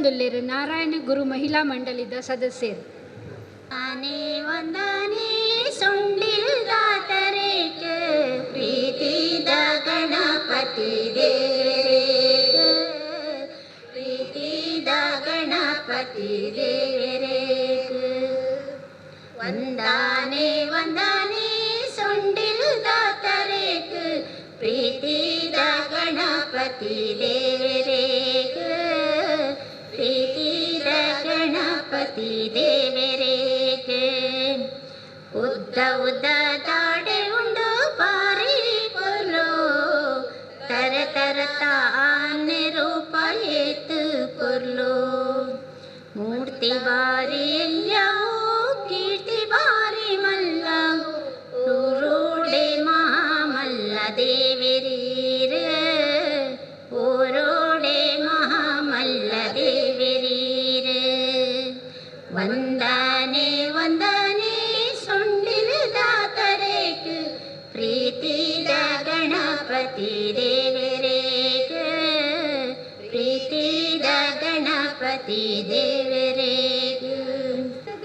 ಕೇನೊಂದುಲ್ಲೇರು ನಾರಾಯಣ ಗುರು ಮಹಿಳಾ ಮಂಡಳಿದ ಸದಸ್ಯರು. ಆನೆ ವಂದನೆ ಸುಂಡಿಲ್ದಾತರೇಕ ಪ್ರೀತಿದ ಗಣಪತಿ ದೇವರೇಕ ಪ್ರೀತಿದ ಗಣಪತಿ ದೇವರೇಕ ವಂದನೆ ವಂದನೆ ಸುಂಡಿಲ್ದಾತರೇಕ ಪ್ರೀತಿದ ಗಣಪತಿ ದೇವರೇಕ ಪ್ರೀತಿದ ಗಣಪತಿ ದೇವರೇಕ ಉದ್ದ ಉದ್ದ ತಾಡೆ ಉಂಡು ಬಾರಿ ಕೊಲು ತರ ತರ ತಾನೆ ರೂಪ ಏತು ಕೊರ್ಲು ಮೂರ್ತಿ ಬಾರಿ ಎಲ್ಲವೂ ಕೀರ್ತಿ ಬಾರಿ ಮಲ್ಲ ಊರೋಡೆ ಮಹಾಮಲ್ಲ ದೇವರೀರ ಊರೋಡೆ ಮಹಾಮಲ್ಲ ದೇವರೀರ ವಂದನೆ ವಂದನೆ ಸುಂಡಿಲ್ದಾತರೇಕ ಪ್ರೀತಿದ ಗಣಪತಿ ದೇವರೇಕ ಪ್ರೀತಿದ ಗಣಪತಿ ದೇವರೇಕ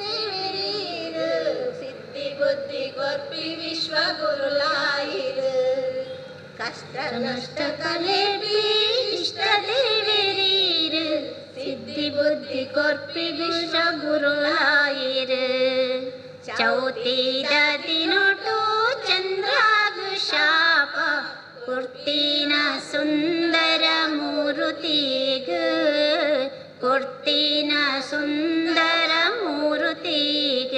ದೇವರೀರ ಸಿದ್ಧಿ ಬುದ್ಧಿ ಕೊರ್ಪಿ ವಿಶ್ವ ಗುರುಲಾಯಿರ ಕಷ್ಟ ನಷ್ಟ ಕಲೆಬಿ ಇಷ್ಟ ದೇವರೀರ ಸಿದ್ಧಿ ಬುದ್ಧಿ ಕೊರ್ಪಿ ವಿಶ್ವ ಗುರುಲಾಯಿರ ಚೌತಿದ ದಿನೊಟು ಚಂದ್ರಾಗ ಶಾಪ ಕೊರ್ತಿನ ಸುಂದರ ಮೂರುತಿಗ ಕೊರ್ತಿನ ಸುಂದರ ಮೂರುತಿಗ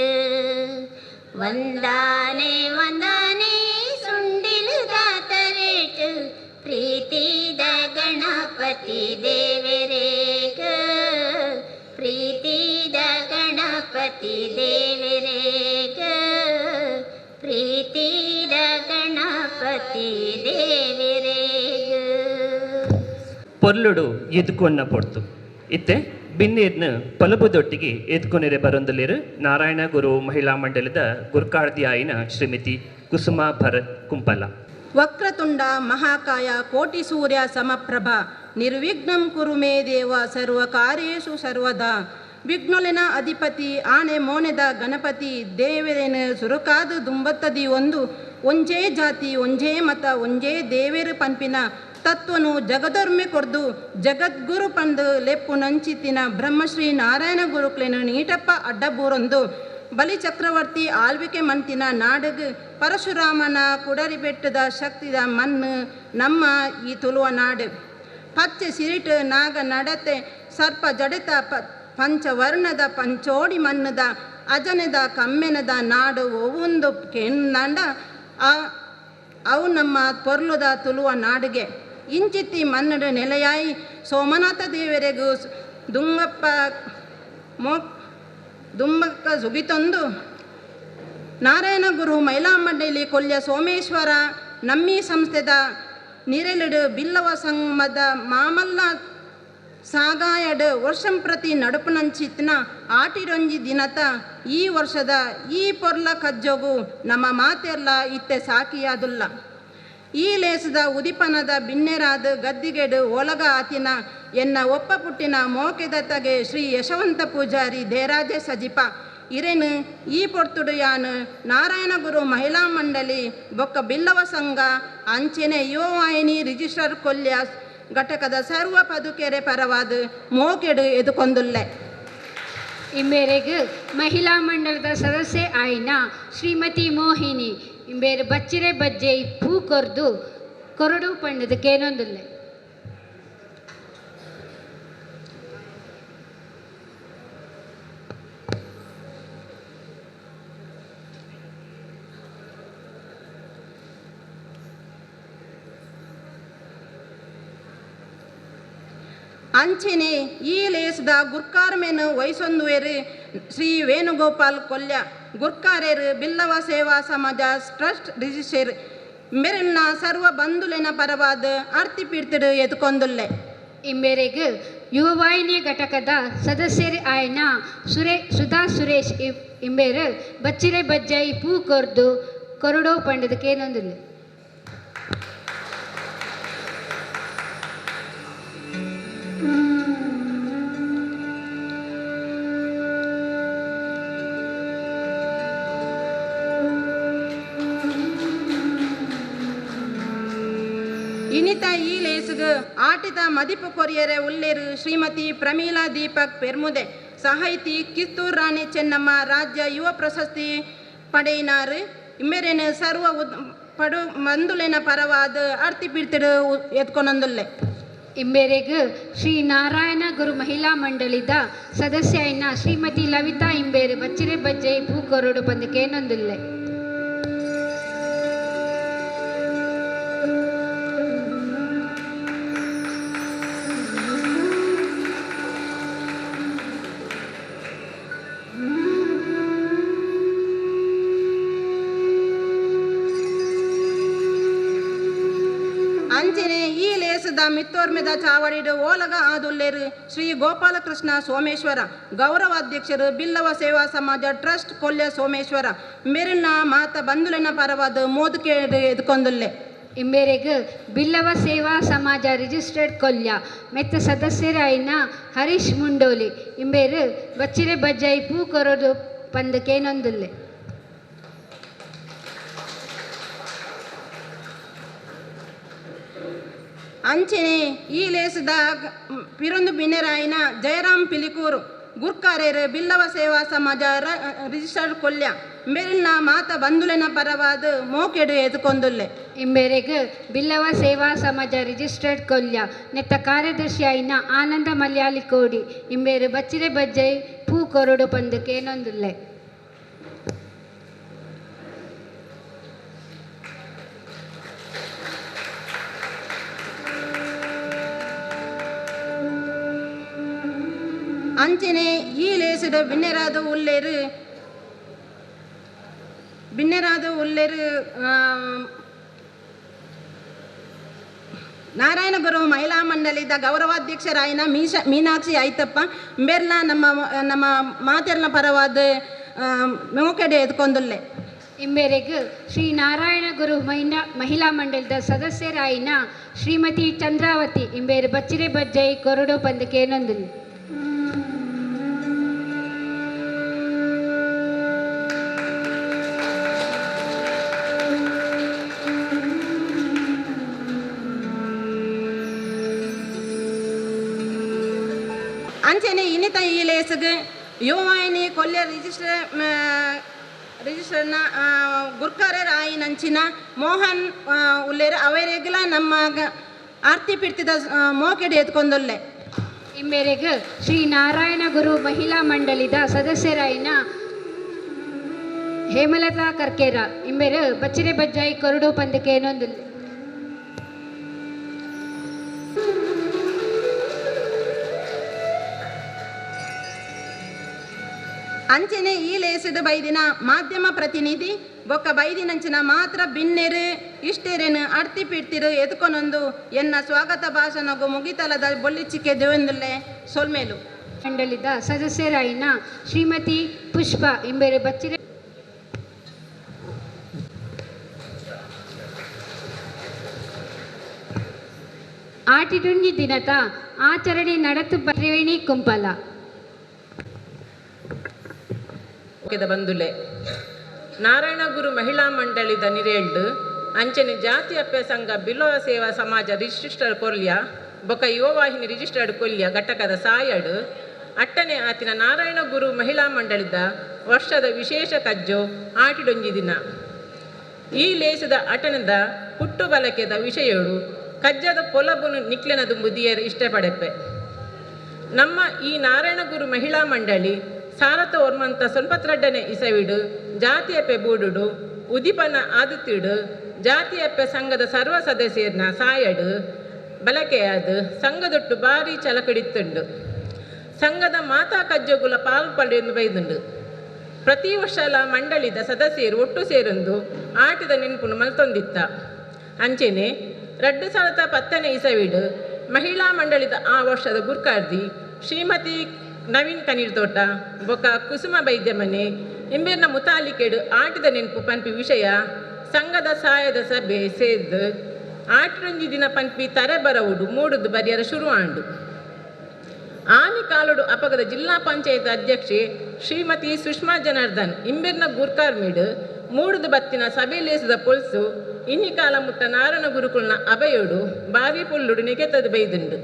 ವಂದನೆ ವಂದನೆ ಸುಂಡಿಲ್ದಾತರೇಕ ಪ್ರೀತಿದ ಗಣಪತಿ ದೇವರೇಕ ಪ್ರೀತಿದ ಗಣಪತಿ ದೇವರೇಕ ಪ್ರೀತಿದ ಗಣಪತಿ ದೇವರೇಕ ಪೊರ್ಲುಡು ಎದುಕೊನ್ನ ಪೊಡ್ತು ಇತ್ತೆ ಬಿನ್ನೀರ್ನ ಪಲಬುದೊಟ್ಟಿಗೆ ಎದ್ಕೊನೆರೆ ಬರೊಂದಲೇರು ನಾರಾಯಣ ಗುರು ಮಹಿಳಾ ಮಂಡಲದ ಗುರ್ಕಾರ್ದಿ ಆಯಿನ ಶ್ರೀಮತಿ ಕುಸುಮಾ ಭರತ್ ಕುಂಪಲ. ವಕ್ರತುಂಡ ಮಹಾಕಾಯ ಕೋಟಿ ಸೂರ್ಯ ಸಮಪ್ರಭ ನಿರ್ವಿಘ್ನಂ ಕುರು ಮೇ ದೇವ ಸರ್ವ ಕಾರ್ಯೇಷು ಸರ್ವದಾ ವಿಘ್ನೊಲಿನ ಅಧಿಪತಿ ಆಣೆ ಮೋನೆದ ಗಣಪತಿ ದೇವರೇನ ಸುರುಕಾದು ದುಂಬತ್ತದಿ ಒಂಜೇ ಜಾತಿ ಒಂಜೇ ಮತ ಒಂಜೇ ದೇವೇರು ಪಂಪಿನ ತತ್ವನು ಜಗದೊರ್ಮೆ ಕೊರ್ದು ಜಗದ್ಗುರು ಪಂದು ಲೆಪ್ಪು ನಂಚಿತಿನ ಬ್ರಹ್ಮಶ್ರೀ ನಾರಾಯಣ ಗುರುಕ್ಲೆನು ನೀಟಪ್ಪ ಅಡ್ಡಬೂರೊಂದು ಬಲಿ ಚಕ್ರವರ್ತಿ ಆಳ್ವಿಕೆ ಮಂತಿನ ನಾಡಗ್ ಪರಶುರಾಮನ ಕುಡರಿ ಬೆಟ್ಟದ ಶಕ್ತಿದ ಮಣ್ಣು ನಮ್ಮ ಈ ತುಳುವ ನಾಡು ಪಚ್ಚೆ ಸಿರಿಟು ನಾಗ ನಡತೆ ಸರ್ಪ ಜಡಿತ ಪಂಚವರ್ಣದ ಪಂಚೋಡಿ ಮಣ್ಣದ ಅಜನೆದ ಕಮ್ಮೆನದ ನಾಡು ಒವೊಂದು ಕೆನ್ನಂಡ ಅವು ನಮ್ಮ ಪೊರ್ಲುದ ತುಳುವ ನಾಡಿಗೆ ಇಂಚಿತ್ತಿ ಮನ್ನಡು ನೆಲೆಯಾಯಿ ಸೋಮನಾಥ ದೇವರೆಗೂ ದುಂಬಕ್ಕ ಸುಗಿತೊಂದು ನಾರಾಯಣ ಗುರು ಮಹಿಳಾ ಮಂಡಳಿ ಕೊಲ್ಯ ಸೋಮೇಶ್ವರ ನಮ್ಮಿ ಸಂಸ್ಥೆದ ನಿರೆಲಿಡು ಬಿಲ್ಲವ ಸಂಗಮದ ಮಾಮಲ್ಲ ಸಾಗಾಯಡು ವರ್ಷಂ ಪ್ರತಿ ನಡುಪುನಂಚಿತ್ನ ಆಟಿರೊಂಜಿ ದಿನತ ಈ ವರ್ಷದ ಈ ಪೊರ್ಲ ಕಜ್ಜೋಗು ನಮ್ಮ ಮಾತೆಲ್ಲ ಇತ್ತೆ ಸಾಕಿಯಾದುಲ್ಲ ಈ ಲೇಸದ ಉದಿಪನದ ಬಿನ್ನೆರಾದ ಗದ್ದಿಗೆಡು ಒಲಗ ಆತಿನ ಎನ್ನ ಒಪ್ಪ ಪುಟ್ಟಿನ ಮೋಕೆದತ್ತಗೆ ಶ್ರೀ ಯಶವಂತ ಪೂಜಾರಿ ದೇರಾಜೆ ಸಜಿಪ ಇರೆನು ಈ ಪೊರ್ತುಡು ಯಾನು ನಾರಾಯಣ ಗುರು ಮಹಿಳಾ ಮಂಡಳಿ ಬೊಕ್ಕ ಬಿಲ್ಲವ ಸಂಘ ಅಂಚೆನೆ ಯುವ ವಾಹಿನಿ ರಿಜಿಸ್ಟರ್ ಕೊಲ್ಯ ಘಟಕದ ಸರ್ವ ಪದುಕೆರೆ ಪರವಾದ ಮೋಕೆಡು ಎದುಕೊಂದುಲ್ಲೆ. ಇಂಬೇರೆಗ್ ಮಹಿಳಾ ಮಂಡಲದ ಸದಸ್ಯೆ ಆಯ್ನ ಶ್ರೀಮತಿ ಮೋಹಿನಿ ಇಂಬೇರು ಬಚ್ಚಿರೆ ಬಜ್ಜೆ ಪೂ ಕೊರ್ದು ಕೊರಡು ಪಂಡದ ಕೇನೊಂದುಲ್ಲೆ. ಅಂಚೆನೆ ಈ ಲೇಸದ ಗುರ್ಕಾರ್ಮೆನು ವಯಸ್ಸೊಂದುವೆರು ಶ್ರೀ ವೇಣುಗೋಪಾಲ್ ಕೊಲ್ಯ ಗುರ್ಕಾರೇರು ಬಿಲ್ಲವ ಸೇವಾ ಸಮಾಜ ಟ್ರಸ್ಟ್ ರಿಜಿಸ್ಟರ್ ಮೆರೆನ್ನ ಸರ್ವ ಬಂಧುಲೆನ ಪರವಾದ ಆರ್ತಿ ಪೀಡ್ತಿಡು ಎದುಕೊಂದುಲ್ಲೆ. ಇಂಬೇರೆಗ್ ಯುವವಾಹಿನಿ ಘಟಕದ ಸದಸ್ಯರು ಆಯ್ನ ಸುಧಾ ಸುರೇಶ್ ಇಂಬೇರು ಬಚ್ಚಿರೆ ಬಜ್ಜೈ ಪೂ ಕೊರ್ದು ಕೊರಡೋ ಪಂಡದ ಕೇನೊಂದುಲ್ಲೆ. ಇನಿತ ಈ ಲೇಸುಗು ಆಟಿತ ಮದಿಪು ಕೊರಿಯರೆ ಉಲ್ಲೇರು ಶ್ರೀಮತಿ ಪ್ರಮೀಳಾ ದೀಪಕ್ ಪೆರ್ಮುದೆ ಸಾಹಿತಿ ಕಿತ್ತೂರು ರಾಣಿ ಚೆನ್ನಮ್ಮ ರಾಜ್ಯ ಯುವ ಪ್ರಶಸ್ತಿ ಪಡೆಯಿನಾರು ಇಮ್ಮೆರೇನು ಸರ್ವ ಪಡು ಮಂದುಲೆನ ಪರವಾದ ಆರ್ತಿ ಪಿಡ್ತಿಡು ಎತ್ಕೊಂಡೊಂದುಲ್ಲೆ ಇಂಬೇರೆಗ್ ಶ್ರೀ ನಾರಾಯಣ ಗುರು ಮಹಿಳಾ ಮಂಡಳಿದ ಸದಸ್ಯ ಐನ ಶ್ರೀಮತಿ ಲವಿತಾ ಇಂಬೇರು ಬಚ್ಚಿರೆ ಬಜ್ಜೈ ಪೂಕೊರಡು ಬಂದಕ್ಕೆ ನೊಂದುಲ್ಲೆ ಅಂಚನೆ ಈ ಲೇಸದ ಮಿತ್ತೋರ್ಮೆದ ಚಾವಡಿಡು ಓಲಗ ಆದುಲ್ಲೇರು ಶ್ರೀ ಗೋಪಾಲಕೃಷ್ಣ ಸೋಮೇಶ್ವರ ಗೌರವಾಧ್ಯಕ್ಷರು ಬಿಲ್ಲವ ಸೇವಾ ಸಮಾಜ ಟ್ರಸ್ಟ್ ಕೊಲ್ಯ ಸೋಮೇಶ್ವರ ಮೆರಿನ ಮಾತ ಬಂಧುಲಿನ ಪರವಾದ ಮೋದಕೆ ಎದ್ಕೊಂದುಲ್ಲೆ ಇಂಬೇರೆಗ್ ಬಿಲ್ಲವ ಸೇವಾ ಸಮಾಜ ರಿಜಿಸ್ಟರ್ಡ್ ಕೊಲ್ಯ ಮೆತ್ತ ಸದಸ್ಯರಾಯಿನ ಹರೀಶ್ ಮುಂಡೋಲಿ ಇಂಬೇರು ಬಚ್ಚಿರೆ ಬಜ್ಜೈ ಪೂಕೊರಡು ಬಂದಕ್ಕೆ ನೊಂದುಲ್ಲೆ ಅಂಚನೆ ಈ ಲೇಸದ ಪಿರೊಂದು ಬಿನೆರಾಯಿನ ಜಯರಾಮ್ ಪಿಲಿಕೂರು ಗುರ್ಕಾರೇರು ಬಿಲ್ಲವ ಸೇವಾ ಸಮಾಜ ರಿಜಿಸ್ಟರ್ಡ್ ಕೊಲ್ಯ ಮೇಲಿನ ಮಾತ ಬಂಧುಲಿನ ಪರವಾದ ಮೋಕೆಡು ಎದುಕೊಂದುಲ್ಲೆ ಇಂಬೇರೆಗ್ ಬಿಲ್ಲವ ಸೇವಾ ಸಮಾಜ ರಿಜಿಸ್ಟರ್ಡ್ ಕೊಲ್ಯ ನೆತ್ತ ಕಾರ್ಯದರ್ಶಿ ಆಯಿನ ಆನಂದ ಮಲಯಾಳಿ ಕೋಡಿ ಇಂಬೇರು ಬಚ್ಚಿರೆ ಬಜ್ಜೈ ಪೂ ಕೊರಡು ಬಂದಕ್ಕೆ ನೊಂದುಲ್ಲೆ ಅಂಚನೆ ಈ ಲೇಸದ ಬಿನ್ನೆರಾದ ಉಲ್ಲೇರು ನಾರಾಯಣ ಗುರು ಮಹಿಳಾ ಮಂಡಳಿದ ಗೌರವಾಧ್ಯಕ್ಷರಾಯಿನ ಮೀನಾಕ್ಷಿ ಐತಪ್ಪ ಬೇರ್ನ ನಮ್ಮ ಮಾತೆರ್ನ ಪರವಾದ ಮೋಕೆಡೆ ಎದ್ಕೊಂದುಲ್ಲೆ ಇಂಬೇರೆಗ್ ಶ್ರೀ ನಾರಾಯಣ ಗುರು ಮಹಿಳಾ ಮಂಡಳಿದ ಸದಸ್ಯರಾಯಿನ ಶ್ರೀಮತಿ ಚಂದ್ರಾವತಿ ಇಂಬೇರು ಬಚ್ಚಿರೆ ಬಜ್ಜೈ ಕೊರಡು ಬಂದಕ್ಕೆ ನೊಂದುಲ್ಲೆ ಅಂಚನೆ ಇನ್ನಿತ ಈ ಲೇಸಗ್ ಯುವವಾಹಿನಿ ಕೊಲ್ಯ ರಿಜಿಸ್ಟರ್ನ ಗುರ್ಕಾರರ್ ಆಯಿನಂಚಿನ ಮೋಹನ್ ಉಲ್ಲೇರು ಅವರೆಗ್ಲ ನಮ್ಮ ಆರ್ತಿ ಪಿಡ್ತಿದ ಮೋಕೆಡೆ ಎತ್ಕೊಂದುಲ್ಲೆ ಇಂಬೇರೆಗ್ ಶ್ರೀ ನಾರಾಯಣ ಗುರು ಮಹಿಳಾ ಮಂಡಳಿದ ಸದಸ್ಯರಾಯಿನ ಹೇಮಲತಾ ಕರ್ಕೇರ ಇಂಬೇರು ಬಚ್ಚಿರೆ ಬಜ್ಜೈ ಕೊರಡು ಬಂದಕ್ಕೆ ನೊಂದುಲ್ಲೆ ಅಂಚನೆ ಈ ಲೇಸದ ಬೈದಿನ ಮಾಧ್ಯಮ ಪ್ರತಿನಿಧಿ ಬೊಕ್ಕ ಬೈದಿನಂಚಿನ ಮಾತ್ರ ಬಿನ್ನೆರು ಇಷ್ಟೇರೇನು ಅಡ್ತಿ ಪಿಡ್ತಿರು ಎತ್ಕೊನೊಂದು ಎನ್ನ ಸ್ವಾಗತ ಭಾಷಣಗೂ ಮುಗಿತಲದ ಬೊಳ್ಳಿಚಿಕೆ ದೇವಂದುಲ್ಲೆ ಸೊಲ್ಮೇಲು ಮಂಡಳಿದ ಸದಸ್ಯರಾಯಿನ ಶ್ರೀಮತಿ ಪುಷ್ಪ ಇಂಬೇರು ಬಚ್ಚಿರೆ ಆಟಿಟುಂಜಿ ದಿನದ ಆಚರಣೆ ನಡತು ತ್ರಿವೇಣಿ ಕುಂಪಲ ಬಂದುಲೆ ನಾರಾಯಣ ಗುರು ಮಹಿಳಾ ಮಂಡಳಿದ ನಿರೇಳ್ಡು ಅಂಚನೆ ಜಾತಿಯಪ್ಪ ಸಂಘ ಬಿಲ್ಲವ ಸೇವಾ ಸಮಾಜ ರಿಜಿಸ್ಟರ್ಡ್ ಕೊಲ್ಯ ಬೊಕ ಯುವವಾಹಿನಿ ರಿಜಿಸ್ಟರ್ಡ್ ಕೊಲ್ಯ ಘಟಕದ ಸಾಯಡು ಅಟ್ಟನೆ ಆತಿನ ನಾರಾಯಣ ಗುರು ಮಹಿಳಾ ಮಂಡಳಿದ ವರ್ಷದ ವಿಶೇಷ ಕಜ್ಜೋ ಆಟಿಡೊಂಜಿ ದಿನ ಈ ಲೇಸದ ಅಟನದ ಹುಟ್ಟು ಬಲಕೆದ ವಿಷಯಡು ಕಜ್ಜದ ಪೊಲಬುನು ನಿಕ್ಲೆನದು ಮುದಿಯರು ಇಷ್ಟಪಡೆಪ್ಪೆ ನಮ್ಮ ಈ ನಾರಾಯಣ ಗುರು ಮಹಿಳಾ ಮಂಡಳಿ ಸಾರತ ಒರ್ಮಂತ ಸೊನ್ಪತ್ರಡ್ಡನೆ ಇಸವಿಡು ಜಾತಿಯಪ್ಪೆ ಬೂಡುಡು ಉದಿಪನ ಆದುತ್ತಿಡು ಜಾತಿಯಪ್ಪೆ ಸಂಘದ ಸರ್ವ ಸದಸ್ಯರನ್ನ ಸಾಯಡು ಬಳಕೆಯಾದ ಸಂಘದೊಟ್ಟು ಭಾರಿ ಚಲಕಡಿತ್ತುಂಡು ಸಂಘದ ಮಾತಾ ಕಜ್ಜಗುಲ ಪಾಲ್ಪಡೆಯನ್ನು ಬೈದುಂಡು ಪ್ರತಿ ವರ್ಷಲ ಮಂಡಳಿದ ಸದಸ್ಯರು ಒಟ್ಟು ಸೇರೊಂದು ಆಟದ ನೆನಪುನು ಮಲ್ತೊಂದಿತ್ತ ಅಂಚೆನೆ 2010 ಇಸವಿಡು ಮಹಿಳಾ ಮಂಡಳಿದ ಆ ವರ್ಷದ ಗುರ್ಕಾರ್ದಿ ಶ್ರೀಮತಿ ನವೀನ್ ಕನೀರ್ ತೋಟ ಬೊಕ ಕುಸುಮ ಬೈದ್ಯ ಮನೆ ಇಂಬೇರ್ನ ಮುತಾಲಿಕೆಡು ಆಟದ ನೆನಪು ಪನ್ಪಿ ವಿಷಯ ಸಂಘದ ಸಾಯದ ಸಭೆ ಸೇರ್ದು ಆಟೊಂಜಿ ದಿನ ಪನ್ಪಿ ತರೆ ಬರವುಡು ಮೂಡುದು ಬರಿಯರ ಶುರು ಆಂಡು ಆನಿ ಕಾಲುಡು ಅಪಗದ ಜಿಲ್ಲಾ ಪಂಚಾಯತ್ ಅಧ್ಯಕ್ಷೆ ಶ್ರೀಮತಿ ಸುಷ್ಮಾ ಜನಾರ್ದನ್ ಇಂಬೇರ್ನ ಗುರ್ಕಾರ್ ಮೀಡು ಮೂಡುದು ಬತ್ತಿನ ಸಭೆ ಲೇಸದ ಪೊಲ್ಸು ಇನ್ನಿ ಕಾಲ ಮುಟ್ಟ ನಾರಾಯಣ ಗುರುಕುಲ್ನ ಅಭಯೋಡು ಬಾವಿ ಪುಲ್ಲುಡು ನಿಗೆತದ ಬೈದುಂಡು.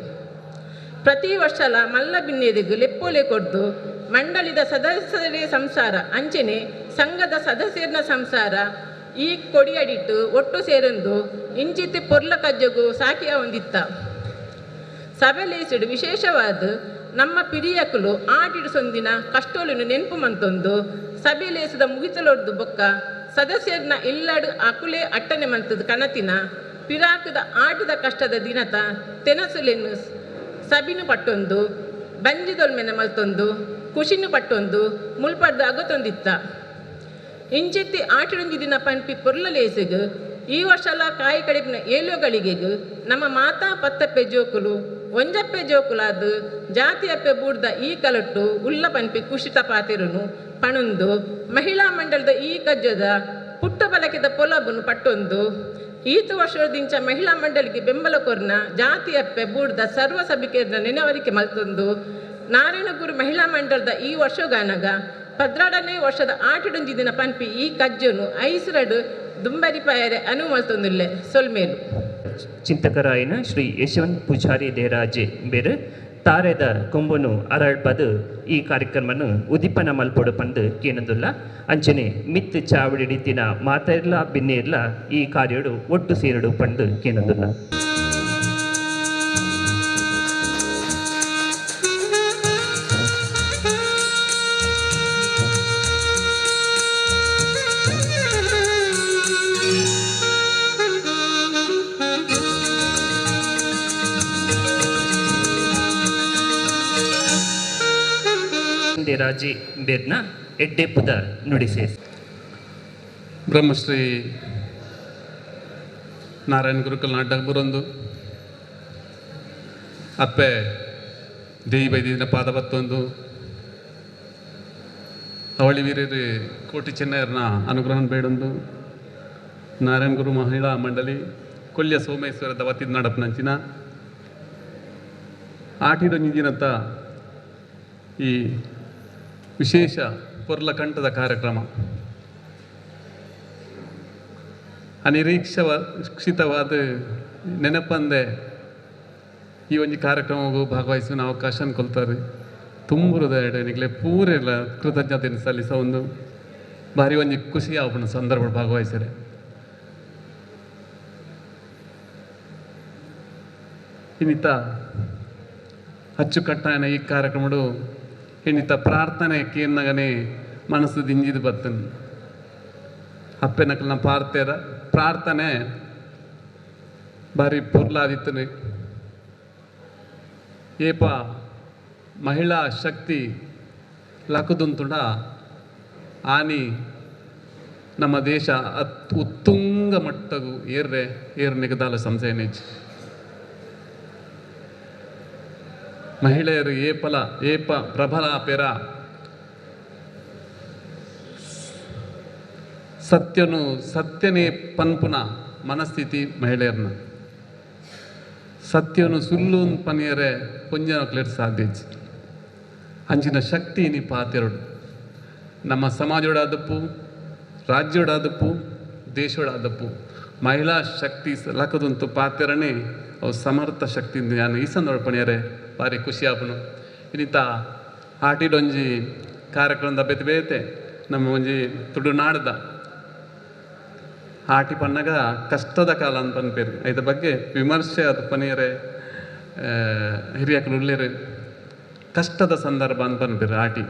ಪ್ರತಿ ವರ್ಷಲ ಮಲ್ಲ ಬಿನ್ನೆದಿಗೂ ಲೆಪ್ಪೋಲೆ ಕೊಡ್ದು ಮಂಡಳಿದ ಸದಸ್ಯರೇ ಸಂಸಾರ ಅಂಚನೆ ಸಂಘದ ಸದಸ್ಯರನ ಸಂಸಾರ ಈ ಕೊಡಿಯಡಿಟ್ಟು ಒಟ್ಟು ಸೇರೊಂದು ಇಂಚಿತ್ತು ಪೊರ್ಲ ಕಜ್ಜಗೂ ಸಾಕಿಯ ಹೊಂದಿತ್ತ. ಸಭೆಲೇಸಿಡು ವಿಶೇಷವಾದ ನಮ್ಮ ಪಿರಿಯಕುಲು ಆಟಿಡು ಸೊಂದಿನ ಕಷ್ಟೋಲಿನ ನೆನಪು ಮಂತೊಂದು ಸಭೆಲೇಸದ ಮುಗಿತಲೊಡ್ದು ಬೊಕ್ಕ ಸದಸ್ಯರನ್ನ ಇಲ್ಲಡು ಅಕುಲೆ ಅಟ್ಟನೆ ಮಂತದ ಕನತಿನ ಪಿರಾಕದ ಆಟದ ಕಷ್ಟದ ದಿನತ ತೆನಸುಲೆನ್ನು ಸಬಿನು ಪಟ್ಟೊಂದು ಬಂಜಿದೊಲ್ಮೆನ ಮಲ್ತೊಂದು ಖುಷಿನು ಪಟ್ಟೊಂದು ಮುಲ್ಪಡ್ದು ಅಗತೊಂದಿತ್ತ. ಇಂಚಿತ್ತಿ ಆಟಿಡೊಂಜಿ ದಿನ ಪಂಪಿ ಪೊರ್ಲಲೇಸಿಗು ಈ ವರ್ಷಲ ಕಾಯಿ ಕಡಿಪಿನ ಏಲೋಗಳಿಗೆಗು ನಮ್ಮ ಮಾತಾ ಪತ್ತಪ್ಪೆ ಜೋಕುಲು ಒಂಜಪ್ಪೆ ಜೋಕುಲಾದು ಜಾತಿಯಪ್ಪೆ ಬೂಡ್ದ ಈ ಕಲಟ್ಟು ಉಲ್ಲ ಪಂಪಿ ಖುಷಿ ತಪಾತಿರುನು ಪಣುಂದು ಮಹಿಳಾ ಮಂಡಲದ ಈ ಕಜ್ಜದ ಪುಟ್ಟ ಬಲಕೆದ ಪೊಲಬುನು ಪಟ್ಟೊಂದು ಈತ ವರ್ಷದಿಂಚ ಮಹಿಳಾ ಮಂಡಳಿಗೆ ಬೆಂಬಲ ಕೊರ್ನ ಜಾತಿಯಪ್ಪೆ ಬೂಡ್ದ ಸರ್ವ ಸಭಿಕೆಯ ನೆನವರಿಕೆ ಮಲ್ತೊಂದು ನಾರಾಯಣಗುರು ಮಹಿಳಾ ಮಂಡಲದ ಈ ವರ್ಷಗಾನಗ 12ನೇ ವರ್ಷದ ಆಟಿಡೊಂಜಿ ದಿನ ಪಂಪಿ ಈ ಕಜ್ಜನು ಐಸ್ರಡು ದುಂಬರಿಪಾಯರೆ ಅನುಮಲ್ತೊಂದುಲ್ಲೆ ಸೊಲ್ಮೇಲು. ಚಿಂತಕರಾಯನ ಶ್ರೀ ಯಶವಂತ್ ಪೂಜಾರಿ ದೇರಾಜೆ ಬೇರೆ ತಾರೆದ ಕೊಂಬನು ಅರಳ್ಪದು ಈ ಕಾರ್ಯಕ್ರಮನು ಉದಿಪನ ಮಲ್ಪೊಡು ಪಂದು ಕೇನದುಲ್ಲ ಅಂಚನೆ ಮಿತ್ ಚಾವಡಿಡಿತಿನ ಮಾತಾರ್ಲ ಬಿನ್ನೇರ್ಲ ಈ ಕಾರ್ಯಡು ಒಟ್ಟು ಸೇರಡು ಪಂದು ಕೇನದುಲ್ಲ. ರಾಜಿ ಬೇರ್ನ ಎಡ್ಡೆಪ್ಪುದ ನುಡಿಸೆ ಬ್ರಹ್ಮಶ್ರೀ ನಾರಾಯಣ ಗುರುಕುಲ ನಾಟಕ ಬರೊಂದು ಅಪ್ಪೆ ದೇಯಿ ಬೈದಿನ ಪಾದ ಬತ್ತೊಂದು ಅವಳಿ ವೀರ್ಯರು ಕೋಟಿ ಚೆನ್ನೈರ್ನ ಅನುಗ್ರಹ ಬೇಡೊಂದು ನಾರಾಯಣ ಗುರು ಮಹಿಳಾ ಮಂಡಳಿ ಕೊಲ್ಯ ಸೋಮೇಶ್ವರದ ವತಿದ ನಡಪನಂಚಿನ ಆಟಿಡೊಂಜಿ ದಿನತ್ತ ಈ ವಿಶೇಷ ಪೊರ್ಲ ಕಂಠದ ಕಾರ್ಯಕ್ರಮ ಅನಿರೀಕ್ಷಿತವಾದ ನೆನಪಂದೆ ಈ ಒಂದು ಕಾರ್ಯಕ್ರಮಕ್ಕೂ ಭಾಗವಹಿಸುವ ಅವಕಾಶ ಕೊಲ್ತಾರೆ. ತುಂಬ ಹೃದಯ ನಿಗಲೆ ಪೂರೆಲ್ಲ ಕೃತಜ್ಞತೆಯನ್ನು ಸಲ್ಲಿಸ ಒಂದು ಭಾರಿ ಒಂದು ಖುಷಿ ಅವನ ಸಂದರ್ಭ ಭಾಗವಹಿಸ್ತಾರೆ. ಇನ್ನಿತ ಅಚ್ಚುಕಟ್ಟಾಯನ ಈ ಕಾರ್ಯಕ್ರಮಡು ಇನ್ನಿತ ಪ್ರಾರ್ಥನೆ ಕೇನ್ನಗನೆ ಮನಸ್ಸು ದಿಂಜಿದು ಬರ್ತನು ಅಪ್ಪೆನಕಲ್ನ ಪಾರ್ತೇರ ಪ್ರಾರ್ಥನೆ ಬಾರಿ ಪೊರ್ಲಾದಿತ್ತನು ಏಪ ಮಹಿಳಾ ಶಕ್ತಿ ಲಕದುಂತುಂಡ ಆನಿ ನಮ್ಮ ದೇಶ ಉತ್ತುಂಗ ಮಟ್ಟಗೂ ಏರ್ ನಿಗದಾಲ ಸಂಶಯನೇಜ್ ಮಹಿಳೆಯರು ಏಪ ಪ್ರಬಲ ಪೆರ ಸತ್ಯನೇ ಪನ್ಪುನ ಮನಸ್ಥಿತಿ ಮಹಿಳೆಯರ್ನ ಸತ್ಯನು ಸುಳ್ಳು ಪನಿಯರೆ ಪುಂಜನಕ್ಲೆಟ್ ಸಾಧ್ಯ ಅಂಚಿನ ಶಕ್ತಿ ನೀ ಪಾತೆರಡು ನಮ್ಮ ಸಮಾಜೋಡಾದಪ್ಪು ರಾಜ್ಯೋಡಾದಪ್ಪು ದೇಶೋಡಾದಪ್ಪು ಮಹಿಳಾ ಶಕ್ತಿ ಲಕದಂತು ಪಾತೆರನೇ ಅವು ಸಮರ್ಥ ಶಕ್ತಿಯಿಂದ ನಾನು ಈ ಸಂದರ್ಭ ಪಣಿಯರೆ ಭಾರಿ ಖುಷಿ ಆಪನು. ಇನ್ನಿತ ಆಟಿಡೊಂಜಿ ಕಾರ್ಯಕ್ರಮದ ಬೇತೆ ನಮ್ಮ ಒಂಜಿ ತುಳುನಾಡದ ಆಟಿ ಪನ್ನಗ ಕಷ್ಟದ ಕಾಲ ಅಂತ ಪನ್ಪೇರು ಐದ ಬಗ್ಗೆ ವಿಮರ್ಶೆ ಅದು ಪನಿಯರೆ ಹಿರಿಯಕಲು ಉಳ್ಳೇರು ಕಷ್ಟದ ಸಂದರ್ಭ ಅಂತ ಪನ್ಪೇರು ಆಟಿ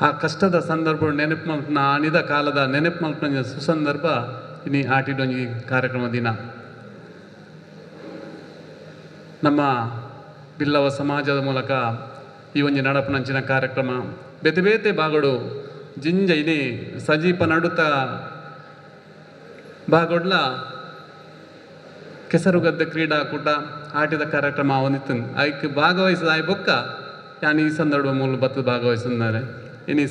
ಆ ಕಷ್ಟದ ಸಂದರ್ಭ ನೆನಪು ಮಲ್ಪನ ಅಣಿದ ಕಾಲದ ನೆನಪು ಮಲ್ಪನ ಸುಸಂದರ್ಭ ಇನ್ನು ಆಟಿಡೊಂಜಿ ಕಾರ್ಯಕ್ರಮ ದಿನ ನಮ್ಮ ಬಿಲ್ಲವ ಸಮಾಜದ ಮೂಲಕ ಈ ಒಂದು ನಡಪನಂಚಿನ ಕಾರ್ಯಕ್ರಮ ಬೇತೆ ಬಾಗೋಡು ಜಿಂಜ ಇನಿ ಸಜೀಪ ನಡುತ್ತ ಬಾಗೋಡ್ಲ ಕೆಸರುಗದ್ದೆ ಕ್ರೀಡಾಕೂಟ ಆಟಿದ ಕಾರ್ಯಕ್ರಮ ಅವನಿತ್ತು ಅದಕ್ಕೆ ಭಾಗವಹಿಸಿದ ಆಯ್ ಬೊಕ್ಕ ಯಾನು ಈ ಸಂದರ್ಭ ಮೂಲ ಬತ್ತು ಭಾಗವಹಿಸಿದ್ದಾರೆ ಇನ್ನು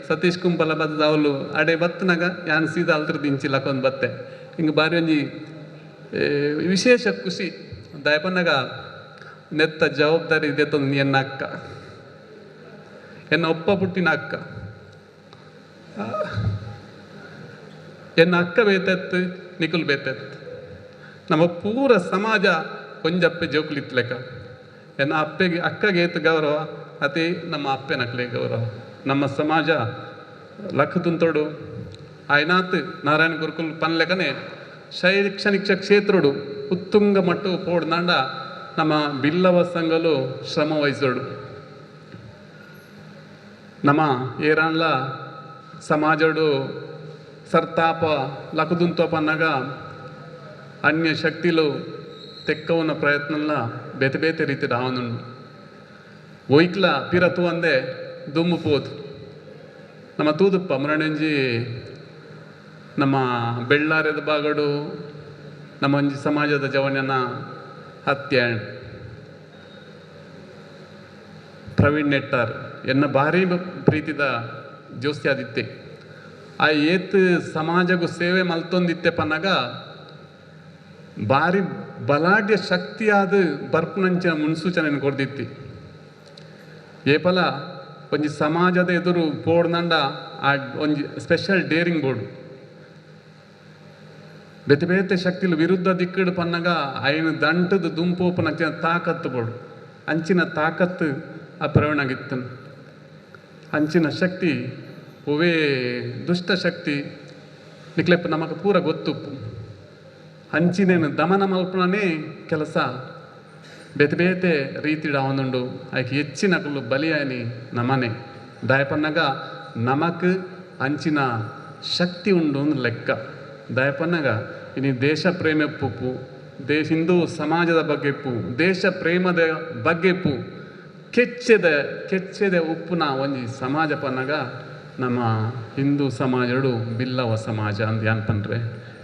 ಸತೀಶ್ ಕುಂಪಲ ಬತ್ತದ ಅವಳು ಅಡೆ ಬತ್ತನಾಗ ಯಾನು ಸೀದಾ ಅಲ್ತ್ರ ದಿಂಚಿಲಕ್ಕೊಂದು ಬತ್ತೆ ಹಿಂಗೆ ಬಾರಿ ಒಂಜಿ ವಿಶೇಷ ಖುಷಿ ದಯಪನ್ನಾಗ ನೆತ್ತ ಜವಾಬ್ದಾರಿ ಇದೆ ತಂದು ಎನ್ನ ಅಕ್ಕ ಎನ್ನ ಒಪ್ಪ ಪುಟ್ಟಿನ ಅಕ್ಕ ಎನ್ನ ಅಕ್ಕ ಬೇತೆತ್ತು ನಿಕುಲ್ ಬೇತೆತ್ತು ನಮ್ಮ ಪೂರ ಸಮಾಜ ಕೊಂಜಪ್ಪೆ ಜೋಕುಲಿತ್ತು ಲೆಕ್ಕ ಎನ್ನ ಅಪ್ಪೆಗೆ ಅಕ್ಕಗೆ ಏತು ಗೌರವ ಅತಿ ನಮ್ಮ ಅಪ್ಪೆ ನಕ್ಲೆ ಗೌರವ ನಮ್ಮ ಸಮಾಜ ಲಕ್ಕ ತುಂತೋಡು ಆಯ್ನಾತ್ ನಾರಾಯಣ ಗುರುಕುಲ್ ಪನ್ಲೆಕನೆ ಶೈಕ್ಷಣಿಕ ಕ್ಷೇತ್ರಡು ಉತ್ತುಂಗ ಮಟ್ಟು ಪೋಡ್ದಾಂಡ ನಮ್ಮ ಬಿಲ್ಲವ ಸಂಘಲು ಶ್ರಮ ವಹಿಸೋಡು ನಮ್ಮ ಏರಾನ್ಲ ಸಮಾಜಡು ಸರ್ತಾಪ ಲಕದುಂತೋ ಪನ್ನಗ ಅನ್ಯ ಶಕ್ತಿಲು ತೆಕ್ಕವನ ಪ್ರಯತ್ನಲ್ಲ ಬೇತೆ ಬೇತೆ ರೀತಿ ರಾವನುಂಡು ಒಯ್ಕ್ಲ ಪಿರತು ಅಂದೆ ದುಮ್ಮು ಪೋದು ನಮ್ಮ ತೂದುಪ್ಪ ಮುರಣಂಜಿ ನಮ್ಮ ಬೆಳ್ಳಾರದ ಬಾಗಡು ನಮ್ಮ ಒಂಜಿ ಸಮಾಜದ ಜವನನ ಹತ್ಯೆ ಪ್ರವೀಣ್ ನೆಟ್ಟಾರ್ ಎನ್ನ ಭಾರಿ ಪ್ರೀತಿದ ಜೋಸ್ತಿ ಆದಿತ್ತೆ ಆ ಏತ್ ಸಮಾಜಗೂ ಸೇವೆ ಮಲ್ತೊಂದಿತ್ತೆ ಪನ್ನಗ ಭಾರಿ ಬಲಾಢ್ಯ ಶಕ್ತಿಯಾದ ಬರ್ಪುನಂಚಿನ ಮುನ್ಸೂಚನೆ ಕೊಡ್ದಿತ್ತಿ ಏಪಲ ಒಂಜಿ ಸಮಾಜದ ಎದುರು ಪೋಡ್ನಂಡ ಆ ಒಂಜಿ ಸ್ಪೆಷಲ್ ಡೇರಿಂಗ್ ಬೋರ್ಡ್ ಬೇತೆ ಬೇತೆ ಶಕ್ತಿಲು ವಿರುದ್ಧ ದಿಕ್ಕಡು ಪನ್ನಗ ಐನು ದಂಟದ ದುಂಪೋಪನ ತಾಕತ್ತು ಬೋಡು ಅಂಚಿನ ತಾಕತ್ತು ಆ ಪ್ರವೀಣಾಗಿತ್ತು ಅಂಚಿನ ಶಕ್ತಿ ಒವೇ ದುಷ್ಟ ಶಕ್ತಿ ನಿಕ್ಲೆಪ್ಪ ನಮಗೆ ಪೂರ ಗೊತ್ತುಪ್ಪು ಅಂಚಿನೇನು ದಮನ ಮಲ್ಪನೇ ಕೆಲಸ ಬೇತೆ ಬೇತೆ ರೀತಿ ಅವನುಂಡು ಆಯ್ಕೆ ಹೆಚ್ಚಿನ ಬಲಿಯಾನಿ ನಮನೆ ದಯಪನ್ನಗ ನಮಕ್ ಅಂಚಿನ ಶಕ್ತಿ ಉಂಡು ಒಂದು ಲೆಕ್ಕ ದಯಪನ್ನಗ ಇನಿ ದೇಶ ಪ್ರೇಮೆಪ್ಪು ಹಿಂದೂ ಸಮಾಜದ ಬಗ್ಗೆಪ್ಪು ದೇಶ ಪ್ರೇಮದ ಬಗ್ಗೆಪ್ಪು ಕೆಚ್ಚೆದೆ ಉಪ್ಪುನ ಒಂಜಿ ಸಮಾಜ ಪನ್ನಗ ನಮ್ಮ ಹಿಂದೂ ಸಮಾಜಡು ಬಿಲ್ಲವ ಸಮಾಜ ಅಂತ ಅನ್ಪನ್ರೆ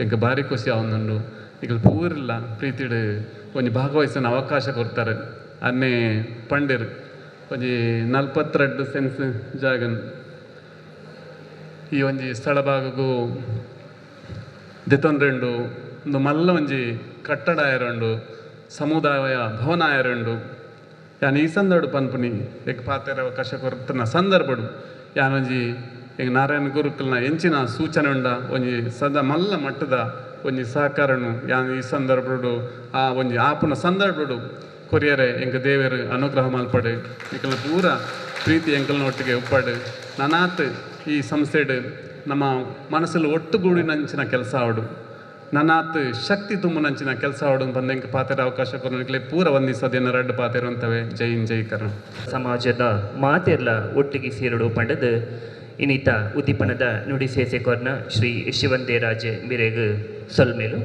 ಈಗ ಭಾರಿ ಖುಷಿ ಅವನುಂಡು ಈಗ ಪೂರಿಲ್ಲ ಪ್ರೀತಿಡು ಒಂಜಿ ಭಾಗವಹಿಸನ ಅವಕಾಶ ಕೊಡ್ತಾರೆ ಅನ್ನೇ ಪಂಡಿರ್ ಒಂಜಿ 42 ಸೆನ್ಸ್ ಜಾಗನ್ ಈ ಒಂಜಿ ಸ್ಥಳ ಭಾಗಗೂ ದೆತೊಂಡ್ರೆಂಡು ಒಂದು ಮಲ್ಲ ಒಂಜಿ ಕಟ್ಟಡ ಆಯರಂಡು ಸಮುದಾಯ ಭವನ ಆಯರಂಡು ಯಾನ್ ಈ ಸಂದರ್ಭ ಪನ್ಪುನಿ ಏಕ ಪಾತ್ರ ಅವಕಾಶ ಕೊರ್ತನ ಸಂದರ್ಭಡು ಯಾನೊಂಜಿ ಈಗ ನಾರಾಯಣ ಗುರುಕುಲ್ನ ಎಂಚಿನ ಸೂಚನೆ ಉಂಡ ಒಂಜಿ ಸದಾ ಮಲ್ಲ ಮಟ್ಟದ ಒಂಜಿ ಸಹಕಾರನು ಯಾನ್ ಈ ಸಂದರ್ಭಡು ಆ ಒಂಜಿ ಆಪುನ ಸಂದರ್ಭಡು ಕೊರಿಯರೆ ಎಂಕ ದೇವರು ಅನುಗ್ರಹ ಮಲ್ಪಡು ಎಂಕಲ್ನ ಪೂರ ಪ್ರೀತಿ ಎಂಕಲ್ನೊಟ್ಟಿಗೆ ಉಪ್ಪಡು ನನಾತ್ ಈ ಸಂಸ್ಥೆಡು ನಮ್ಮ ಮನಸ್ಸಲ್ಲಿ ಒಟ್ಟುಗೂಡಿನಂಚಿನ ಕೆಲಸ ಆವಡು ನನಾತ್ ಶಕ್ತಿ ತುಂಬುನಂಚಿನ ಕೆಲಸ ಆವಡು ಬಂದ ಎಂಕ ಪಾತ್ರ ಅವಕಾಶ ಕೊರಲಿಕ್ಕೆ ಪೂರ ಒಂದಿಸದೇನ ರಡ್ಡು ಪಾತ್ರ ಅಂತವೆ ಜೈ ಇನ್ ಜೈ ಕರ್ಣ ಸಮಾಜದ ಮಾತೆಲ್ಲ ಒಟ್ಟಿಗೆ ಸೇರಡು ಪಂಡದು ಇನ್ನಿತ ಉದ್ದೀಪನದ ನುಡಿ ಸೇಸೆಕೊರ್ನ ಶ್ರೀ ಶಿವಂದೇರಾಜೆ ಮಿರೆಗ್ ಸೊಲ್ಮೇಲು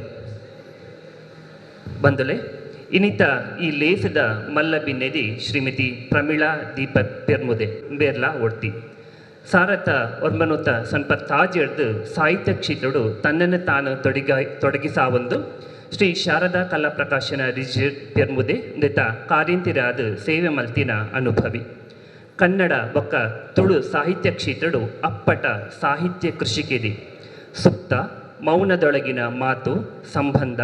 ಬಂದುಲೆ ಇನ್ನಿತ ಈ ಲೇಸದ ಮಲ್ಲ ಬಿನ್ನೆದಿ ಶ್ರೀಮತಿ ಪ್ರಮೀಳಾ ದೀಪಕ್ ಪೆರ್ಮುದೆ ಬೇರ್ಲಾ ಒಡ್ತಿ ಸಾರತ ಒರ್ಮನುತ ಸನ್ಪ ತಾಜೆಡ್ದು ಸಾಹಿತ್ಯ ಕ್ಷೇತ್ರಡು ತನ್ನನ್ನು ತಾನು ತೊಡಗಿಸಾವೊಂದು ಶ್ರೀ ಶಾರದಾ ಕಲಾ ಪ್ರಕಾಶನ ರಿಜಿಟ್ ಪೆರ್ಮುದೆ ದೆತ ಕಾರ್ಯಂತಿರಾದ ಸೇವೆ ಮಲ್ತಿನ ಅನುಭವಿ ಕನ್ನಡ ಬೊಕ್ಕ ತುಳು ಸಾಹಿತ್ಯ ಕ್ಷೇತ್ರಡು ಅಪ್ಪಟ ಸಾಹಿತ್ಯ ಕೃಷಿಕೆದಿ ಸುಪ್ತ ಮೌನದೊಳಗಿನ ಮಾತು ಸಂಬಂಧ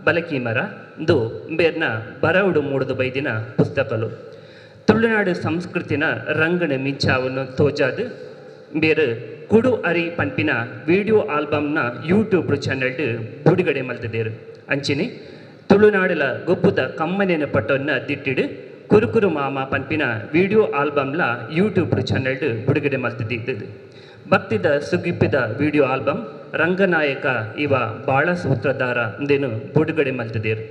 ಬಲಕಿಮರ ದು ಬೇರ್ನ ಬರವುಡು ಮೂಡುದು ಬೈದಿನ ಪುಸ್ತಕಲು ತುಳುನಾಡು ಸಂಸ್ಕೃತಿನ ರಂಗಣ ಮಿಂಚಾವನ್ನು ತೋಜಾದು ಬೇರೆ ಕುಡು ಅರಿ ಪನ್ಪಿನ ವಿಡಿಯೋ ಆಲ್ಬಮ್ನ ಯೂಟ್ಯೂಬ್ ಚಾನಲ್ ಬಿಡುಗಡೆ ಮಲ್ತಿದ್ದೇರು ಅಂಚಿನಿ ತುಳುನಾಡಲ ಗೊಬ್ಬುದ ಕಮ್ಮನೆನ ಪಟ್ಟನ್ನ ದಿಟ್ಟಿಡು ಕುರುಕುರು ಮಾಮ ಪನ್ಪಿನ ವಿಡಿಯೋ ಆಲ್ಬಮ್ಲ ಯೂಟ್ಯೂಬ್ ಚಾನಲ್ ಬಿಡುಗಡೆ ಮಲ್ತಿದ್ದಿದ್ದು ಭಕ್ತಿದ ಸುಗಿಪ್ಪಿದ ವಿಡಿಯೋ ಆಲ್ಬಮ್ ರಂಗನಾಯಕ ಇವ ಬಾಳ ಸೂತ್ರಧಾರ ಎಂದೇನು ಬಿಡುಗಡೆ ಮಲ್ತಿದ್ದೇರು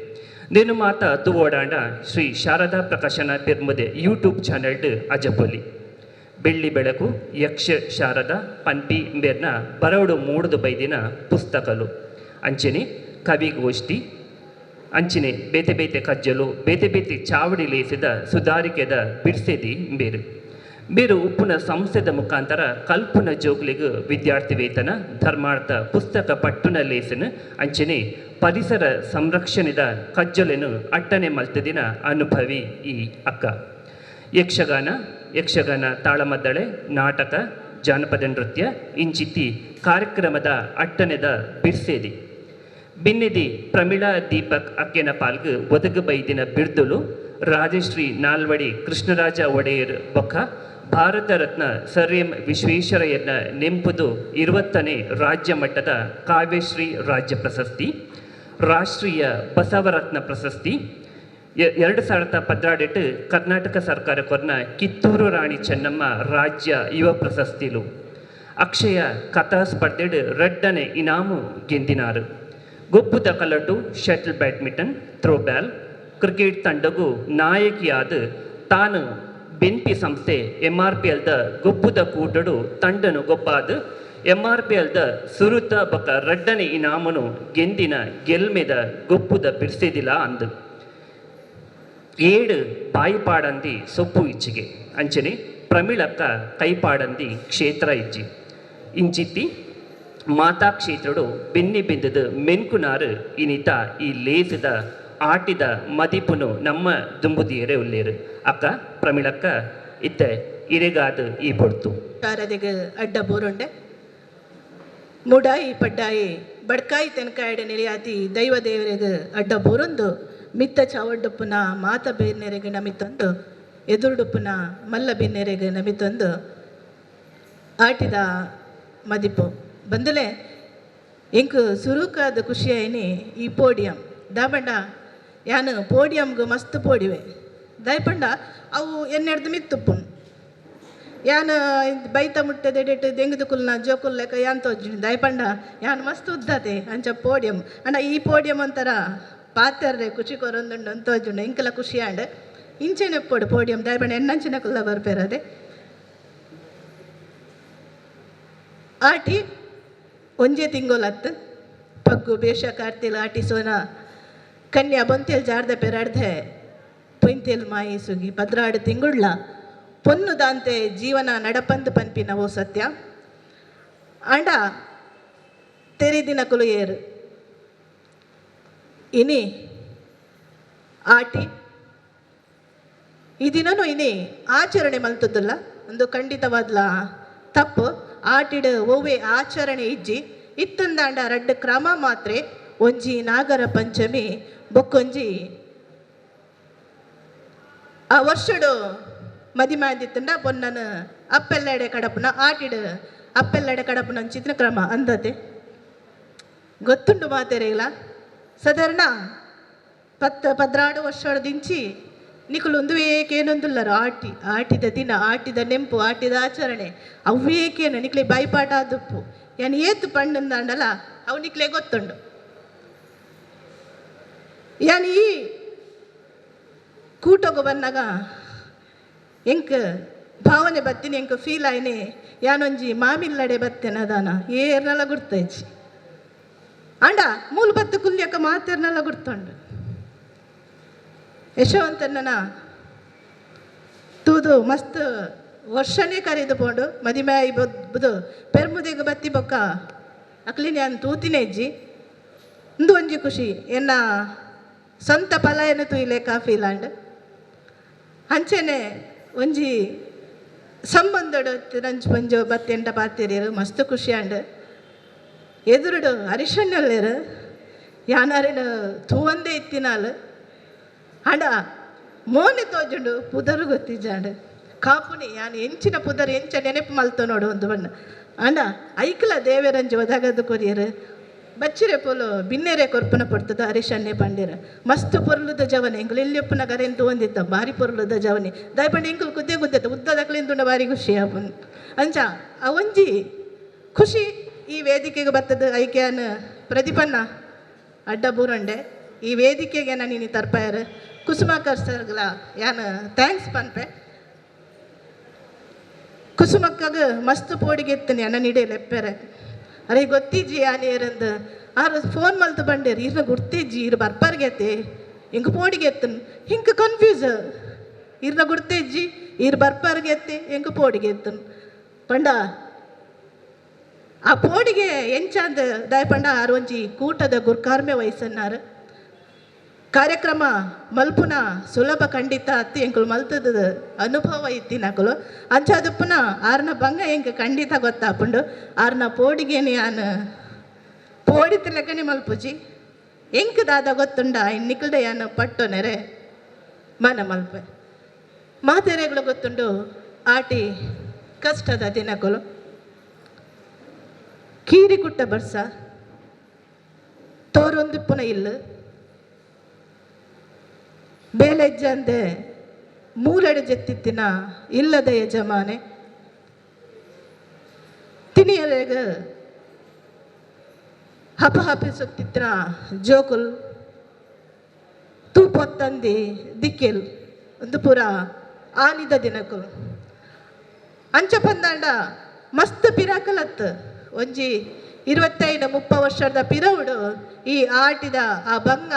ದೇನು ಮಾತ ತುವೋಡಾಂಡ ಶ್ರೀ ಶಾರದಾ ಪ್ರಕಾಶನ ಪೆರ್ಮುದೆ ಯೂಟ್ಯೂಬ್ ಚಾನಲ್ ಅಜಪೊಲಿ ಬೆಳ್ಳಿ ಬೆಳಕು ಯಕ್ಷ ಶಾರದಾ ಪನ್ಪಿ ಬೇರ್ನ ಬರವಡು ಮೂಡುದು ಬೈದಿನ ಪುಸ್ತಕಲು ಅಂಚನೆ ಕವಿಗೋಷ್ಠಿ ಅಂಚಿನೆ ಬೇತೆ ಬೇತೆ ಕಜ್ಜಲು ಬೇತೆ ಬೇತೆ ಚಾವಡಿ ಲೇಸಿದ ಸುಧಾರಿಕೆದ ಬಿಡ್ಸೆದಿ ಬೇರು ಬೇರು ಉಪ್ಪುನ ಸಂಸ್ಥೆದ ಮುಖಾಂತರ ಕಲ್ಪುನ ಜೋಗ್ಲಿಗೂ ವಿದ್ಯಾರ್ಥಿ ವೇತನ ಧರ್ಮಾರ್ಥ ಪುಸ್ತಕ ಪಟ್ಟುನ ಲೇಸನ ಅಂಚನೆ ಪರಿಸರ ಸಂರಕ್ಷಣೆದ ಕಜ್ಜಲೆನು ಅಟ್ಟನೆ ಮಲ್ತದಿನ ಅನುಭವಿ ಈ ಅಕ್ಕ ಯಕ್ಷಗಾನ ತಾಳಮದ್ದಳೆ ನಾಟಕ ಜಾನಪದ ನೃತ್ಯ ಇಂಚಿತ್ತಿ ಕಾರ್ಯಕ್ರಮದ ಅಟ್ಟನೆದ ಬಿರ್ಸೇದಿ ಬಿನ್ನೆದಿ ಪ್ರಮೀಳಾ ದೀಪಕ್ ಅಕ್ಕೆನ ಪಾಲ್ಗು ಒದಗು ಬೈದಿನ ಬಿರ್ದುಲು ರಾಜಶ್ರೀ ನಾಲ್ವಡಿ ಕೃಷ್ಣರಾಜ ಒಡೆಯರ್ ಬೊಕ್ಕ ಭಾರತ ರತ್ನ ಸರ್ ಎಂ ವಿಶ್ವೇಶ್ವರಯ್ಯನ ನೆಂಪುದು 20ನೇ ರಾಜ್ಯ ಮಟ್ಟದ ಕಾವ್ಯಶ್ರೀ ರಾಜ್ಯ ಪ್ರಶಸ್ತಿ, ರಾಷ್ಟ್ರೀಯ ಬಸವರತ್ನ ಪ್ರಶಸ್ತಿ, 2018 ಕರ್ನಾಟಕ ಸರ್ಕಾರ ಕೊರ್ನ ಕಿತ್ತೂರು ರಾಣಿ ಚೆನ್ನಮ್ಮ ರಾಜ್ಯ ಯುವ ಪ್ರಶಸ್ತಿಲು ಅಕ್ಷಯ ಕಥಾ ಸ್ಪರ್ಧೆಡ್ ರೆಡ್ಡನೆ ಇನಾಮು ಗೆಂದಿನಾರು. ಗೊಬ್ಬುದ ಕಲಟು ಶಟಲ್ ಬ್ಯಾಡ್ಮಿಂಟನ್, ಥ್ರೋಬ್ಯಾಲ್, ಕ್ರಿಕೆಟ್ ತಂಡಗೂ ನಾಯಕಿಯಾದ ತಾನು ಬೆನ್ಪಿ ಸಂಸ್ಥೆ MRPLದ ಗೊಬ್ಬುದ ಕೂಟಡು ತಂಡನು ಗೊಬ್ಬಾದ MRPLದ ಸುರುತ ಬಕ ರಡ್ಡನೆ ಇನಾಮನು ಗೆಂದಿನ ಗೆಲ್ಮೆದ ಗೊಬ್ಬುದ ಬಿರ್ಸಿದಿಲ್ಲ ಅಂದು 7 ಬಾಯಿಪಾಡಂದಿ ಸೊಪ್ಪು ಇಚ್ಚಿಗೆ ಅಂಚನೆ ಪ್ರಮಿಳಕ್ಕ ಕೈಪಾಡಂದಿ ಕ್ಷೇತ್ರ ಇಜ್ಜಿ ಇಂಚಿತ್ತಿ ಮಾತಾ ಕ್ಷೇತ್ರಡು ಬೆನ್ನಿ ಬಿಂದದ ಮೆನ್ಕುನಾರು ಇನಿತ ಈ ಲೇಸದ ಆಟಿದ ಮದಿಪುನು ನಮ್ಮ ದುಂಬುದಿಯರೇ ಉಲ್ಲೇರು ಅಕ್ಕ ಪ್ರಮಿಳಕ್ಕ ಇತ್ತ ಇರೆಗಾದ ಈ ಬೊಡ್ತು ಶಾರದೆಗೆ ಅಡ್ಡ ಬೋರುಂಡೆ ಮುಡಾಯಿ ಪಡ್ಡಾಯಿ ಬಡ್ಕಾಯಿ ತೆನಕಾಯಡ ನೆರೆಯಾತಿ ದೈವ ದೇವರಿಗೆ ಅಡ್ಡ ಬೋರೊಂದು ಮಿತ್ತ ಚಾವಡ್ಡುಪ್ಪನ ಮಾತ ಬೇರ್ನೆರೆಗೆ ನಮಿತೊಂದು ಎದುರುಡುಪ್ಪನ ಮಲ್ಲ ಬಿನ್ನೆರೆಗೆ ನಮಿತೊಂದು ಆಟಿದ ಮದಿಪು ಬಂದಲೆ ಇಂಕು ಸುರುಕಾದ ಖುಷಿಯಾಯಿನಿ ಈ ಪೋಡಿಯಂ ದಾಬಂಡ ಯಾನು ಪೋಡಿಯಂಗು ಮಸ್ತ್ ಪೋಡಿವೆ ದಯಪಂಡ ಅವು ಎನ್ನೆಡ್ದು ಮಿತ್ತುಪ್ಪು ಯಾನು ಬೈತ ಮುಟ್ಟದೆ ಡೆಟ್ ದೆಂಗದು ಕುಲ್ನ ಜೋಕುಲ್ ಲೆಕ್ಕ ಯಾನ್ ತೋಜಿನಿ ದಯಪಂಡ ಯಾನು ಮಸ್ತ್ ಉದ್ದತೆ ಅಂಚ ಪೋಡಿಯಂ ಅಣ್ಣ ಈ ಪೋಡಿಯಂ ಒಂಥರ ಪಾತ್ರೆ ಖುಷಿ ಕೊರೊಂದುಂಡು ಅಂತ ತೋಜುಂಡು ಇಂಕಲ ಖುಷಿ ಆಂಡ್ ಇಂಚೆನೆ ಪೋಡು ಪೋಡಿಯಂ ದಯಪಂಡ ಎನ್ನಂಚಿನ ಕುಲ್ಲ ಬರ್ಪೇರದೆ ಆಟಿ ಒಂಜೆ ತಿಂಗೋಲತ್ತು ಪಗ್ಗು ಬೇಷ ಕಾರ್ತಿಲ್ ಆಟಿ ಸೋನ ಕನ್ಯಾ ಬೊಂತೆಲ್ ಜಾರ್ದ ಪೆರಾಡ್ದೆ ಪೊಯ್ತೆಲ್ ಮಾಯಿ ಸುಗಿ 16 ತಿಂಗುಳ್ಳ ಪೊನ್ನು ದಾಂತೆ ಜೀವನ ನಡಪಂದು ಪನ್ಪಿನವೋ ಸತ್ಯ ಅಂಡ ತೆರಿದಿನ ಕುಲು ಏರು ಇನಿ ಆಟಿ ಈ ದಿನನೂ ಇನಿ ಆಚರಣೆ ಮಲ್ತದ್ದಲ್ಲ ಒಂದು ಖಂಡಿತವಾದ್ಲ ತಪ್ಪು ಆಟಿಡ ಓವೆ ಆಚರಣೆ ಇಜ್ಜಿ ಇತ್ತಂದಾಂಡ ರಡ್ಡ ಕ್ರಮ ಮಾತ್ರ ಒಂಜಿ ನಾಗರ ಪಂಚಮಿ ಬೊಕ್ಕೊಂಜಿ ಆ ವರ್ಷಡು ಮದಿ ಮಾಡಿತ್ತಂಡ ಪೊನ್ನನ ಅಪ್ಪೆಲ್ಲೆಡೆ ಕಡಪನ ಆಟಿಡು ಅಪ್ಪೆಲ್ಲೆಡೆ ಕಡಪನ ಚಿತ್ರ ಕ್ರಮ ಅಂದತೆ ಗೊತ್ತುಂಡು ಮಾತೆರೆಗಳ ಸಾಧಾರಣ 16 ವರ್ಷದ ದಿಂಚಿ ನಿಖಲು ಒಂದು ಏಕೇನೊಂದುಲ್ಲರು ಆಟಿದ ದಿನ ಆಟಿದ ನೆಂಪು ಆಟಿದ ಆಚರಣೆ ಅವ್ವೇಕೇನು ನಿಕ್ಲೆ ಬೈಪಾಟ ಆದುಪ್ಪು ಯಾನು ಏತು ಪಂಡಂದಾಂಡಲ್ಲ ಅವು ನಿಕ್ಲೆ ಗೊತ್ತುಂಡು ಯಾನು ಈ ಕೂಟೋಗು ಬಂದಾಗ ಎಂಕ ಭಾವನೆ ಬತ್ತೀನಿ ಎಂಕ ಫೀಲ್ ಆಯ್ನೆ ಯಾನೊಂಜಿ ಮಾಮಿಲ್ಲಡೆ ಬತ್ತೇನೆ ಅದಾನ ಏರ್ನೆಲ್ಲ ಗುರ್ತೈಜಿ ಅಂಡ ಮೂಲ ಬತ್ತು ಕುಲ್ಯಕ್ಕ ಮಾತೇರ್ನೆಲ್ಲ ಗುರ್ತೊಂಡು ಯಶವಂತನ ತೂದು ಮಸ್ತ್ ವರ್ಷನೇ ಕರೆದು ಪೋಂಡು ಮದಿಮೆ ಬುದು ಪೆರ್ಮುದಿಗೆ ಬತ್ತಿ ಬೊಕ್ಕ ಅಕ್ಲಿನಿ ಅನ್ ತೂತಿನೇ ಇಜ್ಜಿ ಇಂದು ಒಂಜಿ ಖುಷಿ ಎನ್ನ ಸ್ವಂತ ಫಲ ಏನು ತೂಯಿಲೆ ಕಾಫಿ ಲ್ಯಾಂಡ್ ಅಂಚೆನೆ ಒಂಜಿ ಸಂಬಂಧಡು ನಂಜು ಪಂಜು ಬತ್ತೆಂಟ ಪಾತಿರಿರು ಮಸ್ತ್ ಖುಷಿ ಅಂಡ್ ಎದುರುಡು ಅರಿಶಣ್ಣಲ್ಲೇರು ಯಾನಾರಿನ ತೂವಂದೇ ಇತ್ತಿನಾಲು ಅಂಡ ಮೋನೆ ತೋಜುಂಡು ಪುದರು ಗೊತ್ತಿಜಾಂಡು ಕಾಪುನಿ ಯಾನು ಎಂಚಿನ ಪುದರು ಎಂಚ ನೆನಪು ಮಲ್ತು ನೋಡು ಒಂದು ಬಣ್ಣ ಅಂಡ ಐಕ್ಲ ದೇವರಂಜು ಒದಗದು ಕೊರಿಯರು ಬಚ್ಚಿರೆ ಪೋಲು ಬಿನ್ನೆರೆ ಕೊರ್ಪನ ಪಡ್ತದ ಹರಿಶನ್ನೆ ಪಂಡಿರ ಮಸ್ತ್ ಪೊರ್ಲುದ ಜವನೆ ಎಂಕುಲು ಎಲ್ಲಿಯಪ್ಪನ ಗರೆಂತು ಹೊಂದಿದ್ದ ಭಾರಿ ಪೊರ್ಲುದ ಜವನೆ ದಯಪಂಡ ಎಂಕುಲು ಕುದ್ದೆ ಗುದ್ದೈತೆ ಉದ್ದದಕ್ಲಿಂದುಂಡ ಭಾರಿ ಖುಷಿ ಆಪನ್ ಅಂಚ ಅವಂಜಿ ಖುಷಿ ಈ ವೇದಿಕೆಗೆ ಬರ್ತದ ಐಕ್ಯಾನ ಪ್ರತಿಪನ್ನ ಅಡ್ಡ ಬೂರಂಡೆ ಈ ವೇದಿಕೆಗೆ ನಾನು ತರ್ಪಾಯರು ಕುಸುಮಾಕರ್ ಸರ್ಗಳ ಯಾನು ಥ್ಯಾಂಕ್ಸ್ ಪನ್ಪೆ ಕುಸುಮಕ್ಕಾಗ ಮಸ್ತ್ ಪೋಡಿಗೆ ಎತ್ತನಿ ಅನ್ನ ನಿಡೆ ಲೆಪ್ಪೆರೆ ಅರೆ ಗೊತ್ತಿಜ್ಜಿ ಯಾನೇರಂದು ಆರು ಫೋನ್ ಮಲ್ತು ಬಂಡೇರು ಇರ್ನ ಗುರ್ತಿಜ್ಜಿ ಇರು ಬರ್ಪರ್ಗೆತ್ತೆ ಹಿಂಗೆ ಪೋಡಿಗೆ ಎತ್ತನ್ ಹಿಂಗೆ ಕನ್ಫ್ಯೂಸ್ ಇರ್ನ ಗುರ್ತಿಜ್ಜಿ ಇರು ಬರ್ಪರ್ಗೆತ್ತೆ ಹೆಂಗೆ ಪೋಡಿಗೆ ಎತ್ತನ್ ಪಂಡ ಆ ಪೋಡಿಗೆ ಎಂಚಂದ ದಯಪಂಡ ಆರು ಒಂಜಿ ಕೂಟದ ಗುರ್ಕಾರ್ಮೆ ವಯಸ್ಸನ್ನಾರು ಕಾರ್ಯಕ್ರಮ ಮಲ್ಪುನ ಸುಲಭ ಖಂಡಿತ ಅತ್ತಿ ಎಂಕುಲು ಮಲ್ತದ ಅನುಭವ ಇತ್ತಿ ನಕಲು ಅಂಚಾದಪ್ಪನ ಆರ್ನ ಬಂಗ ಎಂಕ ಖಂಡಿತ ಗೊತ್ತಾಪುಂಡು ಆರ್ನ ಪೋಡಿಗೆನೆ ಯಾನು ಪೋಡಿತ ಲೆಕ್ಕನೆ ಮಲ್ಪುಜಿ ಎಂಕ ದಾದ ಗೊತ್ತುಂಡ ನಿಕ್ಲ್ದೆ ಯಾನು ಪಟ್ಟು ನೆರೆ ಮನ ಮಲ್ಪೆ ಮಾತೆರೆಗಳು ಗೊತ್ತುಂಡು ಆಟಿ ಕಷ್ಟದ ದಿನಗಳು ಕೀರಿ ಕುಟ್ಟ ಬರ್ಸ ತೋರೊಂದಿಪ್ಪುನ ಇಲ್ಲ ಬೇಲೆಜ್ಜಂದೆ ಮೂಲೆಡೆ ಜೆತ್ತಿತ್ತಿನ ಇಲ್ಲದ ಯಜಮಾನೆ ತಿನಿಯರೆಗ ಹಪಹಪಿಸುತ್ತಿತ್ತಿನ ಜೋಕುಲ್ ತೂಪೊತ್ತಂದಿ ದಿಕ್ಕೆಲ್ ಒಂದು ಪುರ ಆನಿದ ದಿನಕುಲ್ ಅಂಚ ಪಂದಾಂಡ ಮಸ್ತ್ ಪಿರಾಕಲತ್ ಒಂಜಿ 25-30 ವರ್ಷದ ಪಿರವುಡು ಈ ಆಟಿದ ಆ ಬಂಗ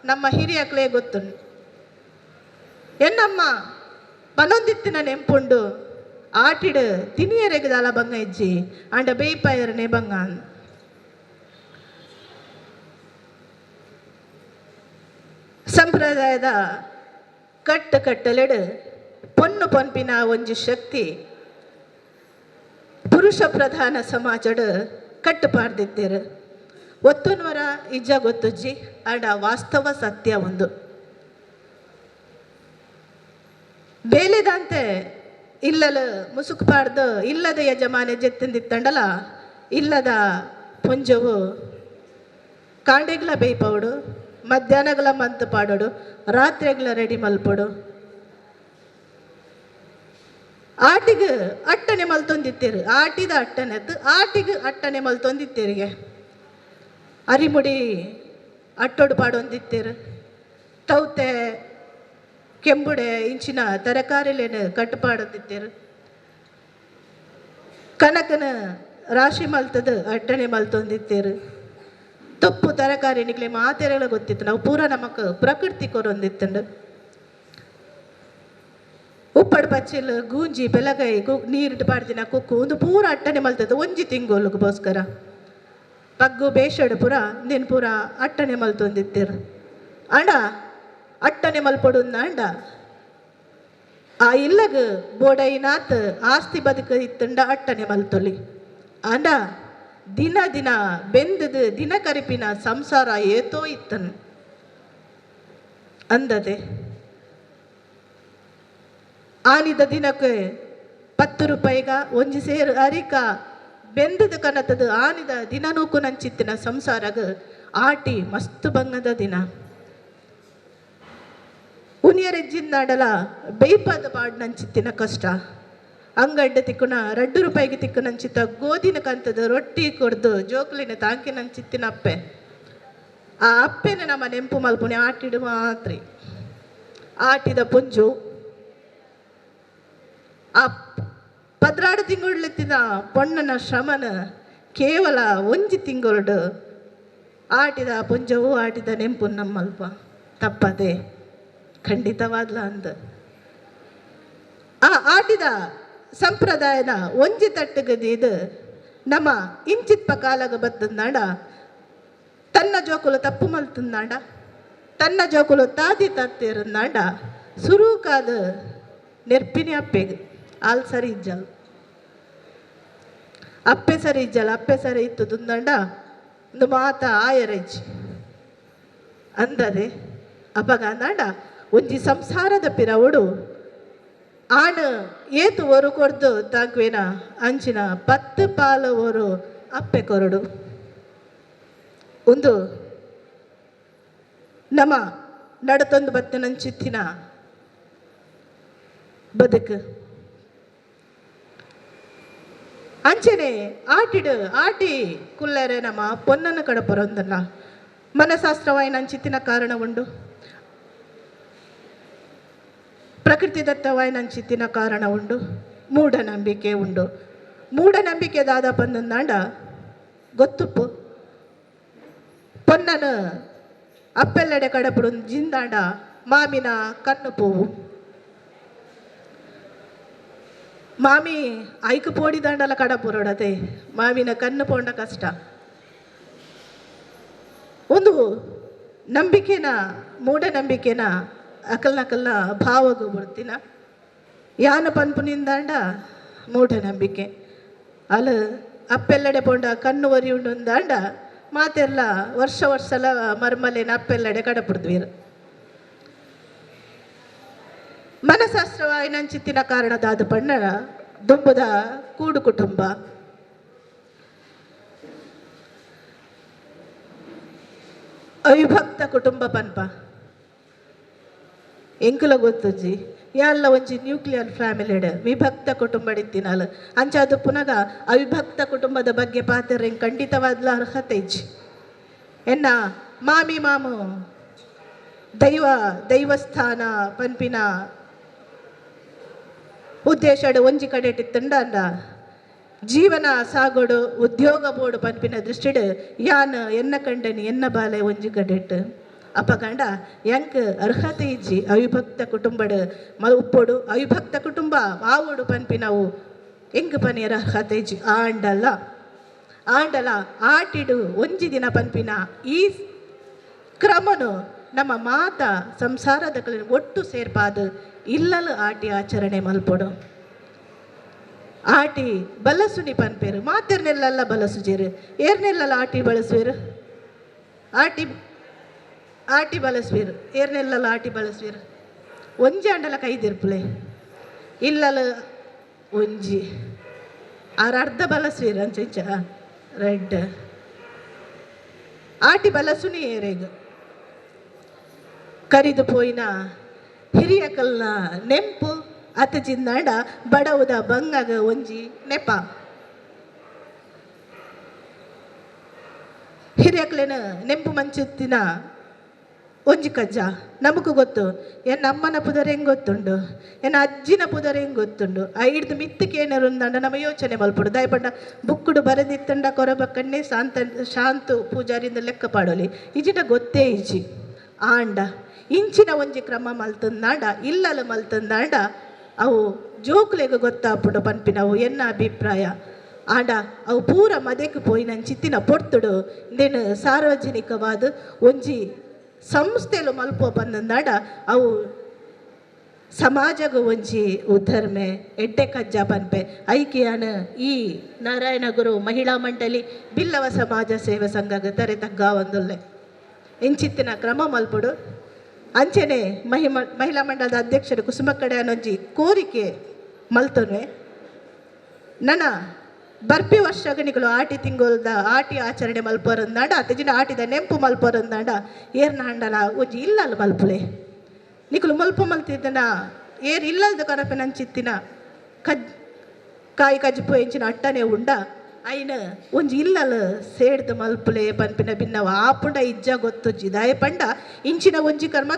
ನಮ್ಮ ಹಿರಿಯಕ್ಲೇ ಗೊತ್ತುಂಡು ಎನ್ನಮ್ಮ ಪನೊಂದಿತ್ತಿನ ನೆಂಪುಂಡು ಆಟಿಡು ತಿನಿಯರೆಗದಾಲ ಬಂಗ ಇಜ್ಜಿ ಅಂಡ ಬೇಯ್ಪಾಯರನೆ ಬಂಗ ಸಂಪ್ರದಾಯದ ಕಟ್ಟಲೆಡು ಪೊನ್ನು ಪೊನ್ಪಿನ ಒಂಜಿ ಶಕ್ತಿ ಪುರುಷ ಪ್ರಧಾನ ಸಮಾಜಡ್ ಕಟ್ಟುಪಾಡ್ದಿದ್ದೇರು ಒತ್ತುನ್ವರ ಇಜ್ಜ ಗೊತ್ತುಜ್ಜಿ ಆಡ ವಾಸ್ತವ ಸತ್ಯ ಒಂದು ಬೇಲೆದಂತೆ ಇಲ್ಲಲು ಮುಸುಕು ಪಾಡ್ದು ಇಲ್ಲದ ಯಜಮಾನೆ ಜೆತ್ತಿಂದಿತ್ತಂಡಲ ಇಲ್ಲದ ಪುಂಜವು ಕಾಂಡೆಗ್ಲ ಬೇಯ್ಪವಡು ಮಧ್ಯಾಹ್ನಗಳ ಮಂತು ಪಾಡೋಡು ರಾತ್ರಿಗಳ ರೆಡಿ ಮಲ್ಪಡು ಆಟಿಗೆ ಅಟ್ಟನೆ ಮಲ್ತೊಂದಿತ್ತೇರು ಆಟಿದ ಅಟ್ಟನೆತ್ತು ಆಟಿಗೆ ಅಟ್ಟನೆ ಮಲ್ತೊಂದಿತ್ತೇರಿಗೆ ಅರಿಮುಡಿ ಅಟ್ಟೊಡು ಪಾಡೊಂದಿತ್ತೇರು ತೌತೆ ಕೆಂಬುಡೆ ಇಂಚಿನ ತರಕಾರಿಲೇನು ಕಟ್ಟುಪಾಡೊಂದಿತ್ತೇರು ಕನಕನ ರಾಶಿ ಮಲ್ತದ ಅಟ್ಟನೆ ಮಲ್ತೊಂದಿತ್ತೇರು ತಪ್ಪು ತರಕಾರಿ ನಿಕ್ಲೆ ಮಾತೆರೆಗಳ ಗೊತ್ತಿತ್ತು ನಾವು ಪೂರ ನಮಕ್ ಪ್ರಕೃತಿ ಕೊರೊಂದಿತ್ತಂಡು ಉಪ್ಪಡು ಪಚ್ಚಿಲ್ ಗೂಂಜಿ ಬೆಲಗೈ ನೀರಿಟ್ಟು ಪಾಡ್ದಿನ ಕುಕ್ಕು ಒಂದು ಪೂರ ಅಟ್ಟನೆ ಮಲ್ತದ್ದು ಒಂಜಿ ತಿಂಗೋಲಗೋಸ್ಕರ ಪಗ್ಗು ಬೇಷಡು ಪೂರ ನಿನ್ ಪೂರ ಅಟ್ಟನೆ ಮಲ್ತೊಂದಿತ್ತೇರು ಅಂಡ ಅಟ್ಟನೆ ಮಲ್ಪಡು ಅಂಡ ಆ ಇಲ್ಲಗ ಬೋಡೈನಾತ್ ಆಸ್ತಿ ಬದುಕ ಇತ್ತಂಡ ಅಟ್ಟನೆ ಮಲ್ತೊಲಿ ಅಂಡ ದಿನ ದಿನ ಬೆಂದದು ದಿನ ಕರಿಪಿನ ಸಂಸಾರ ಏತೋ ಇತ್ತನು ಅಂದದೆ ಆನಿದ ದಿನಕ್ಕೆ 10 ರೂಪಾಯಿಗ ಒಂಜಿ ಸೇರು ಅರಿಕ ಬೆಂದದು ಕನತದು ಆನಿದ ದಿನ ನೂಕು ನಂಚಿತ್ತಿನ ಸಂಸಾರಗ ಆಟಿ ಮಸ್ತ್ ಬಂಗದ ದಿನ ಉನಿಯರೆಜ್ಜಿಂದಾಡಲ ಬೇಯ್ಪಾದ ಪಾಡ್ ನಂಚಿತ್ತಿನ ಕಷ್ಟ ಅಂಗಡ್ಡ ತಿಕ್ಕುನ 2 ರೂಪಾಯಿಗೆ ತಿಕ್ಕು ನಂಚಿತ್ತ ಗೋಧಿನ ಕಂತದ ರೊಟ್ಟಿ ಕೊಡ್ದು ಜೋಕ್ಲಿನ ತಾಂಕಿ ನಂಚಿತ್ತಿನ ಅಪ್ಪೆ ಆ ಅಪ್ಪೆನ ನಮ್ಮ ನೆಂಪು ಮಲ್ಪುನೆ ಆಟಿಡು ಮಾತ್ರಿ ಆಟಿದ ಪುಂಜು ಆ 16 ತಿಂಗಳೆತ್ತಿನ ಪೊಣ್ಣನ ಶ್ರಮನ ಕೇವಲ ಒಂಜಿ ತಿಂಗಳು ಆಟಿದ ಪುಂಜವು ಆಟಿದ ನೆಂಪು ನಮ್ಮಲ್ಪ ತಪ್ಪದೆ ಖಂಡಿತವಾದ್ಲ ಅಂದ ಆ ಆಟಿದ ಸಂಪ್ರದಾಯನ ಒಂಜಿ ತಟ್ಟಗದಿದು ನಮ್ಮ ಇಂಚಿತ್ಪ ಕಾಲಗ ಬತ್ತಂದಾಂಡ ತನ್ನ ಜೋಕುಲು ತಪ್ಪು ಮಲ್ತಂದಾಂಡ ತನ್ನ ಜೋಕುಲು ತಾದಿ ತತ್ತಿರಂದಾಂಡ ಸುರೂಕಾದ ನೆರ್ಪಿನಿ ಅಪ್ಪೆಗೆ ಆಲ್ ಸರಿ ಇಜ್ಜಲ್ ಅಪ್ಪೆ ಸರಿ ಇಜ್ಜಲ್ ಅಪ್ಪೆ ಸರಿ ಇತ್ತು ದುಂದಂಡ ಒಂದು ಮಾತ ಆಯರೆಜ್ಜಿ ಅಂದದೆ ಅಪಗ ಅಂದಾಂಡ ಒಂಜಿ ಸಂಸಾರದ ಪಿರವುಡು ಆಣ ಏತು ಒರು ಕೊಡ್ದು ತಾಂಕ್ವೇನ ಅಂಚಿನ 10 ಪಾಲು ಒರು ಅಪ್ಪೆ ಕೊರಡು ಒಂದು ನಮ್ಮ ನಡತೊಂದು ಬತ್ತನಂಚಿತ್ತಿನ ಬದುಕು ಅಂಚನೆ ಆಟಿಡು ಆಟಿ ಕುಲ್ಲರೆ ನಮ್ಮ ಪೊನ್ನನ ಕಡಪರೊಂದಲ್ಲ ಮನಶಾಸ್ತ್ರವಾಯಿ ನಂಚಿತ್ತಿನ ಕಾರಣ ಉಂಡು ಪ್ರಕೃತಿ ದತ್ತವಾಯಿ ನಂಚಿತ್ತಿನ ಕಾರಣ ಉಂಡು ಮೂಢನಂಬಿಕೆ ಉಂಡು ಮೂಢನಂಬಿಕೆ ದಾದ ಪಂದಂದಾಂಡ ಗೊತ್ತುಪ್ಪು ಪೊನ್ನನು ಅಪ್ಪೆಲ್ಲೆಡೆ ಕಡಪಡು ಜಿಂದಾಂಡ ಮಾಮಿನ ಕಣ್ಣು ಪೋವು ಮಾಮಿ ಐಕು ಪೋಡಿದಾಂಡಲ ಕಡಪುರೊಡದೆ ಮಾವಿನ ಕಣ್ಣು ಪೋಂಡ ಕಷ್ಟ ಒಂದು ನಂಬಿಕೆನ ಮೂಢನಂಬಿಕೆನ ಅಕಲ್ನಕಲ್ನ ಭಾವಗು ಬರ್ತಿನ ಯಾನ ಪನ್ಪುನಿಂದಾಂಡ ಮೂಢನಂಬಿಕೆ ಅಲ್ಲ ಅಪ್ಪೆಲ್ಲೆಡೆ ಪೋಂಡ ಕಣ್ಣು ಒರಿ ಉಂಡೊಂದಾಂಡ ಮಾತೆಲ್ಲ ವರ್ಷಲ ಮರ್ಮಲೆನ ಅಪ್ಪೆಲ್ಲೆಡೆ ಕಡಪುಡ್ದ್ವೀರು ಮನಶಾಸ್ತ್ರವಾಯಿನಂಚಿತ್ತಿನ ಕಾರಣದಾದ ಪಣ್ಣ ದುಂಬುದ ಕೂಡು ಕುಟುಂಬ ಅವಿಭಕ್ತ ಕುಟುಂಬ ಪನ್ಪ ಎಂಕುಲ ಗೊತ್ತುಜ್ಜಿ ಎಲ್ಲ ಒಂಜಿ ನ್ಯೂಕ್ಲಿಯರ್ ಫ್ಯಾಮಿಲಿಡ್ ವಿಭಕ್ತ ಕುಟುಂಬ ಇತ್ತಿನಲ್ಲ ಅಂಚಾದು ಪುನಗ ಅವಿಭಕ್ತ ಕುಟುಂಬದ ಬಗ್ಗೆ ಪಾತ್ರ ಖಂಡಿತವಾದ್ಲ ಅರ್ಹತೆ ಇಜ್ಜಿ ಎನ್ನ ಮಾಮಿ ಮಾಮು ದೈವಸ್ಥಾನ ಪನ್ಪಿನ ಉದ್ದೇಶಡ್ ಒಂಜಿ ಕಡೆ ಇಟ್ಟಂಡ ಜೀವನ ಸಾಗೋಡು ಉದ್ಯೋಗ ಬೋಡು ಪನ್ಪಿನ ದೃಷ್ಟಿಡ್ ಯಾನ್ ಎನ್ನ ಕಂಡನಿ ಎನ್ನ ಬಾಲೆ ಒಂಜಿ ಕಡೆ ಇಟ್ಟು ಅಪಗಂಡ ಎಂಕ್ ಅರ್ಹತೆ ಇಜ್ಜಿ ಅವಿಭಕ್ತ ಕುಟುಂಬಡ್ ಉಪ್ಪೊಡು ಅವಿಭಕ್ತ ಕುಟುಂಬ ಆವೋಡು ಪನ್ಪಿನವು ಎಂಕ್ ಪನಿಯರ ಅರ್ಹತೆ ಇಜ್ಜಿ ಆಂಡಲ ಆಟಿಡು ಒಂಜಿ ದಿನ ಪನ್ಪಿನ ಈ ಕ್ರಮನು ನಮ್ಮ ಮಾತ ಸಂಸಾರದ ಒಟ್ಟು ಸೇರ್ಪಾದು ಇಲ್ಲಲು ಆಟಿ ಆಚರಣೆ ಮಲ್ಪೊಡು ಆಟಿ ಬಲಸುನಿ ಪನ್ಪೇರು ಮಾತೆರ್ನೆಲ್ಲ ಬಲಸುಜೇರು ಏರ್ನೆಲ್ಲ ಆಟಿ ಬಳಸುವೇರು ಆಟಿ ಬಳಸುವೇರು ಏರ್ನೆಲ್ಲ ಆಟಿ ಬಳಸುವೇರು ಒಂಜಿ ಅಂಡಲ ಕೈದಿರ್ಪುಲೆ ಇಲ್ಲಲು ಒಂಜಿ ಅರ್ಧ ಬಳಸುವೇರು ಅಂಚ ರೆಡ್ ಆಟಿ ಬಲಸುನಿ ಏರೇಗು ಕರಿದು ಪೋಯಿನ ಹಿರಿಯಕಲ್ನ ನೆಂಪು ಅತಜಿಂದಾಂಡ ಬಡವುದ ಬಂಗಾಗ ಒಂಜಿ ನೆಪ ಹಿರಿಯಕ್ಲೇನ ನೆಂಪು ಮಂಚುತ್ತಿನ ಒಂಜಿ ಕಜ್ಜ ನಮಗೂ ಗೊತ್ತು ಎನ್ನ ಅಮ್ಮನ ಪುದರ್ ಹೆಂಗೆ ಗೊತ್ತುಂಡು ಎನ್ನ ಅಜ್ಜಿನ ಪುದರ್ ಹೆಂಗೆ ಗೊತ್ತುಂಡು ಆ ಹಿಡ್ದು ಮಿತ್ತಕ್ಕೆ ಏನಾರು ಉಂದಂಡ ನಮ್ಮ ಯೋಚನೆ ಮಲ್ಪಡು ದಯಪಂಡ ಬುಕ್ಕುಡು ಬರೆದಿತ್ತಂಡ ಕೊರಬಕ್ಕನ್ನೇ ಶಾಂತು ಪೂಜಾರಿಂದ ಲೆಕ್ಕ ಪಾಡೋಲಿ ಇಜಿಟ ಗೊತ್ತೇ ಇಜ್ಜಿ ಆಂಡ ಇಂಚಿನ ಒಂಜಿ ಕ್ರಮ ಮಲ್ತಂದಾಂಡ ಇಲ್ಲಲು ಮಲ್ತಂದಾಂಡ ಅವು ಜೋಕ್ಲೆಗೆ ಗೊತ್ತಾಪುಡು ಪನ್ಪಿನವು ಎನ್ನ ಅಭಿಪ್ರಾಯ ಆಂಡ ಅವು ಪೂರ ಮದೆಗೆ ಪೋಯಿ ನನ್ನ ಚಿತ್ತಿನ ಪೊರ್ತುಡು ಇಂದೇನು ಸಾರ್ವಜನಿಕವಾದ ಒಂಜಿ ಸಂಸ್ಥೆಲು ಮಲ್ಪೋ ಬಂದಂದಾಂಡ ಅವು ಸಮಾಜಗ ಒಂಜಿ ಉಧರ್ಮೆ ಎಡ್ಡೆ ಕಜ್ಜ ಪನ್ಪೆ ಐಕ್ಯಾನ ಈ ನಾರಾಯಣ ಗುರು ಮಹಿಳಾ ಮಂಡಳಿ ಬಿಲ್ಲವ ಸಮಾಜ ಸೇವಾ ಸಂಘಗ ತರೆ ತಗ್ಗ ಒಂದುಲ್ಲೆ ಇಂಚಿತ್ತಿನ ಕ್ರಮ ಮಲ್ಪುಡು ಅಂಚೆನೆ ಮಹಿಳಾ ಮಂಡಲದ ಅಧ್ಯಕ್ಷರು ಕುಸುಮಕ್ಕಡೆ ಅನ್ನೊಂಜಿ ಕೋರಿಕೆ ಮಲ್ತೊನೆ ನನ್ನ ಬರ್ಪಿ ವರ್ಷಗಣಿಗಳು ಆಟಿ ತಿಂಗೊಲ್ದ ಆಟಿ ಆಚರಣೆ ಮಲ್ಪೊರಂದಾಂಡ ಅತ್ತಜಿನ ಆಟಿದ ನೆಂಪು ಮಲ್ಪೊರಂದಾಂಡ ಏರ್ನ ಹಂಡಲ ಒಂಜಿ ಇಲ್ಲಲ್ಲ ಮಲ್ಪುಲೆ ನಿಕುಲು ಮಲ್ಪು ಮಲ್ತಿದ್ದನ ಏರ್ ಇಲ್ಲದ ಕನಪಿನಂಚಿತ್ತಿನ ಕಾಯಿ ಕಜ್ಜು ಎಂಚಿನ ಅಟ್ಟನೆ ಉಂಡ ಐನ ಒಂಜಿ ಇಲ್ಲಲು ಸೇಡ್ದು ಮಲ್ಪುಲೆ ಪನ್ಪಿನ ಭಿನ್ನವ ಆಪುಂಡ ಇಜ್ಜ ಗೊತ್ತುಜ್ಜಿ ದಾಯ ಪಂಡ ಇಂಚಿನ ಒಂಜಿ ಕರ್ಮ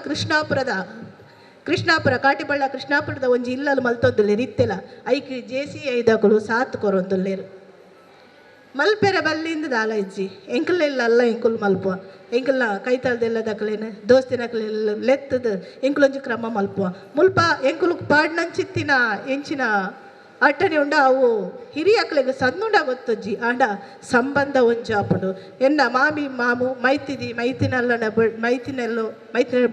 ಕೃಷ್ಣಾಪುರ ಕಾಟಿಬಳ್ಳ ಕೃಷ್ಣಾಪುರದ ಒಂಜಿ ಇಲ್ಲಲು ಮಲ್ತೊಂದುಲ್ಲೇರು ಇತ್ತೆಲ ಐಕ್ ಜೇಸಿ ಐದಕುಲು ಸಾತ್ ಕೊರೊಂದುಲ್ಲೇರು ಮಲ್ಪೆರ ಬಲ್ಲಿಂದ ದಾಲ ಇಜ್ಜಿ ಎಂಕಲೆಲ್ಲ ಅಲ್ಲ ಎಂಕುಲು ಮಲ್ಪುವ ಎಂಕಲ್ನ ಕೈತಾಳ್ದೆಲ್ಲ ದಕಲೇನು ದೋಸ್ತಿನಕಲೆಲ್ಲ ಲೆತ್ತದು ಎಂಕುಲೊಂಜಿ ಕ್ರಮ ಮಲ್ಪುವ ಮುಲ್ಪ ಎಂಕುಲು ಪಾಡ್ನಂಚಿತ್ತಿನ ಎಂಚಿನ ಅಟ್ಟನೆ ಉಂಡ ಅವು ಹಿರಿಯಕ್ಲೆಗೆ ಸನ್ನುಂಡ ಗೊತ್ತಜ್ಜಿ ಆಂಡ ಸಂಬಂಧ ಒಂಜಾಪುಡು ಎನ್ನ ಮಾಮಿ ಮಾಮು ಮೈತಿದಿ ಮೈತಿನೆಲ್ಲ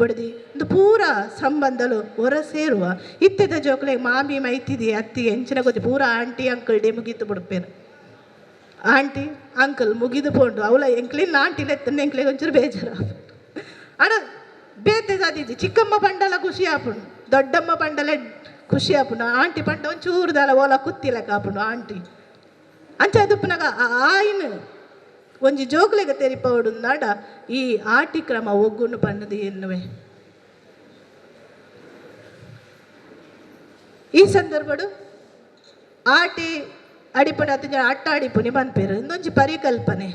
ಬಡ್ದಿ ಒಂದು ಪೂರ ಸಂಬಂಧಲು ಹೊರ ಸೇರುವ ಇತ್ತೆದ ಜೋಕ್ಲೆ ಮಾಮಿ ಮೈತಿದಿ ಅತ್ತಿ ಎಂಚಿನ ಗೊತ್ತಿ ಪೂರ ಆಂಟಿ ಅಂಕಲ್ ಡೇ ಮುಗೀತು ಬಿಡ್ಪೇನು ಆಂಟಿ ಅಂಕಲ್ ಮುಗಿದು ಪೋಂಡು ಅವಳ ಎಂಕ್ಲಿನ ಆಂಟಿ ಲೆತ್ತನ್ನ ಎಂಕ್ಲೆಗೆ ಒಂಚೂರು ಬೇಜಾರು ಅಣ್ಣ ಬೇತೆ ಸಾಧಿಸಿ ಚಿಕ್ಕಮ್ಮ ಪಂಡಲ ಖುಷಿ ಆಪುಂಡು ದೊಡ್ಡಮ್ಮ ಪಂಡಲೆ ಖುಷಿ ಆಪುಂಡು ಆಂಟಿ ಪಂಡ ಒಂಚೂರು ದಾಲ ಓಲ ಕುತ್ತಿಲೆಕ್ಕ ಆಪುಂಡು ಆಂಟಿ ಅಂಚ ಅದುಪ್ಪನಾಗ ಆಯ್ನು ಒಂಜಿ ಜೋಕ್ಲೆಗೆ ತೆರಿಪವಡುಂದಾಡ ಈ ಆಟಿ ಕ್ರಮ ಒಗ್ಗುನು ಪನ್ನದು ಎನ್ನುವೆ ಈ ಸಂದರ್ಭಡು ಆಟಿ ಅಡಿಪಡೆ ಹತ್ತು ಅಟ್ಟ ಅಡಿಪುನಿ ಬಂದ್ಪೇರು ಇಂದೊಂಜಿ ಪರಿಕಲ್ಪನೆ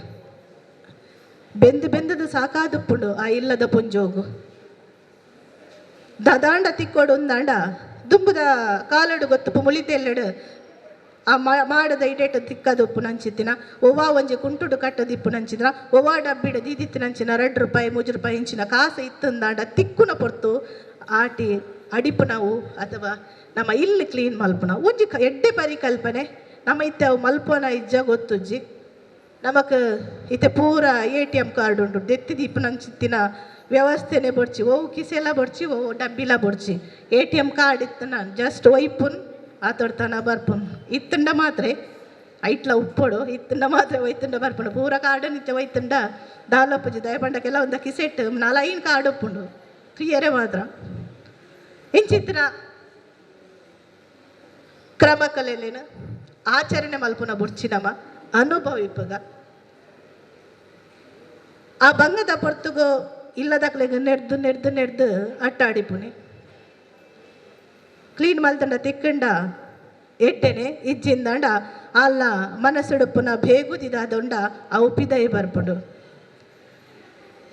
ಬೆಂದದು ಸಾಕಾದುಪ್ಪುಂಡು ಆ ಇಲ್ಲದ ಪುಂಜೋಗು ದದಾಂಡ ತಿಕ್ಕೋಡು ಒಂದಾಂಡ ದುಂಬುದ ಕಾಲಡು ಗೊತ್ತುಪ್ಪು ಮುಳಿತೆಲ್ಲಡು ಆ ಮಾಡದ ಇಡೇಟು ತಿಕ್ಕದುಪ್ಪು ನಂಚಿತ್ತಿನ ಒವ್ವಾ ಒಂಜಿ ಕುಂಟುಡು ಕಟ್ಟದಿಪ್ಪು ನಂಚಿದ್ರ ಒವ್ವಾ ಡಬ್ಬಿಡು ದೀದಿತ್ತು ನಂಚಿನ 2 ರೂಪಾಯಿ 3 ರೂಪಾಯಿ ಇಂಚಿನ ಕಾಸು ಇತ್ತಂದಾಂಡ ತಿಕ್ಕುನ ಪೊರ್ತು ಆಟಿ ಅಡಿಪು ನಾವು ಅಥವಾ ನಮ್ಮ ಇಲ್ಲಿ ಕ್ಲೀನ್ ಮಲ್ಪುನ ಒಂಜಿ ಎಡ್ಡೆ ಪರಿಕಲ್ಪನೆ ನಮ್ಮ ಇತ್ತೆ ಅವು ಮಲ್ಪೋನ ಇಜ್ಜ ಗೊತ್ತುಜ್ಜಿ ನಮಕ್ ಇತ್ತೆ ಪೂರ ATM ಕಾರ್ಡ್ ಉಂಟು ದೆತ್ತಿದಿಪ್ಪು ನಂಚಿತ್ತಿನ ವ್ಯವಸ್ಥೆನೆ ಬೊಡ್ಚಿ ಓ ಕಿಸೆಲ್ಲ ಬೊಡ್ಚಿ ಓ ಡಬ್ಬಿಲ ಬೊಡ್ಚಿ ATM ಕಾರ್ಡ್ ಇತ್ತನ ಜಸ್ಟ್ ಒಯ್ಪುನ್ ಆತೊಡ್ತಾನ ಬರ್ಪುನ್ ಇತ್ತಂಡ ಮಾತ್ರ ಐಟ್ಲ ಉಪ್ಪೊಡು ಇತ್ತಂಡ ಮಾತ್ರ ಒಯ್ತಂಡ ಬರ್ಪುಂಡು ಪೂರ ಕಾರ್ಡ್ ನಿತ್ಯ ಒಯ್ತಂಡ ದಾಲಪ್ಪಜಿ ದಯಪಂಡಕ್ಕೆಲ್ಲ ಒಂದ ಕಿಸೆಟ್ 4 ಕಾರ್ಡ್ ಉಪ್ಪುಂಡು ಕ್ಲಿಯರೇ ಮಾತ್ರ ಇಂಚಿತ್ತಿನ ಕ್ರಮ ಕಲೆಲೇನು ಆಚರಣೆ ಮಲ್ಪುನ ಬುಡ್ಚಿನಮ ಅನುಭವ ಇಪ್ಪಗ ಆ ಬಂಗದ ಪೊರ್ತುಗೋ ಇಲ್ಲದಕ್ಲೆಗೆ ನೆಡ್ದು ಅಟ್ಟಾಡಿಪುನಿ ಕ್ಲೀನ್ ಮಲ್ತಂಡ ತಿಕ್ಕಂಡ ಎಟ್ಟೆನೆ ಇಜ್ಜಿಂದಂಡ ಅಲ್ಲ ಮನಸ್ಸುಡುಪುನ ಬೇಗುದಿದಾದೊಂಡ ಅವು ಪಿದೈ ಬರ್ಪುಡು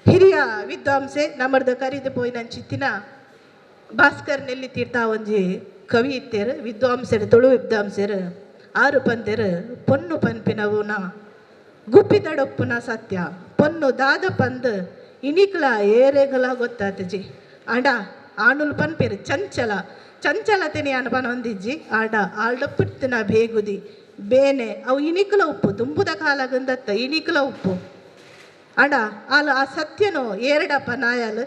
ಹಿರಿಯ ವಿದ್ವಾಂಸೆ ನಮ್ಮರ್ದು ಕರಿದು ಪೋಯಿನ ಚಿತ್ತಿನ ಭಾಸ್ಕರ್ ನೆಲ್ಲಿ ತೀರ್ಥ ಒಂಜಿ ಕವಿ ಇತ್ತೇರು ವಿದ್ವಾಂಸರು ತುಳು ವಿದ್ವಾಂಸರು ಆರು ಪಂತೆರು ಪೊನ್ನು ಪನ್ಪಿನವುನ ಗುಪ್ಪಿದಡೊಪ್ಪುನ ಸತ್ಯ ಪೊನ್ನು ದಾದ ಪಂದ್ ಇನಿಕ್ಲ ಏರೆಗಲ ಗೊತ್ತಾತಜಿ ಆಂಡ ಆಣುಲ್ ಪನ್ಪೇರು ಚಂಚಲತೆನೆ ಅನ್ಪನ ಹೊಂದಿಜ್ಜಿ ಆಡ ಆಲ್ಡೊಪ್ಪಿಡ್ತಿನ ಬೇಗುದಿ ಬೇನೆ ಅವು ಇನಿಕ್ಲ ಉಪ್ಪು ತುಂಬುದ ಕಾಲಗಂದತ್ತ ಇನಿಕ್ಲ ಉಪ್ಪು ಆಂಡ ಆ ಸತ್ಯನು ಏರಡಪ್ಪ ನಾಯಲ್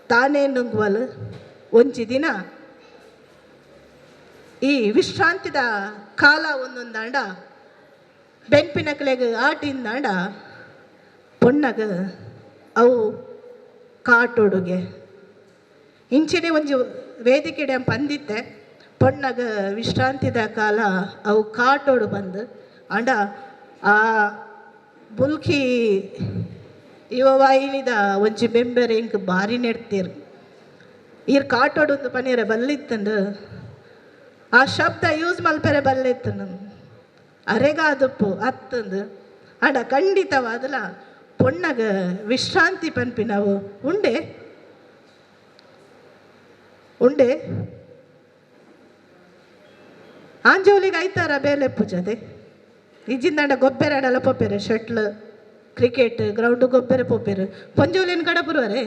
ತಾನೇ ನುಂಗುವಲ್ ಒಂಜಿ ದಿನ ಈ ವಿಶ್ರಾಂತಿದ ಕಾಲ ಒಂದೊಂದಾಂಡ ಬೆನ್ಪಿನಕ್ಲೆಗ್ ಆಟಿಂದಾಂಡ ಪೊಣ್ಣಗ ಅವು ಕಾಟೊಡುಗೆ ಇಂಚಿನ ಒಂಜಿ ವೇದಿಕೆಡೆ ಪಂದಿತ್ತೆ ಪೊಣ್ಣಗ ವಿಶ್ರಾಂತಿದ ಕಾಲ ಅವು ಕಾಟೋಡು ಬಂದು ಅಂಡ ಆ ಬುಲ್ಕಿ ವಾಯಿನಿದ ಒಂಜಿ ಬೆಂಬೆರೆ ಇಂಕ್ ಬಾರಿ ನೆಡ್ತೀರು ಈರ್ ಕಾಟೋಡು ಪನೀರ ಬಲ್ಲಿತ್ತಂಡು ಆ ಶಬ್ದ ಯೂಸ್ ಮಲ್ಪೆರೆ ಬಲ್ಲಿತ್ತನು ಅರೆಗಾದಪ್ಪು ಅತ್ತಂದು ಅಂಡ ಖಂಡಿತವಾದಲ ಪೊಣ್ಣಗ ವಿಶ್ರಾಂತಿ ಪನ್ಪಿನವು ಉಂಡೆ ಆಂಜೋಲಿಗೆ ಐತಾರ ಬೇಲೆ ಪೂಜದೆ ಇಜ್ಜಿಂದಾಂಡ ಗೊಬ್ಬೆರಡಲ್ಲ ಪೋಪೆರೆ ಶಟ್ಲ್ ಕ್ರಿಕೆಟ್ ಗ್ರೌಂಡ್ ಗೊಬ್ಬೆರೆ ಪೋಪೆರು ಪೊಂಜೋಲಿನ ಕಡ ಬರುವರೆ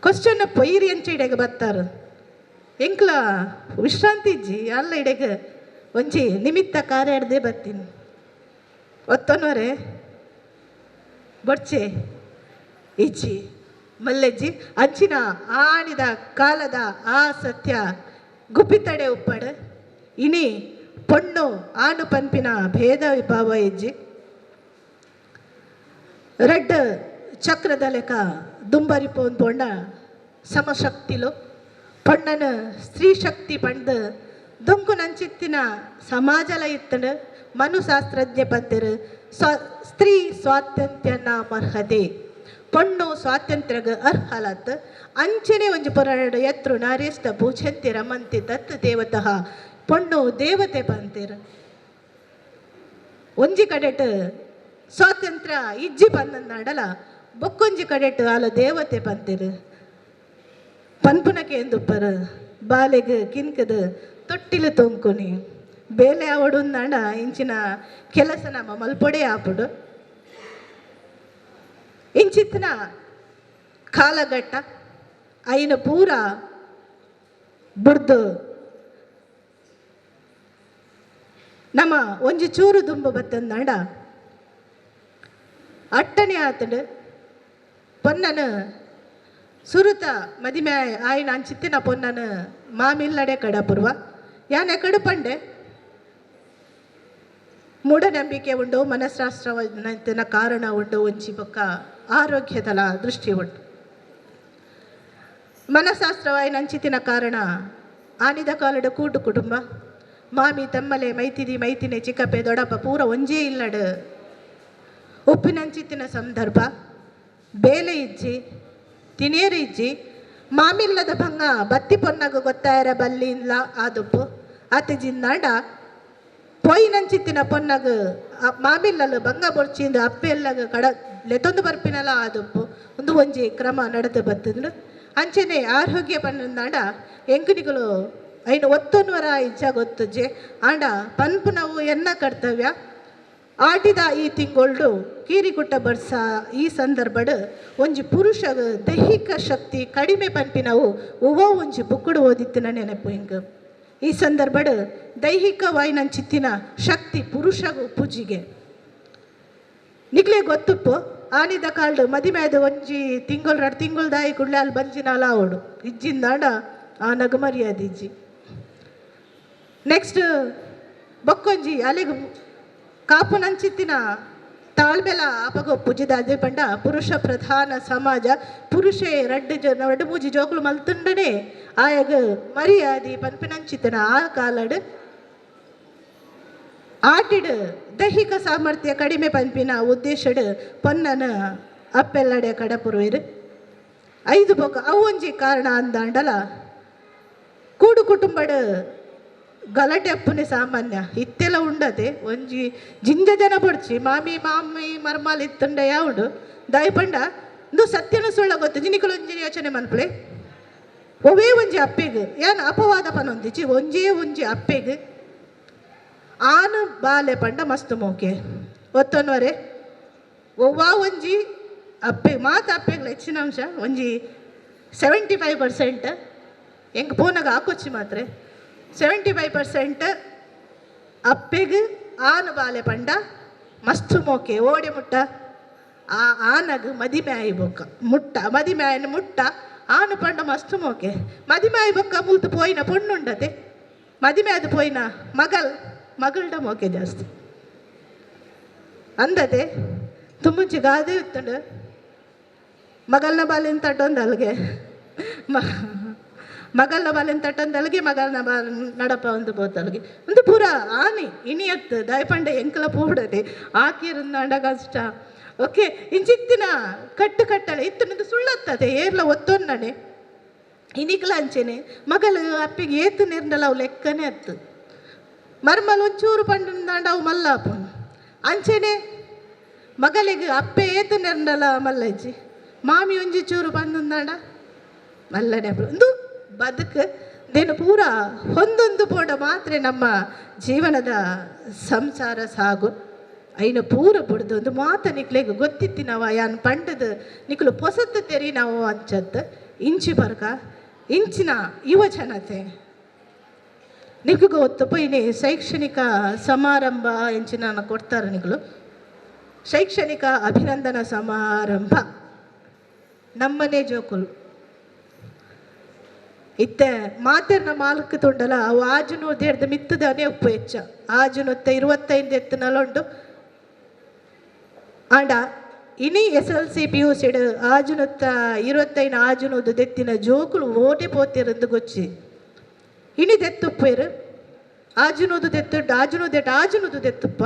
ಕ್ವಶನ್ ಪೊಯ್ರಿ ಅಂಚೆ ಇಡೆಗೆ ಬತ್ತಾರ ಎಂಕ್ಲ ವಿಶ್ರಾಂತಿ ಇಜ್ಜಿ ಅಲ್ಲ ಇಡೆಗೆ ಒಂಜಿ ನಿಮಿತ್ತ ಕಾರ್ಯಾಡ್ದೆ ಬತ್ತೀನಿ ಒತ್ತೊನ್ವರೆ ಬೊಡ್ಚೆ ಇಜ್ಜಿ ಮಲ್ಲೆಜ್ಜಿ ಅಂಚಿನ ಆಣಿದ ಕಾಲದ ಆ ಸತ್ಯ ಗುಪ್ಪಿತಡೆ ಉಪ್ಪಡ ಇನಿ ಪೊಣ್ಣು ಆಣು ಪನ್ಪಿನ ಭೇದ ವಿಭಾವ ಇಜ್ಜಿ ರೆಡ್ ಚಕ್ರದ ಲೆಕ್ಕ ದುಂಬರಿ ಪೊಂದ ಸಮಶಕ್ತಿಲು ಪೊಣ್ಣನ ಸ್ತ್ರೀ ಶಕ್ತಿ ಪಂಡ್ ದೊಂಕು ನಂಚಿತ್ತಿನ ಸಮಾಜಲ ಇತ್ತಂಡು ಮನುಶಾಸ್ತ್ರಜ್ಞ ಪಂತರು ಸ್ತ್ರೀ ಸ್ವಾತಂತ್ರ್ಯನ ಅರ್ಹತೆ ಪೊಣ್ಣು ಸ್ವಾತಂತ್ರ್ಯಗ ಅರ್ಹಲತ್ ಅಂಚನೆ ಒಂಜಿ ಪೊರಡು ಎತ್ರು ನಾರೇಷ್ಟ ಭೂಚಂತಿ ರಮಂತಿ ದತ್ ದೇವತಃ ಪೊಣ್ಣು ದೇವತೆ ಪಂತೇರು ಒಂಜಿ ಕಡೆಟ್ ಸ್ವಾತಂತ್ರ್ಯ ಇಜ್ಜಿ ಪಂದನಾಡಲ ಬೊಕ್ಕೊಂಜಿ ಕಡೆಟ್ ಆಲ ದೇವತೆ ಪಂತೇರು ಪನ್ಪುನಕ್ಕೆ ಎಂದುಪ್ಪರು ಬಾಲೆಗ್ ಕಿನ್ಕದ ತೊಟ್ಟಿಲು ತೊಂಕೊನಿ ಬೇಲೆ ಅವಡು ನಾಡ ಇಂಚಿನ ಕೆಲಸ ನಮ್ಮ ಮಲ್ಪೊಡೆ ಆಪುಡು ಇಂಚಿತ್ತಿನ ಕಾಲಘಟ್ಟ ಐನ ಪೂರ ಬುಡ್ದು ನಮ್ಮ ಒಂಜಿ ಚೂರು ದುಂಬು ಬತ್ತಂದಾಂಡ ಅಟ್ಟನೆ ಆತಡು ಪೊನ್ನನು ಸುರುತ ಮದಿಮೆ ಆಯ್ನ ಅಂಚಿತ್ತಿನ ಪೊನ್ನನು ಮಾಮಿಲ್ಲಡೆ ಕಡಪುರ್ವ ಯಾನೆ ಕಡುಪಂಡೆ ಮೂಢನಂಬಿಕೆ ಉಂಡು ಮನಃಶಾಸ್ತ್ರವಂತನ ಕಾರಣ ಉಂಡು ಒಂಜಿ ಬೊಕ್ಕ ಆರೋಗ್ಯದಲ ದೃಷ್ಟಿ ಉಂಟು ಮನಃಶಾಸ್ತ್ರವಾಯಿನ ಅಂಚಿತಿನ ಕಾರಣ ಆನಿದ ಕಾಲದ ಕೂಟು ಕುಟುಂಬ ಮಾಮಿ ತಮ್ಮಲೆ ಮೈತಿನೆ ಚಿಕ್ಕಪ್ಪೆ ದೊಡ್ಡಪ್ಪ ಪೂರ ಒಂಜೇ ಇಲ್ಲಡು ಉಪ್ಪಿನಂಚಿತ್ತಿನ ಸಂದರ್ಭ ಬೇಲೆ ಇಜ್ಜಿ ತಿನೇರು ಇಜ್ಜಿ ಮಾಮಿಲ್ಲದ ಭಂಗ ಬತ್ತಿ ಪೊನ್ನಗ ಗೊತ್ತಾಯರ ಬಲ್ಲಿಲ್ಲ ಆದುಪ್ಪು ಅತಿಜಿಂದಾಂಡ ಪೊಯ್ನಂಚಿತ್ತಿನ ಪೊನ್ನಗ ಮಾಮಿಲ್ಲಲು ಭಂಗ ಬೊಡ್ಚಿಂದು ಅಪ್ಪೆಲ್ಲಗ ಕಡ ಲೆತೊಂದು ಬರ್ಪಿನಲ್ಲ ಆದುಪ್ಪು ಒಂದು ಒಂಜಿ ಕ್ರಮ ನಡೆದು ಬತ್ತಂದ್ರು ಅಂಚನೆ ಆರೋಗ್ಯ ಪನ್ನಂದಾಂಡ ಎಂಕುನಿಗಳು ಐನು ಒತ್ತೊನ್ವರ ಇಜ್ಜ ಗೊತ್ತುಜೆ ಆಂಡ ಪನ್ಪುನವು ಎನ್ನ ಕರ್ತವ್ಯ ಆಟಿದ ಈ ತಿಂಗೊಳ್ಡು ಕೀರಿಕುಟ್ಟ ಬರ್ಸ ಈ ಸಂದರ್ಭಡ್ ಒಂಜಿ ಪುರುಷಗ ದೈಹಿಕ ಶಕ್ತಿ ಕಡಿಮೆ ಪನ್ಪಿನವು ಉವೋ ಒಂಜಿ ಬುಕ್ಕುಡು ಓದಿತ್ತಿನ ನೆನಪು ಹಿಂಗೆ ಈ ಸಂದರ್ಭಡ್ ದೈಹಿಕವಾಯಿನಂಚಿತ್ತಿನ ಶಕ್ತಿ ಪುರುಷಗು ಪೂಜಿಗೆ ನಿಗ್ಲೇ ಗೊತ್ತುಪ್ಪು ಆನಿದ ಕಾಲ್ಡು ಮದಿಮೆದು ಒಂಜಿ ತಿಂಗೊಳ್ದಾಯಿ ಕುಡ್ಲೆ ಅಲ್ಲಿ ಬಂಜಿನಲ ಅವಡು ಇಜ್ಜಿಂದಾಂಡ ಆ ನಗಮರ್ಯಾದಿಜ್ಜಿ ನೆಕ್ಸ್ಟ್ ಬೊಕ್ಕೊಂಜಿ ಅಲ್ಲಿಗೆ ಕಾಪುನಂಚಿತ್ತಿನ ತಾಳ್ಮೆಲ ಅಪಗೊಪ್ಪುಜಿದ ಅದೇ ಪಂಡ ಪುರುಷ ಪ್ರಧಾನ ಸಮಾಜ ಪುರುಷೇ ರಡ್ಡು ಮೂಜಿ ಜೋಕುಲು ಮಲ್ತುಂಡನೆ ಆಯಗ ಮರ್ಯಾದಿ ಪನ್ಪಿನಂಚಿತನ ಆ ಕಾಲಡ್ ಆಟಿಡ್ ದೈಹಿಕ ಸಾಮರ್ಥ್ಯ ಕಡಿಮೆ ಪನ್ಪಿನ ಉದ್ದೇಶಡ್ ಪೊನ್ನನ ಅಪ್ಪೆಲ್ಲಡೆ ಕಡಪುರುವಿರು 5 ಬೊಕ ಅವೊಂಜಿ ಕಾರಣ ಅಂದಾಂಡಲ ಕೂಡು ಕುಟುಂಬಡ್ ಗಲಾಟೆ ಅಪ್ಪುನೆ ಸಾಮಾನ್ಯ ಇತ್ತೆಲ್ಲ ಉಂಡದೆ ಒಂಜಿ ಜಿಂಜ ಜನ ಪೊಡ್ಚಿ ಮಾಮಿ ಮರ್ಮಾಲ್ ಇತ್ತಂಡ ಯಾವುದು ದಯಪಂಡ ಇಂದು ಸತ್ಯನ ಸುಳ್ಳ ಗೊತ್ತು ಜಿನಿಕಲು ಒಂಜಿ ಯೋಚನೆ ಮನ್ಪಲೆ ಒವೇ ಒಂಜಿ ಅಪ್ಪೆಗ್ ಏನ್ ಅಪವಾದ ಪನೊಂದಿಚಿ ಒಂಜಿ ಅಪ್ಪೆಗ್ ಆನು ಬಾಲೆ ಪಂಡ ಮಸ್ತ್ ಮೋಕೆ ಒತ್ತೊನ್ವರೆ ಒವ್ವಾ ಒಂಜಿ ಅಪ್ಪೆ ಮಾತು ಅಪ್ಪೆಗ್ಲ ಹೆಚ್ಚಿನ ಅಂಶ ಒಂಜಿ 75% ಹೆಂಗೆ ಫೋನಾಗ ಹಾಕೊಚ್ಚಿ ಮಾತ್ರ 75% ಅಪ್ಪೆಗ್ ಆನು ಬಾಲೆ ಪಂಡ ಮಸ್ತ್ ಮೋಕೆ ಓಡೆ ಮುಟ್ಟ ಆ ಆನಗ್ ಮದಿಮೆ ಆಯಿ ಬೊಕ್ಕ ಮದಿಮೆ ಆಯ್ನ ಮುಟ್ಟ ಆನು ಪಂಡ ಮಸ್ತ್ ಮೋಕೆ ಮದಿಮೆ ಆಯಿ ಬೊಕ್ಕ ಮುಲ್ತು ಪೋಯಿನ ಪೊಣ್ಣುಂಡತೆ ಮದಿಮೆ ಅದು ಪೋಯಿನ ಮಗಳ್ಡ ಮೋಕೆ ಜಾಸ್ತಿ ಅಂದತೆ ತುಂಬುಂಚಿ ಗಾದೆ ಇತ್ತುಂಡು ಮಗಲ್ನ ಬಾಲಿನ ತಟ್ಟೊಂದು ಅಲ್ಲಿಗೆ ಮಗಲ್ನ ಬಾಲಿನ ತಟ್ಟೊಂದು ಅಲ್ಲಿಗೆ ಮಗಲ್ನ ಬಾಲ್ ನಡಪ ಒಂದು ಬೋತಲ್ಗೆ ಒಂದು ಪೂರ ಆನಿ ಇನಿಯತ್ತು ದಯಪಂಡ ಎಂಕಲ ಪೂಡದೆ ಆಕಿರಂದಾಂಡ ಕಷ್ಟ ಓಕೆ ಇಂಚಿತ್ತಿನ ಕಟ್ಟಲೆ ಇತ್ತು ಸುಳ್ಳತ್ತದೆ ಏರ್ಲ ಒತ್ತೊನ್ನಡೆ ಇನಿಕಲ ಅಂಚೆನೆ ಮಗಳು ಅಪ್ಪಿಗೆ ಏತು ನಿರ್ನಲ್ಲ ಅವು ಲೆಕ್ಕನೇ ಅತ್ತು ಮರ್ಮಲ್ ಒಂಚೂರು ಪಂಡಂದಾಂಡ ಅವು ಮಲ್ಲಾಪ ಅಂಚೆನೆ ಮಗಳಿಗೆ ಅಪ್ಪೆ ಏತು ನಿರ್ನಲ್ಲ ಮಲ್ಲಜ್ಜಿ ಮಾಮಿ ಒಂಜಿ ಚೂರು ಪಂದಂದಾಂಡ ಮಲ್ಲನೆ ಒಂದು ಬದುಕು ದೇನು ಪೂರ ಒಂದೊಂದು ಪೋಡ ಮಾತ್ರ ನಮ್ಮ ಜೀವನದ ಸಂಸಾರ ಸಾಗು ಐನ ಪೂರ ಬಿಡ್ದು ಒಂದು ಮಾತ ನಿಕ್ಲೆಗೆ ಗೊತ್ತಿತ್ತಿನವ ಯಾನ್ ಪಂಡದ ನಿಕ್ಲು ಪೊಸತ್ತು ತೆರಿ ನಾವು ಅಂಚತ್ ಇಂಚಿ ಬರ್ಕ ಇಂಚಿನ ಯುವಜನತೆ ನಿಕ್ಕು ಗೊತ್ತು ಪೈನೆ ಶೈಕ್ಷಣಿಕ ಸಮಾರಂಭ ಇಂಚಿನ ಕೊಡ್ತಾರೆ ನಿಕ್ಲು ಶೈಕ್ಷಣಿಕ ಅಭಿನಂದನಾ ಸಮಾರಂಭ ನಮ್ಮನೆ ಜೋಕುಲು ಇತ್ತೆ ಮಾತೆರ್ನ ಮಾಲಕ್ ತುಂಡಲ ಅವು ಆಜುನು ದೇಡ್ದ ಮಿತ್ತದನೆ ಉಪ್ಪು ಹೆಚ್ಚ ಆಜುನುತ್ತ 25 ಎತ್ತನಲುಂಡು ಆಂಡ ಇನಿ SLC PUC ಆಜುನುತ್ತ 25 ಆಜುನುದು ದೆತ್ತಿನ ಜೋಕುಲು ಓಟೆ ಪೋತಿರಂದು ಗೊಚ್ಚಿ ಇನಿ ದೆತ್ತುಪ್ಪೇರು ಆಜುನುದು ದೆತ್ತು ಆಜುನುದು ದೆತ್ತುಪ್ಪ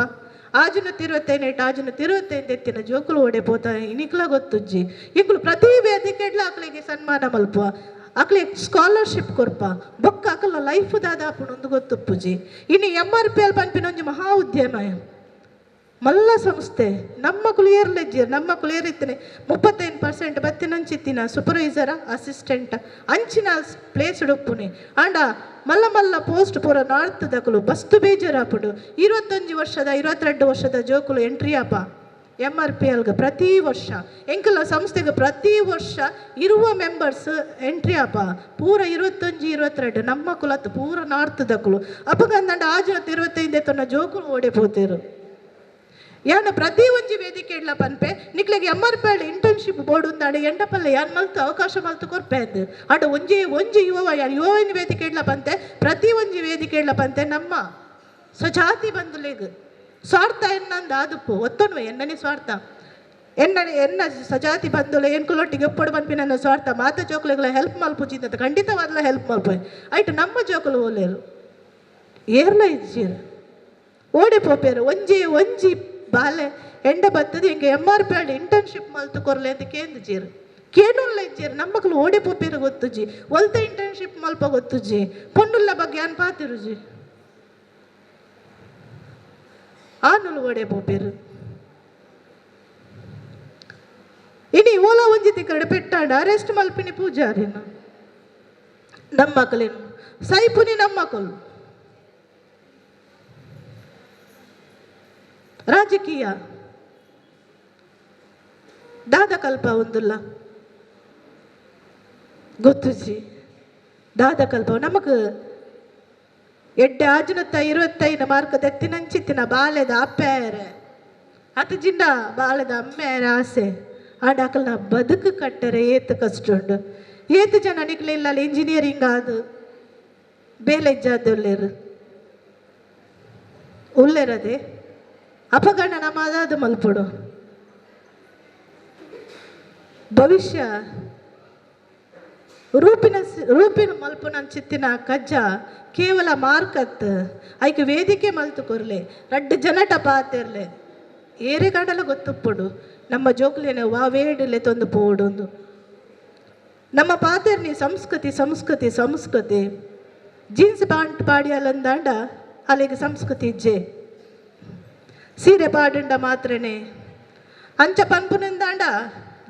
ಆಜುನು 25 ಎತ್ತಿನ ಜೋಕುಲು ಓಡೆ ಪೋತ ಇನಿಕ್ಲ ಗೊತ್ತುಜ್ಜಿ ಇಂಕುಲು ಪ್ರತಿ ವೇದಿಕೆಡ್ಲ ಆಕಳಿಗೆ ಸನ್ಮಾನ ಮಲ್ಪ ಆಕಳಿಗೆ ಸ್ಕಾಲರ್ಶಿಪ್ ಕೊರ್ಪ ಬೊಕ್ಕ ಆಕಲ ಲೈಫ್ ದಾದಾಪುಣೊಂದು ಗೊತ್ತುಪ್ಪುಜಿ ಇನ್ನು MRPL ಪನ್ಪಿನೊಂಜಿ ಮಹಾ ಉದ್ಯಮ ಮಲ್ಲ ಸಂಸ್ಥೆ ನಮ್ಮ ಕುಳಿಯರ್ ಇತ್ತನೆ 35% ಬತ್ತಿನಂಚಿತ್ತಿನ ಸೂಪರ್ವೈಸರ ಅಸಿಸ್ಟೆಂಟ್ ಅಂಚಿನ ಪ್ಲೇಸ್ ಉಡುಪ್ಪುನೆ ಆಂಡ ಮಲ್ಲ ಪೋಸ್ಟ್ ಪೂರ ನಾರ್ತ್ ದಕಲು ಬಸ್ತು ಬೇಜಾರಾಪುಡು 21 ವರ್ಷದ 22 ವರ್ಷದ ಜೋಕುಲು ಎಂಟ್ರಿ ಅಪ್ಪ MRPLಗೆ ಪ್ರತಿ ವರ್ಷ ಎಂಕಲ ಸಂಸ್ಥೆಗೆ ಪ್ರತಿ ವರ್ಷ ಇರುವ ಮೆಂಬರ್ಸ್ ಎಂಟ್ರಿ ಅಪ್ಪ ಪೂರ 21 22 ನಮ್ಮ ಕುಲತ್ತು ಪೂರ ನಾರ್ತ್ ದಕಲು ಅಪ್ಪಗಂದಂಡ ಆಜುನ 25 ಎತ್ತನ ಜೋಕುಲು ಓಡೆ ಪೋತೇರು ಯಾನ ಪ್ರತಿ ಒಂಜಿ ವೇದಿಕೆ ಇಡ್ಲ ಪನ್ಪೆ ನಿಕ್ಲೆಗೆ MRPL ಇಂಟರ್ನ್ಶಿಪ್ ಬೋರ್ಡ್ ಉಂದಾಡು ಎಂಡಪಲ್ಲ ಯಾನ್ ಮಲ್ತು ಅವಕಾಶ ಮಲ್ತು ಕೊರ್ಪೆಂದು ಆಡ ಒಂಜಿ ಯುವನ ವೇದಿಕೆ ಇಡ್ಲ ಪಂತೆ ಪ್ರತಿ ಒಂಜಿ ವೇದಿಕೆ ಇಡ್ಲ ಪಂತೆ ನಮ್ಮ ಸ್ವಜಾತಿ ಬಂಧುಲೆಗ್ ಸ್ವಾರ್ಥ ಎನ್ನಂದು ಆದುಪ್ಪು ಒತ್ತೊನ್ವ ಎನ್ನನೆ ಸ್ವಾರ್ಥ ಎನ್ನ ಸಜಾತಿ ಬಂಧುಲೆ ಎನ್ಕುಲೊಟ್ಟಿಗೆ ಒಪ್ಪಡು ಪನ್ಪಿ ನನ್ನ ಸ್ವಾರ್ಥ ಮಾತ ಜೋಕುಲೆಗಳ ಹೆಲ್ಪ್ ಮಲ್ಪುಜಿಂದ ಖಂಡಿತವಾದ್ಲ ಹೆಲ್ಪ್ ಮಲ್ಪು ಆಯ್ತು ನಮ್ಮ ಜೋಕುಲು ಓಲೇರು ಏರ್ಲ ಇಜ್ಜೀರು ಓಡೆ ಪೋಪೇರು ಒಂಜಿ ಬಾಲೆ ಎಂಡ ಬತ್ತದ ಹಿಂಗೆ MRPL ಇಂಟರ್ನ್ಶಿಪ್ ಮಲ್ತು ಕೊರ್ಲೆ ಅಂತ ಕೇಂದ್ರಜೀರು ಕೇನುಲ್ಲ ಇಜ್ಜೀರು ನಮ್ಮ ಮಕ್ಕಳು ಓಡೆ ಪೋಪೇರು ಗೊತ್ತುಜಿ ಒಲ್ತ ಇಂಟರ್ನ್ಶಿಪ್ ಮಲ್ಪ ಗೊತ್ತುಜಿ ಪೊನ್ನುಲ್ಲ ಬಗ್ಗೆ ಅನ್ ಪಾತಿರುಜಿ ಆನುಲು ಓಡೆ ಪೋಪೇರು ಇನಿ ಓಲಾ ಒಂಜಿ ತಿಕ್ಕಡೆ ಪೆಟ್ಟಾಡ ಅರೆಸ್ಟ್ ಮಲ್ಪಿನಿ ಪೂಜಾರಿನ ನಮ್ಮ ಮಕ್ಕಳೇನು ಸೈಪುನಿ ನಮ್ಮ ಮಕ್ಕಳು ರಾಜಕೀಯ ದಾದಕಲ್ಪ ಒಂದುಲ್ಲ ಗೊತ್ತುಜಿ ದಾದಕಲ್ಪ ನಮಕ್ ಎಡ್ಡೆ ಆಜುನತ್ತ 25 ಮಾರ್ಕ ದೆತ್ತಿನಂಚಿತ್ತಿನ ಬಾಲೆದ ಅಪ್ಪೇರೆ ಅತ ಜಿಂಡ ಬಾಲೆದ ಅಮ್ಮೇರೆ ಆಸೆ ಆಡಾಕಲ್ನ ಬದುಕು ಕಟ್ಟರೆ ಏತು ಕಷ್ಟ ಉಂಡು ಏತು ಜನ ನಿಕ್ಲಿಲ್ಲ ಇಂಜಿನಿಯರಿಂಗ್ ಆದು ಬೇಲೆ ಇಜ್ಜಾದ ಉಲ್ಲೇರದೆ ಅಪಗಣ ನಮ್ಮದಾದ ಮಲ್ಪಡು ಭವಿಷ್ಯ ರೂಪಿನ ಮಲ್ಪುನ ಚಿತ್ತಿನ ಕಜ್ಜ ಕೇವಲ ಮಾರ್ಕತ್ ಐಕೆ ವೇದಿಕೆ ಮಲ್ತು ಕೊರ್ಲೆ ರಡ್ಡು ಜನಟ ಪಾತಿರ್ಲೆ ಏರೆ ಗಂಡಲ ಗೊತ್ತುಪ್ಪಡು ನಮ್ಮ ಜೋಕ್ಲೇನೆ ವಾವೇಡಲೆ ತೊಂದು ಪೋಡೊಂದು ನಮ್ಮ ಪಾತೆರ್ನಿ ಸಂಸ್ಕೃತಿ ಜೀನ್ಸ್ ಪ್ಯಾಂಟ್ ಪಾಡಿಯಲ್ಲಂದಾಂಡ ಅಲ್ಲಿಗೆ ಸಂಸ್ಕೃತಿ ಇಜ್ಜೆ ಸೀರೆ ಪಾಡುಂಡ ಮಾತ್ರನೇ ಅಂಚ ಪನ್ಪುನಿಂದಾಂಡ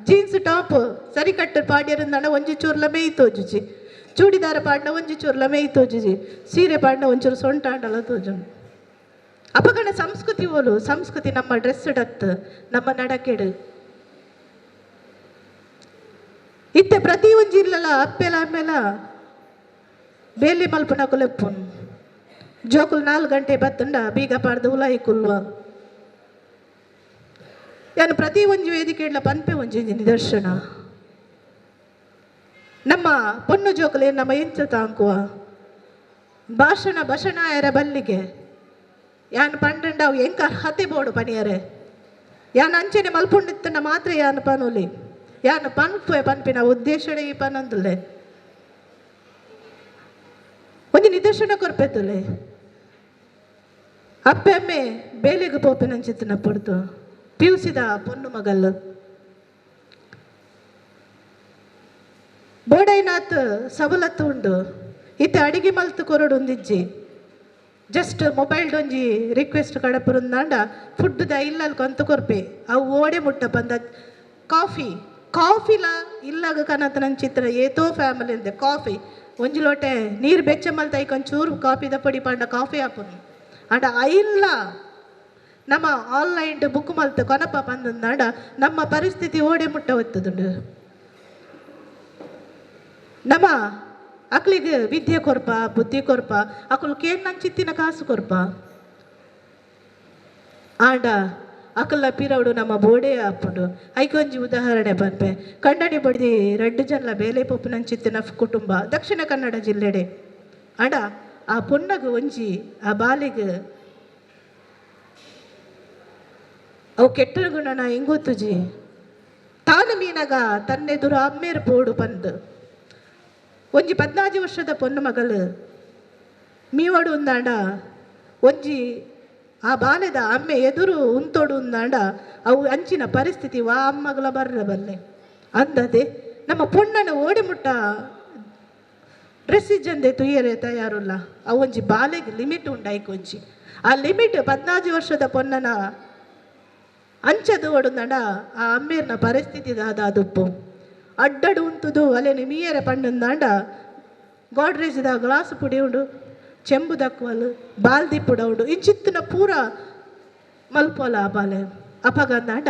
ಜೀನ್ಸ್ ಟಾಪ್ ಸರಿ ಕಟ್ಟು ಪಾಡ್ಯರಿಂದಾಂಡ ಒಂಜಿ ಚೂರ್ಲ ಮೇಯ್ ತೋಜುಜಿ ಚೂಡಿದಾರ ಪಾಡ್ನ ಒಂಜಿ ಚೂರ್ಲ ಮೇಯ್ ತೋಜುಜಿ ಸೀರೆ ಪಾಡ್ನ ಒಂಚೂರು ಸೊಂಟಾಂಡಲ ತೋಜು ಅಪಗಣ ಸಂಸ್ಕೃತಿ ಓಲು ಸಂಸ್ಕೃತಿ ನಮ್ಮ ಡ್ರೆಸ್ ಡತ್ ನಮ್ಮ ನಡಕೆಡು ಇತ್ತೆ ಪ್ರತಿ ಒಂಜಿ ಇಲ್ಲಲ ಅಪ್ಪೆಲ ಆಮೇಲ ಬೇಲಿ ಮಲ್ಪನ ಕುಲೆಪ್ಪುನ್ ಜೋಕುಲ್ 4 ಗಂಟೆ ಬತ್ತಂಡ ಬೀಗ ಪಾಡ್ದು ಉಲಾಯಿ ಕುಲ್ವ ಯಾನು ಪ್ರತಿ ಒಂಜಿ ವೇದಿಕೆ ಇಡ್ಲ ಪನ್ಪೆ ಒಂಜಿ ನಿದರ್ಶನ ನಮ್ಮ ಪೊನ್ನು ಜೋಕುಲೆ ನಮ್ಮ ಎಂಚ ತಾಂಕುವ ಭಾಷಣ ಆಯರ ಬಲ್ಲಿಗೆ ಯಾನು ಪಂಡಂಡ ಅವು ಎಂಕ ಹತೆ ಬೋಡು ಪನಿಯರೆ ಯಾನು ಅಂಚೆನೆ ಮಲ್ಪುಂಡಿತ್ತನ ಮಾತ್ರ ಯಾನು ಪನುಲಿ ಯಾನು ಪನ್ಪಿನ ಉದ್ದೇಶನೇ ಈ ಪನಂದುಲೆ ಒಂದು ನಿದರ್ಶನ ಕೊರ್ಪೆತ್ತುಲೆ ಅಪ್ಪೆ ಅಮ್ಮೆ ಬೇಲೆಗೆ ಪೋಪಿನಂಚಿತ್ತಿನ ಪಡ್ತು ಪಿಯುಸಿದ ಪೊನ್ನು ಮಗಲ್ಲು ಬೋಡೈನಾತ್ ಸವಲತ್ತು ಉಂಡು ಇತ್ತೆ ಅಡಿಗೆ ಮಲ್ತು ಕೊರಡು ಒಂದಿಜ್ಜಿ ಜಸ್ಟ್ ಮೊಬೈಲ್ಡೊಂಜಿ ರಿಕ್ವೆಸ್ಟ್ ಕಡಪುರಂದಾಂಡ ಫುಡ್ದ ಇಲ್ಲಲ್ ಕೊಂತು ಕೊರ್ಪೆ ಅವು ಓಡೆ ಮುಟ್ಟ ಬಂದ ಕಾಫಿಲ ಇಲ್ಲಾಗ ಕನತ ನಂಚಿತ್ರ ಏತೋ ಫ್ಯಾಮಿಲಿ ಅಂದೆ ಕಾಫಿ ಒಂಜಿ ಲೋಟೆ ನೀರು ಬೆಚ್ಚ ಮಲ್ತ ಐಕೊಂಚೂರು ಕಾಫಿದ ಪೊಡಿ ಪಂಡ ಕಾಫಿ ಹಾಪುನು ಅಂಡ ಐಲ್ಲ ನಮ್ಮ ಆನ್ಲೈನ್ ಬುಕ್ ಮಲ್ತು ಕೊನಪ ಬಂದಂದಾಂಡ ನಮ್ಮ ಪರಿಸ್ಥಿತಿ ಓಡೆ ಮುಟ್ಟ ಒತ್ತದುಂಡು ನಮ್ಮ ಅಕ್ಲಿಗೆ ವಿದ್ಯೆ ಕೊರ್ಪ ಬುದ್ಧಿ ಕೊರ್ಪ ಅಕ್ಕಲು ಕೇನ್ ನಂಚಿತ್ತಿನ ಕಾಸು ಕೊರ್ಪ ಆಂಡ ಅಕ್ಕಲ ಪಿರವಡು ನಮ್ಮ ಬೋಡೆ ಹಾಪುಂಡು ಐಕೊಂಜಿ ಉದಾಹರಣೆ ಬಂಪೆ ಕಂಡಣಿ ಬಡ್ದಿ 2 ಜನ ಬೇಲೆ ಪೊಪ್ಪು ನಂಚಿತ್ತಿನ ಕುಟುಂಬ ದಕ್ಷಿಣ ಕನ್ನಡ ಜಿಲ್ಲೆಡೆ ಆಂಡ ಆ ಪೊನ್ನಗ ಒಂಜಿ ಆ ಬಾಲಿಗೆ ಅವು ಕೆಟ್ಟ ಗುಣನ ಹೆಂಗೊತ್ತುಜಿ ತಾನು ಮೀನಾಗ ತನ್ನೆದುರು ಅಮ್ಮೇರು ಪೋಡು ಬಂದು ಒಂಜಿ 14 ವರ್ಷದ ಪೊನ್ನು ಮಗಳು ಮೀವಡು ಉಂದಾಂಡ ಒಂಜಿ ಆ ಬಾಲೆದ ಅಮ್ಮೆ ಎದುರು ಉಂತೋಡು ಉಂದಾಂಡ ಅವು ಅಂಚಿನ ಪರಿಸ್ಥಿತಿ ವಾ ಅಮ್ಮಗಳ ಬರ್ರ ಬಲ್ಲೆ ಅಂದದೆ ನಮ್ಮ ಪೊಣ್ಣನ ಓಡಿ ಮುಟ್ಟ ಡ್ರೆಸ್ ಇಜ್ಜಂದೆ ತುಯ್ಯರೆ ತಯಾರುಲ್ಲ ಅವೊಂಜಿ ಬಾಲೆಗೆ ಲಿಮಿಟ್ ಉಂಡಾಯ್ಕೊಂಜಿ ಆ ಲಿಮಿಟ್ 14 ವರ್ಷದ ಪೊನ್ನನ ಅಂಚದು ಓಡುಂದಾಂಡ ಆ ಅಮ್ಮೇರ್ನ ಪರಿಸ್ಥಿತಿ ದಾದುಪ್ಪು ಅಡ್ಡಡು ಉಂತುದು ಅಲ್ಲೇನು ಮೀಯರೆ ಪಂಡಂದಾಂಡ ಗೋಡ್ರೇಜ್ದ ಗ್ಲಾಸ್ ಪುಡಿ ಉಂಡು ಚೆಂಬು ದಕ್ಕುವಲು ಬಾಲ್ದಿ ಪುಡ ಉಂಡು ಇಂಚಿತ್ತಿನ ಪೂರ ಮಲ್ಪೋಲ ಆ ಬಾಲೆ ಅಪಗಂದಾಂಡ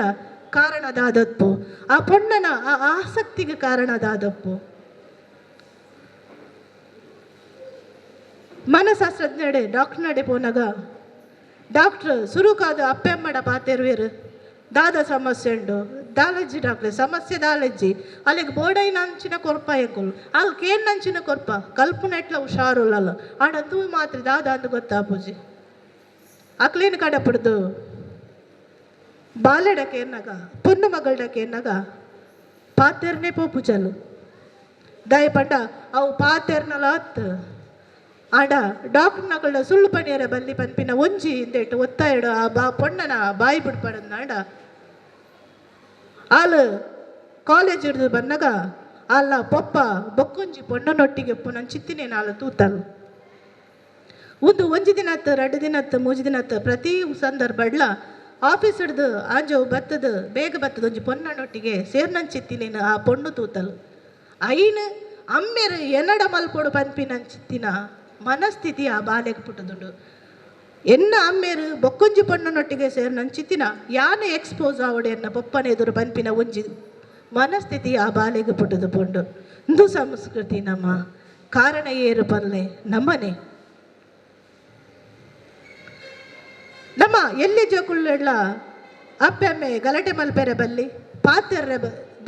ಕಾರಣದಾದಪ್ಪು ಆ ಪೊಣ್ಣನ ಆ ಆಸಕ್ತಿಗೆ ಕಾರಣದಾದಪ್ಪು ಮನಶಾಸ್ತ್ರಜ್ಞಡೆ ಡಾಕ್ಟರ್ ನಡೆ ಪೋನಾಗ ಡಾಕ್ಟ್ರ್ ಸುರುಕಾದ ಅಪ್ಪೆಮ್ಮಡ ಪಾತೆರ್ವೇರು ದಾದ ಸಮಸ್ಯೆ ಉಂಡು ದಾಲಜ್ಜಿ ಡಾಕ್ಟ್ರೆ ಸಮಸ್ಯೆ ದಾಲಜ್ಜಿ ಅಲ್ಲಿಗೆ ಬೋಡೈನ ಅಂಚಿನ ಕೊರ್ಪ ಎಂಕುಲು ಅಲ್ಲಿ ಕೇನ್ ಅಂಚಿನ ಕೊರ್ಪ ಕಲ್ಪನೆ ಎಟ್ಲ ಹುಷಾರುಲ್ಲ ಆಡ ತೂ ಮಾತ್ರ ದಾದ ಅಂದು ಗೊತ್ತಾಪುಜಿ ಅಕ್ಲೇನು ಕಡಪಡ್ದು ಬಾಲೆಡಕ್ಕೆ ಎನ್ನಾಗ ಪೊನ್ನು ಮಗಳಡಕ್ಕೆ ಎನ್ನಾಗ ಪಾತೆರ್ನೇ ಪೋಪುಜಲು ದಯ ಪಂಡ ಅವು ಪಾತೆರ್ನಲ ಹತ್ತು ಆಡ ಡಾಕ್ಟರ್ ನಗಳ ಸುಳ್ಳು ಪಣಿಯರ ಬಲ್ಲಿ ಪನ್ಪಿನ ಒಂಜಿ ಇಂದೇಟು ಒತ್ತಾಯಡು ಆ ಪೊಣ್ಣನ ಬಾಯಿ ಬಿಡ್ಪಡಂದಾಂಡ ಆಳು ಕಾಲೇಜ್ ಹಿಡಿದು ಬಂದಾಗ ಅಲ್ಲ ಪೊಪ್ಪ ಬೊಕ್ಕೊಂಜಿ ಪೊಣ್ಣನೊಟ್ಟಿಗೆ ಪುನಃ ಚಿತ್ತಿನೇ ನಾಳು ತೂತಲು ಒಂಜಿ ದಿನ 2 ದಿನ 3 ದಿನ ಪ್ರತಿ ಸಂದರ್ಭಡ್ಲ ಆಫೀಸ್ ಹಿಡ್ದು ಆಂಜೋ ಬತ್ತದು ಬೇಗ ಬತ್ತದ ಒಂಜಿ ಪೊಣ್ಣನೊಟ್ಟಿಗೆ ಸೇರ್ನಂಚಿತ್ತಿನೇನು ಆ ಪೊಣ್ಣು ತೂತಲು ಐನು ಅಮ್ಮೆರು ಎನ್ನಡ ಮಲ್ಪೊಡು ಪನ್ಪಿನಂಚಿತ್ತಿನ ಮನಸ್ಥಿತಿ ಆ ಬಾಲೆಗೆ ಪುಟ್ಟದುಂಡು ಎನ್ನ ಅಮ್ಮೇರು ಬೊಕ್ಕೊಂಜಿ ಪೊಣ್ಣನೊಟ್ಟಿಗೆ ಸೇರ್ನಂಚಿತ್ತಿನ ಯಾನೆ ಎಕ್ಸ್ಪೋಸ್ ಆವಡೆ ಎನ್ನ ಪೊಪ್ಪನ ಎದುರು ಪನ್ಪಿನ ಒಂಜಿ ಮನಸ್ಥಿತಿ ಆ ಬಾಲೆಗೆ ಪುಟ್ಟದು ಪುಂಡು ಇಂದು ಸಂಸ್ಕೃತಿ ನಮ್ಮ ಕಾರಣ ಏರು ಪಲ್ಲೆ ನಮ್ಮನೆ ನಮ್ಮ ಎಲ್ಲಿ ಜೋಕುಳ್ಳ ಅಪ್ಪೆ ಅಮ್ಮೆ ಗಲಾಟೆ ಮಲ್ಪೆರೆ ಬಲ್ಲಿ ಪಾತೆರ್ರೆ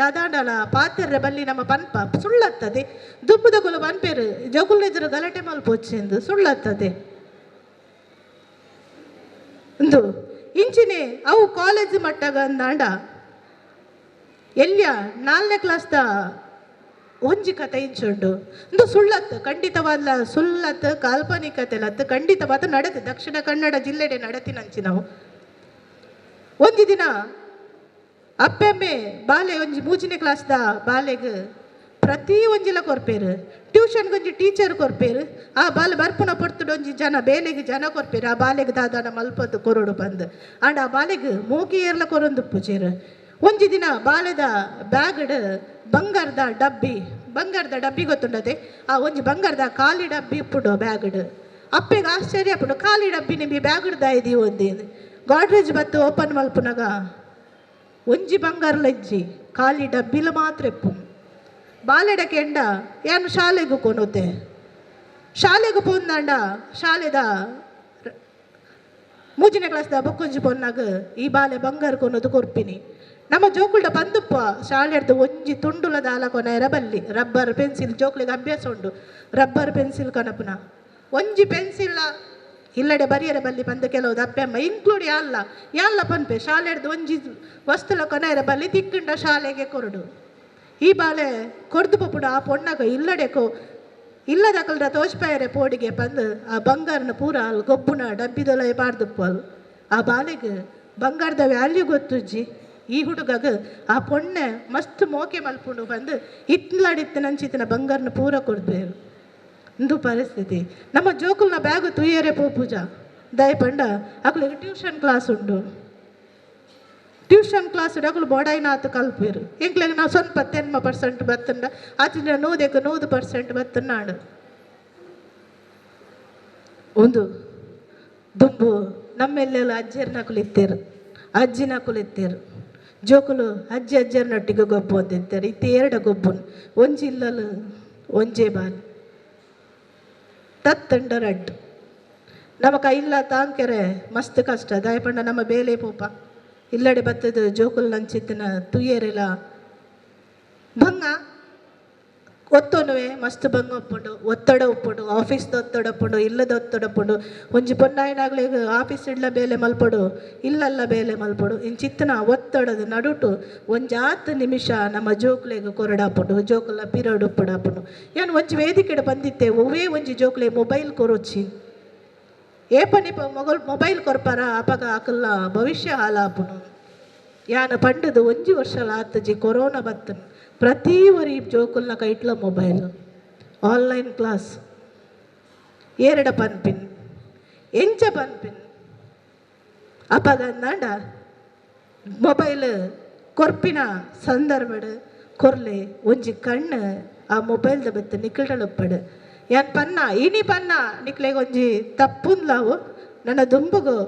ದಾದಾಂಡಲ ಪಾತೆರ್ರೆ ಬಲ್ಲಿ ನಮ್ಮ ಪನ್ಪ ಸುಳ್ಳತ್ತದೆ ದುಬ್ಬುದಗುಲು ಪನ್ಪೇರು ಜೋಕುಲ್ಲೆದುರು ಗಲಾಟೆ ಮಲ್ಪೊಚ್ಚೆಂದು ಸುಳ್ಳತ್ತದೆ ಇಂದು ಇಂಚಿನೇ ಅವು ಕಾಲೇಜ್ ಮಟ್ಟಗ ಅಂದಾಂಡ ಎಲ್ಯ 4ನೇ ಕ್ಲಾಸ್ದ ಒಂಜಿ ಕತೆ ಇಂಚುಂಡು ಒಂದು ಸುಳ್ಳತ್ತು ಖಂಡಿತವಾದ ಸುಳ್ಳತ್ತು ಕಾಲ್ಪನಿಕತೆಲತ್ತು ಖಂಡಿತವಾದ ನಡೆದು ದಕ್ಷಿಣ ಕನ್ನಡ ಜಿಲ್ಲೆಡೆ ನಡತಿನಂಚಿ ನಾವು ಒಂಜಿ ದಿನ ಅಪ್ಪೆಮ್ಮೆ ಬಾಲೆ ಒಂಜಿ 3ನೇ ಕ್ಲಾಸ್ದ ಬಾಲೆಗ್ ಪ್ರತಿ ಒಂಜಿಲ ಕೊರ್ಪೇರು ಟ್ಯೂಷನ್ಗೆ ಒಂಜಿ ಟೀಚರ್ ಕೊರ್ಪೇರು ಆ ಬಾಲೆ ಬರ್ಪುನ ಪೊರ್ತುಡು ಒಂಜಿ ಜನ ಬೇಲೆಗೆ ಜನ ಕೊರ್ಪೇರು ಆ ಬಾಲೆಗೆ ದಾದಾನ ಮಲ್ಪದ್ದು ಕೊರಡು ಬಂದು ಆಂಡ ಆ ಬಾಲೆಗ್ ಮೂಗಿ ಏರ್ಲ ಕೊರೊಂದು ಪೂಜೇರು ಒಂಜಿ ದಿನ ಬಾಲೆದ ಬ್ಯಾಗಡ್ ಬಂಗಾರದ ಡಬ್ಬಿ ಗೊತ್ತುಂಡದೆ ಆ ಒಂಜಿ ಬಂಗಾರದ ಖಾಲಿ ಡಬ್ಬಿ ಇಪ್ಪುಡು ಬ್ಯಾಗಡ್ ಅಪ್ಪೆಗೆ ಆಶ್ಚರ್ಯ ಪುಡು ಖಾಲಿ ಡಬ್ಬಿ ನಿಂಬಿ ಬ್ಯಾಗಡ್ದ ಇದೀವಿ ಒಂದಿ ಗಾಡ್ರೇಜ್ ಬತ್ತು ಓಪನ್ ಮಲ್ಪುನಾಗ ಒಂಜಿ ಬಂಗಾರಲಜ್ಜಿ ಖಾಲಿ ಡಬ್ಬಿಲ ಮಾತ್ರ ಎಪ್ಪು ಬಾಲೆಡಕ್ಕೆ ಎಂಡ ಏನು ಶಾಲೆಗೂ ಕೊನೋತೆ ಶಾಲೆಗೂ ಪೋಂದಾಂಡ ಶಾಲೆದ 3ನೇ ಕ್ಲಾಸ್ದ ಬೊಕ್ಕೊಂಜಿ ಪೊನ್ನಾಗ ಈ ಬಾಲೆ ಬಂಗಾರ ಕೊನೋದು ಕೊರ್ಪಿನಿ ನಮ್ಮ ಜೋಕುಲ್ಡ ಬಂದುಪ್ಪ ಶಾಲೆಡ್ದು ಒಂಜಿ ತುಂಡುಲದ ಆಲ ಕೊನೆಯರ ಬಲ್ಲಿ ರಬ್ಬರ್ ಪೆನ್ಸಿಲ್ ಜೋಕ್ಲಿಗೆ ಅಭ್ಯಾಸ ಉಂಡು ರಬ್ಬರ್ ಪೆನ್ಸಿಲ್ ಕನಪುನ ಒಂಜಿ ಪೆನ್ಸಿಲ್ ಇಲ್ಲಡೆ ಬರಿಯರ ಬಲ್ಲಿ ಬಂದು ಕೆಲವು ಅಪ್ಪೆಮ್ಮ ಇನ್ಕ್ಲೂಡ್ ಯಾಲ್ಲ ಪನ್ಪೆ ಶಾಲೆಡ್ದು ಒಂಜಿ ವಸ್ತುಲ ಕೊನೆಯರ ಬಲ್ಲಿ ತಿಕ್ಕಂಡ ಶಾಲೆಗೆ ಕೊರಡು ಈ ಬಾಲೆ ಕೊರ್ದು ಪಪ್ಪುಡು ಆ ಪೊಣ್ಣಾಗ ಇಲ್ಲಡೆಕೋ ಇಲ್ಲದಕಲ್ರ ತೋಚ್ಪಾಯರೆ ಪೋಡಿಗೆ ಬಂದು ಆ ಬಂಗಾರನ ಪೂರ ಅಲ್ಲಿ ಗೊಬ್ಬುನ ಡಬ್ಬಿದೊಲ ಬಾರ್ದುಪ್ಪ ಆ ಬಾಲೆಗೆ ಬಂಗಾರದ ವ್ಯಾಲ್ಯೂ ಗೊತ್ತುಜ್ಜಿ ಈ ಹುಡುಗಗ ಆ ಪೊಣ್ಣೆ ಮಸ್ತ್ ಮೋಕೆ ಮಲ್ಪುಂಡು ಬಂದು ಇತ್ಲಾಡಿತ್ತು ನಂಚಿತ್ತಿನ ಬಂಗಾರನ ಪೂರ ಕೊಡ್ಬೇರು ಇಂದು ಪರಿಸ್ಥಿತಿ ನಮ್ಮ ಜೋಕುಲ್ನ ಬ್ಯಾಗು ತುಯ್ಯರೆ ಪೂಜಾ ದಯಪಂಡ ಅಕ್ಲಿಗೆ ಟ್ಯೂಷನ್ ಕ್ಲಾಸ್ ಉಂಡು ಟ್ಯೂಷನ್ ಕ್ಲಾಸ್ ಅಕಲು ಬೋಡಾಯಿನಾತು ಕಲ್ಪೇರು ಇಂಕ್ಲಿಗೆ ನಾವು ಸ್ವಲ್ಪ 10% ಬತ್ತಂಡ ಆಚಿನ 100% ಬತ್ತನಾಡು ಒಂದು ದುಂಬು ನಮ್ಮೆಲ್ಲೆಲ್ಲ ಅಜ್ಜರ್ನ ಕುಲಿತ್ತೇರು ಅಜ್ಜಿನ ಕುಲಿತ್ತೇರು ಜೋಕುಲು ಅಜ್ಜರ್ನೊಟ್ಟಿಗೆ ಗೊಬ್ಬು ಅಂತಿರ್ತಾರೆ ಇತ್ತು 2 ಗೊಬ್ಬು ಒಂಜಿ ಇಲ್ಲಲು ಒಂಜೇ ಬಾಲ್ ತತ್ತಂಡ ರಡ್ಡು ನಮ್ಮ ಕೈಲ್ಲ ತಾಂಕೆರೆ ಮಸ್ತ್ ಕಷ್ಟ ದಯಪಂಡ ನಮ್ಮ ಬೇಲೆ ಪೂಪ ಇಲ್ಲಡೆ ಬತ್ತದ ಜೋಕುಲ್ ನಂಚಿತ್ತಿನ ತುಯ್ಯರೆಲ್ಲ ಭಂಗ ಒತ್ತೊನುವೆ ಮಸ್ತ್ ಭಂಗ ಒಪ್ಪುಂಡು ಒತ್ತಡ ಉಪ್ಪುಂಡು ಆಫೀಸ್ದ ಒತ್ತಡ ಉಪ್ಪುಂಡು ಇಲ್ಲದ ಒತ್ತಡ ಉಪ್ಪುಂಡು ಒಂಜಿ ಪೊನ್ನಾಯಿನಾಗ್ಲಿಗೆ ಆಫೀಸ್ ಇಡ್ಲ ಬೇಲೆ ಮಲ್ಪಡು ಇಲ್ಲಲ್ಲ ಬೇಲೆ ಮಲ್ಪಡು ಇಂಚಿತ್ತಿನ ಒತ್ತಡದ ನಡುಟು ಒಂಜಾತ್ ನಿಮಿಷ ನಮ್ಮ ಜೋಕ್ಲೆಗೆ ಕೊರಡಾಪುಂಡು ಜೋಕುಲ ಪಿರಡ್ ಉಪ್ಪುಡಾಪುಂಡು ಏನು ಒಂಜಿ ವೇದಿಕೆಡೆ ಬಂದಿತ್ತೆ ಒವ್ವೇ ಒಂಜಿ ಜೋಕ್ಲೆ ಮೊಬೈಲ್ ಕೊರೊಚ್ಚಿ ಏಪನಿಪ ಮೊಬೈಲ್ ಕೊರ್ಪಾರ ಅಪಗ ಆಕಲ್ಲ ಭವಿಷ್ಯ ಹಾಲಾಪುನು ಯಾನ ಪಂಡದು ಒಂಜಿ ವರ್ಷಲ ಆತಜಿ ಕೊರೋನಾ ಬತ್ತನು ಪ್ರತಿ ವರಿ ಜೋಕುಲ್ನ ಕೈಟ್ಲ ಮೊಬೈಲ್ ಆನ್ಲೈನ್ ಕ್ಲಾಸ್ 2 ಪನ್ಪಿನ್ ಎಂಚ ಪನ್ಪಿನ್ ಅಪಗಂದಾಂಡ ಮೊಬೈಲ್ ಕೊರ್ಪಿನ ಸಂದರ್ಭಡ್ ಕೊರ್ಲೆ ಒಂಜಿ ಕಣ್ಣು ಆ ಮೊಬೈಲ್ದ ಬತ್ತು ನಿಕಲ್ಡಳೊಪ್ಪಡು ಯಾನ್ ಪನ್ನ ಇನಿ ಪನ್ನ ನಿಕ್ಲೆಗೆ ಒಂಜಿ ತಪ್ಪುಂದ್ಲಾವು ನನ್ನ ದುಂಬುಗು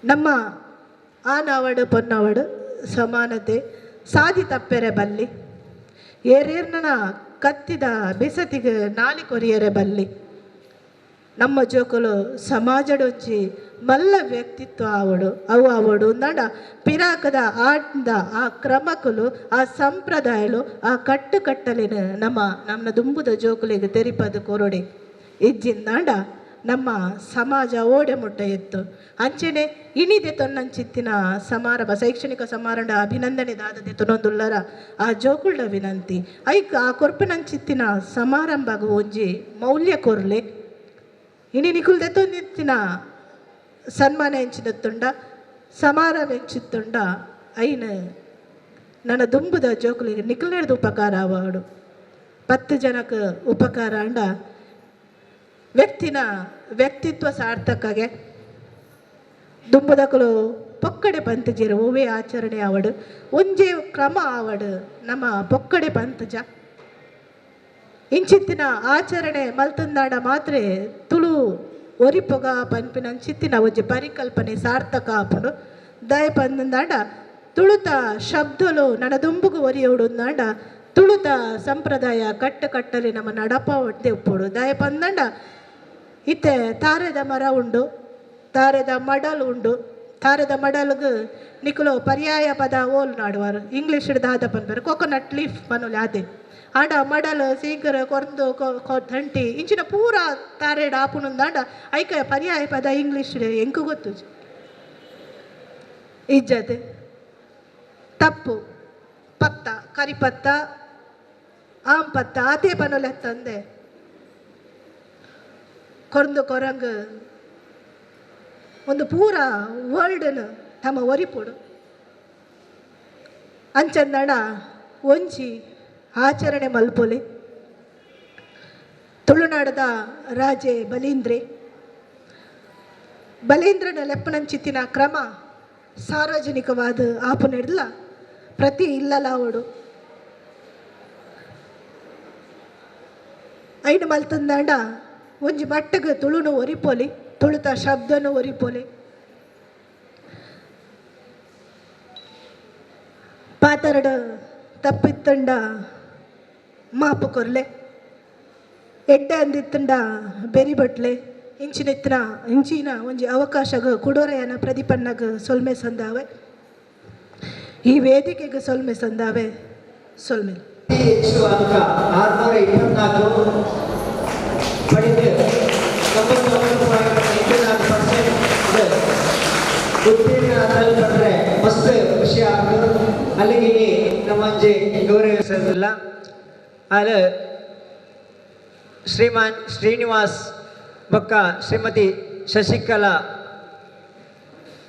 ನಮ್ಮ ಆನವಡು ಪೊನ್ನವಡು ಸಮಾನತೆ ಸಾದಿ ತಪ್ಪೆರೆ ಬಲ್ಲಿ ಏರೇರ್ನ ಕತ್ತಿದ ಬೆಸತಿಗೆ ನಾಲಿ ಕೊರಿಯರೆ ಬಲ್ಲಿ ನಮ್ಮ ಜೋಕುಲು ಸಮಾಜಡೊಂಜಿ ಮಲ್ಲ ವ್ಯಕ್ತಿತ್ವ ಅವಡು ನಡ ಪಿರಾಕದ ಆಟದ ಆ ಕ್ರಮಕುಲು ಆ ಸಂಪ್ರದಾಯಲು ಆ ಕಟ್ಟುಕಟ್ಟಲಿನ ನಮ್ಮ ದುಂಬುದ ಜೋಕುಲಿಗೆ ತೆರಿಪದು ಕೊರೊಡೆ ಇಜ್ಜಿಂದಾಂಡ ನಮ್ಮ ಸಮಾಜ ಓಡೆ ಮುಟ್ಟ ಎತ್ತು ಅಂಚೆನೆ ಇನಿದೆ ತೊನ್ನಂಚಿತ್ತಿನ ಸಮಾರಂಭ ಶೈಕ್ಷಣಿಕ ಸಮಾರಂಭ ಅಭಿನಂದನೆ ದಾದದೆ ತೊನ್ನೊಂದುಲ್ಲರ ಆ ಜೋಕುಳ್ಳ ವಿನಂತಿ ಐಕ್ ಆ ಕೊರ್ಪಿನಂಚಿತ್ತಿನ ಸಮಾರಂಭಗೂ ಒಂಜಿ ಮೌಲ್ಯ ಕೊರ್ಲೆ ಇನಿ ನಿಕುಲ್ದೆ ತೊಂದಿತ್ತಿನ ಸನ್ಮಾನ ಎಂಚಿನತ್ತುಂಡ ಸಮಾರಂಭ ಎಂಚಿತ್ತುಂಡ ಐನು ನನ್ನ ದುಂಬುದ ಜೋಕುಲಿಗೆ ನಿಕಲ್ನೆಡ್ದು ಉಪಕಾರ ಆವಾಡು 10 ಜನಕ್ಕೆ ಉಪಕಾರ ಅಂಡ ವ್ಯಕ್ತಿನ ವ್ಯಕ್ತಿತ್ವ ಸಾರ್ಥಕಗೆ ದುಂಬುದಕಲು ಪೊಕ್ಕಡೆ ಪಂತಜೇರು ಓವೇ ಆಚರಣೆ ಆವಡು ಒಂಜೇ ಕ್ರಮ ಆವಡು ನಮ್ಮ ಪೊಕ್ಕಡೆ ಪಂತಜ ಇಂಚಿತ್ತಿನ ಆಚರಣೆ ಮಲ್ತಂದಾಡ ಮಾತ್ರ ತುಳು ಒರಿಪೊಗ ಪನ್ಪಿನಂಚಿತ್ತಿನ ಒಂಜಿ ಪರಿಕಲ್ಪನೆ ಸಾರ್ಥಕ ಆಪುಂಡು ದಯ ಪಂದಾಂಡ ತುಳುತ ಶಬ್ದಲು ನನ್ನ ದುಂಬುಗು ಒರಿಯೋಡುಂದಾಂಡ ತುಳುತ ಸಂಪ್ರದಾಯ ಕಟ್ಟಲಿ ನಮ್ಮ ನಡಪ ಒಟ್ಟೆ ಉಪ್ಪುಡು ದಯ ಪಂದಾಂಡ ಇತ್ತೆ ತಾರೆದ ಮರ ಉಂಡು ತಾರೆದ ಮಡಲು ಉಂಡು ತಾರೆದ ಮಡಲ್ಗೆ ನಿಕುಲು ಪರ್ಯಾಯ ಪದ ಓಲ್ ನಾಡುವಾರು ಇಂಗ್ಲೀಷ್ ದಾದ ಪನ್ಪರು ಕೊಕೊನಟ್ ಲೀಫ್ ಪನುಲೆ ಅದೇ ಆಂಡ ಮಡಲ್ ಸೀಕರ ಕೊರ್ದು ತಂಟಿ ಇಂಚಿನ ಪೂರ ತಾರೆಡ್ ಆಪುನುಂದಾಂಡ ಐಕ ಪರ್ಯಾಯ ಪದ ಇಂಗ್ಲೀಷ್ ಎಂಕು ಗೊತ್ತು ಇಜ್ಜತೆ ತಪ್ಪು ಪತ್ತ ಕರಿಪತ್ತ ಆಂಪತ್ತ ಅದೇ ಪನೊಲೆತ್ತಂದೆ ಕೊರಂದು ಕೊರಂಗ್ ಒಂದು ಪೂರ ವರ್ಲ್ಡ್ನ ತಮ್ಮ ಒರಿಪುಡು ಅಂಚಂದಣ ಒಂಜಿ ಆಚರಣೆ ಮಲ್ಪೊಲೆ ತುಳುನಾಡದ ರಾಜೆ ಬಲೀಂದ್ರನ ಲೆಪ್ಪನಂಚಿತ್ತಿನ ಕ್ರಮ ಸಾರ್ವಜನಿಕವಾದ ಆಪು ನಡೆದಲ ಪ್ರತಿ ಇಲ್ಲಲಾವಡು ಐನು ಮಲ್ತಂದಾಂಡ ಒಂಜಿ ಮಟ್ಟಗೆ ತುಳುನು ಒರಿಪೊಲಿ ತುಳುತ ಶಬ್ದನು ಒರಿಪೊಲಿ ಪಾತರಡು ತಪ್ಪಿತ್ತಂಡ ಮಾಪು ಕೊರ್ಲೆ ಎಡ್ಡೆ ಅಂದಿತ್ತಂಡ ಬೆರಿ ಬಟ್ಲೆ ಇಂಚಿನ ಒಂಜಿ ಅವಕಾಶಗ ಕುಡೋರೆಯನ ಪ್ರತಿಪನ್ನಗ ಸೊಲ್ಮೆ ಸಂದಾವೆ ಈ ವೇದಿಕೆಗೆ ಸೊಲ್ಮೆ ಸಂದಾವೆ ಸೊಲ್ಮೆ ಹೆಚ್ಚು ಅಂಕ 624 ಪಡೆದು 99.84% ಉತ್ತೀರ್ಣ ತಲುಪಂದ್ರೆ ಮಸ್ತ್ ಖುಷಿ ಆಗ್ತದೆ. ಅಲ್ಲಿಗೆ ನಮ್ಮಂಜೆ ಗೌರವಿಸೋದಿಲ್ಲ. ಅಲ್ಲಿ ಶ್ರೀಮಾನ್ ಶ್ರೀನಿವಾಸ್ ಬೊಕ್ಕ ಶ್ರೀಮತಿ ಶಶಿಕಲಾ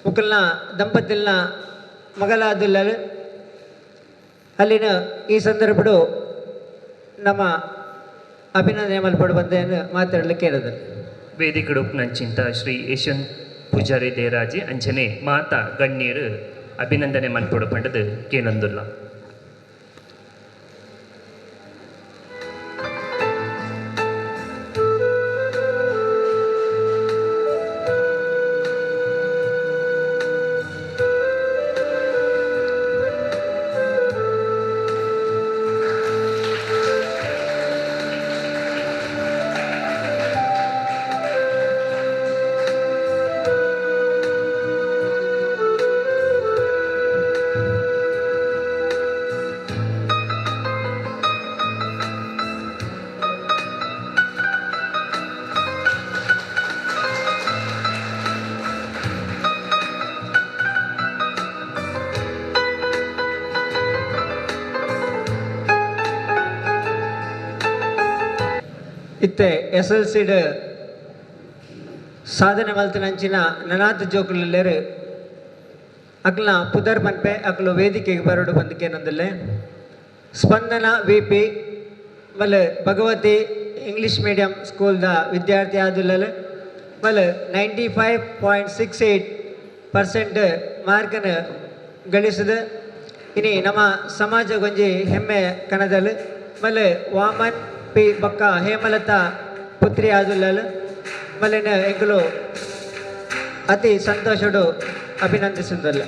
ಮುಕಲ್ನ ದಂಪತಿಲ್ನ ಮಗಲಾದುಲ್ಲ ಅಲ್ಲಿನ ಈ ಸಂದರ್ಭಡು ನಮ್ಮ ಅಭಿನಂದನೆ ಮಲ್ಪಡು ಬಂದೇನು ಮಾತಾಡಲಿಕ್ಕೆ ಇರೋದು ವೇದಿಕಡು ನಂಚಿಂತ ಶ್ರೀ ಯಶವಂತ್ ಪೂಜಾರಿ ದೇರಾಜೆ ಅಂಚನೆ ಮಾತಾ ಗಣ್ಯರು ಅಭಿನಂದನೆ ಮಲ್ಪಡು ಪಂಡದು ಕೇನೊಂದುಲ್ಲ. ಇತ್ತೆ SLCಡ್ ಸಾಧನೆ ಮಲ್ತನಂಚಿನ ನನಾತ್ ಜೋಕುಲೆರು ಅಕ್ಲ ಪುದರ್ ಪನ್ಪೆ ಅಕ್ಲು ವೇದಿಕೆಗೆ ಬರೋಡು ಬಂದಕ್ಕೇನಂದಿಲ್ಲ. ಸ್ಪಂದನ VP ಮಲ್ಲ ಭಗವತಿ ಇಂಗ್ಲೀಷ್ ಮೀಡಿಯಂ ಸ್ಕೂಲ್ದ ವಿದ್ಯಾರ್ಥಿ ಆದುಲ್ಲ ಮಲ್ಲ 95.68% ಮಾರ್ಕನ್ನು ಗಳಿಸಿದ. ಇನಿ ನಮ್ಮ ಸಮಾಜ ಗೊಂಜಿ ಹೆಮ್ಮೆ ಕಣದಲ್ಲಿ ಮಲ್ಲ ವಾಮನ್ ಪಿ ಬಕ್ಕ ಹೇಮಲತಾ ಪುತ್ರಿ ಆದುಲ್ಲ ಮಲ್ಲಿನ ಎಂಕಲು ಅತಿ ಸಂತೋಷಡು ಅಭಿನಂದಿಸಿದಲ್ಲ.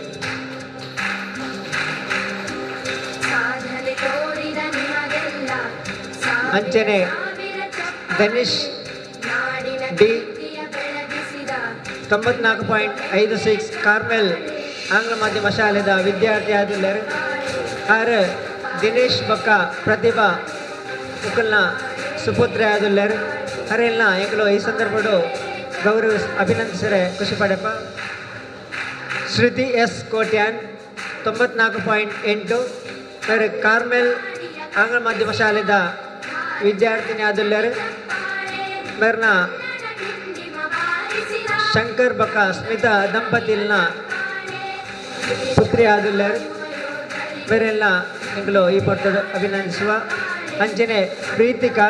ಅಂಚನೆ ಧನಿಷ್ ಡಿ 94.56 ಕಾರ್ಮೆಲ್ ಆಂಗ್ಲ ಮಾಧ್ಯಮ ಶಾಲೆದ ವಿದ್ಯಾರ್ಥಿ ಆದುಲ್ಲರು. ಆರು ದಿನೇಶ್ ಬಕ್ಕ ಪ್ರತಿಭಾ ಮುಕಲ್ನ ಸುಪುತ್ರೆ ಆದುಲ್ಲರು. ಹರೆಲ್ಲ ಎಂಕಲು ಈ ಸಂದರ್ಭಡು ಗೌರವ ಅಭಿನಂದಿಸರೆ ಖುಷಿ ಪಡೆಪ. ಶ್ರುತಿ S ಕೋಟ್ಯಾನ್ 94.8 ಅವರು ಕಾರ್ಮೆಲ್ ಆಂಗ್ಲ ಮಾಧ್ಯಮ ಶಾಲೆದ ವಿದ್ಯಾರ್ಥಿನಿ ಆದುಲ್ಲರು. ಮೇರ್ನ ಶಂಕರ್ ಬಕ್ಕ ಸ್ಮಿತಾ ದಂಪತಿಲ್ನ ಪುತ್ರಿ ಆದುಲ್ಲರು. ಬೇರೆಲ್ಲ ಎಂಕಲು ಈ ಪಟ್ಟದು ಅಭಿನಂದಿಸುವ. ಅಂಚನೆ ಪ್ರೀತಿಕಾ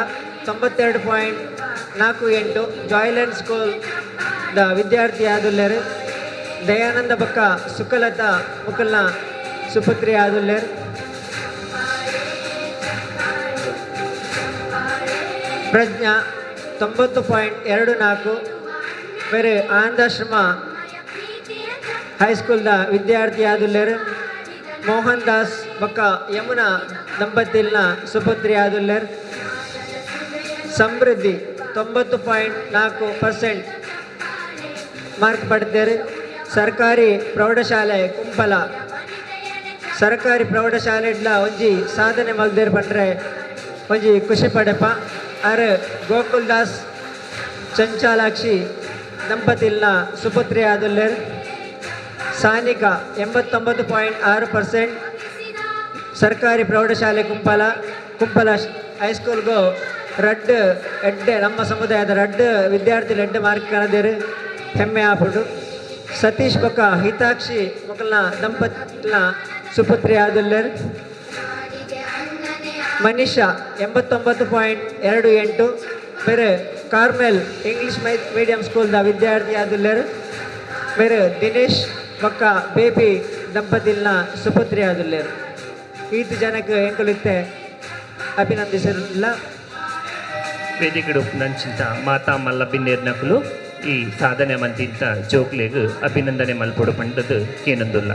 92.48 ಜಾಯ್ಲೆಂಡ್ ಸ್ಕೂಲ್ ದ ವಿದ್ಯಾರ್ಥಿ ಆದುಲ್ಲರು. ದಯಾನಂದ ಬಕ್ಕ ಸುಕಲತಾ ಮುಕಲ್ನ ಸುಪುತ್ರಿ ಆದುಲ್ಲರು. ಪ್ರಜ್ಞಾ 90.24 ಬೇರೆ ಆನಂದಾಶ್ರಮ ಹೈಸ್ಕೂಲ್ದ ವಿದ್ಯಾರ್ಥಿ ಆದುಲ್ಲರು. ಮೋಹನ್ ದಾಸ್ ಬಕ್ಕ ಯಮುನಾ ದಂಪತಿಲ್ನ ಸುಪುತ್ರಿ ಆದುಲ್ಲರು. ಸಮೃದ್ಧಿ 90.4% ಮಾರ್ಕ್ ಪಡೆದರು. ಸರ್ಕಾರಿ ಪ್ರೌಢಶಾಲೆ ಕುಂಪಲ ಸರ್ಕಾರಿ ಪ್ರೌಢಶಾಲೆಡ್ಲ ಒಂಜಿ ಸಾಧನೆ ಮಲ್ದೇರು ಬಂದರೆ ಒಂಜಿ ಖುಷಿ ಪಡೆಪ ಅರ್ ಗೋಕುಲ್ದಾಸ್ ಚಂಚಾಲಾಕ್ಷಿ ದಂಪತಿಲ್ನ ಸುಪುತ್ರಿ ಆದುಲ್ಲೇರ್. ಸಾನಿಕಾ 89.6%. ಸರ್ಕಾರಿ ಪ್ರೌಢಶಾಲೆ ಕುಂಪಲ ಹೈಸ್ಕೂಲ್ಗೂ ರಡ್ಡ್ ಎಡ್ಡೆ ನಮ್ಮ ಸಮುದಾಯದ ರಡ್ಡ್ ವಿದ್ಯಾರ್ಥಿ ಎಡ್ಡೆ ಮಾರ್ಕ್ ಕಣದೇರು ಹೆಮ್ಮೆ ಆಪುಡು. ಸತೀಶ್ ಬೊಕ್ಕ ಹಿತಾಕ್ಷಿ ಮೊಕಲ್ನ ದಂಪತಿನ ಸುಪುತ್ರಿ ಆದುಲ್ಲೇರ್. ಮನೀಷಾ 89.28. ಬೇರೆ ಕಾರ್ಮೆಲ್ ಇಂಗ್ಲೀಷ್ ಮೀಡಿಯಂ ಸ್ಕೂಲ್ದ ವಿದ್ಯಾರ್ಥಿ ಆದುಲ್ಲೇರ್. ಬೇರೆ ದಿನೇಶ್ ಬೊಕ್ಕ ಬೇಬಿ ದಂಪತಿಲ್ನ ಸುಪುತ್ರಿ ಆದುಲ್ಲೇರ್. ಈತ ಜನಕ್ಕೆ ಎಂಕುಲಿತ್ತೆ ಅಭಿನಂದಿಸಿರಲಿಲ್ಲ. ವೇದಿಕೆಡು ನಂಚಿಂತ ಮಾತಾ ಮಲ್ಲ ಬಿನ್ನೇರ್ನಕುಲು ಈ ಸಾಧನೆ ಮಂತಿಂತ ಜೋಕ್ಲೆಗ್ ಅಭಿನಂದನೆ ಮಲ್ಪೊಡು ಪಂಡದು ಕೇನೊಂದುಲ್ಲ.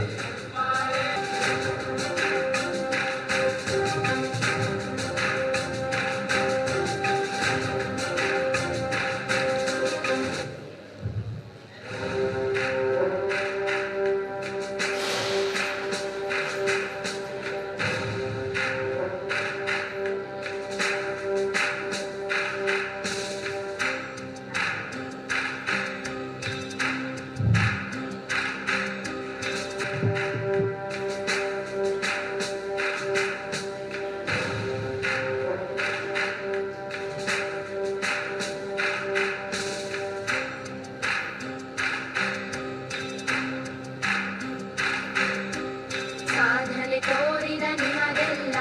ಸಾಧನೆ ತೋರಿದ ನಿಮಗೆಲ್ಲ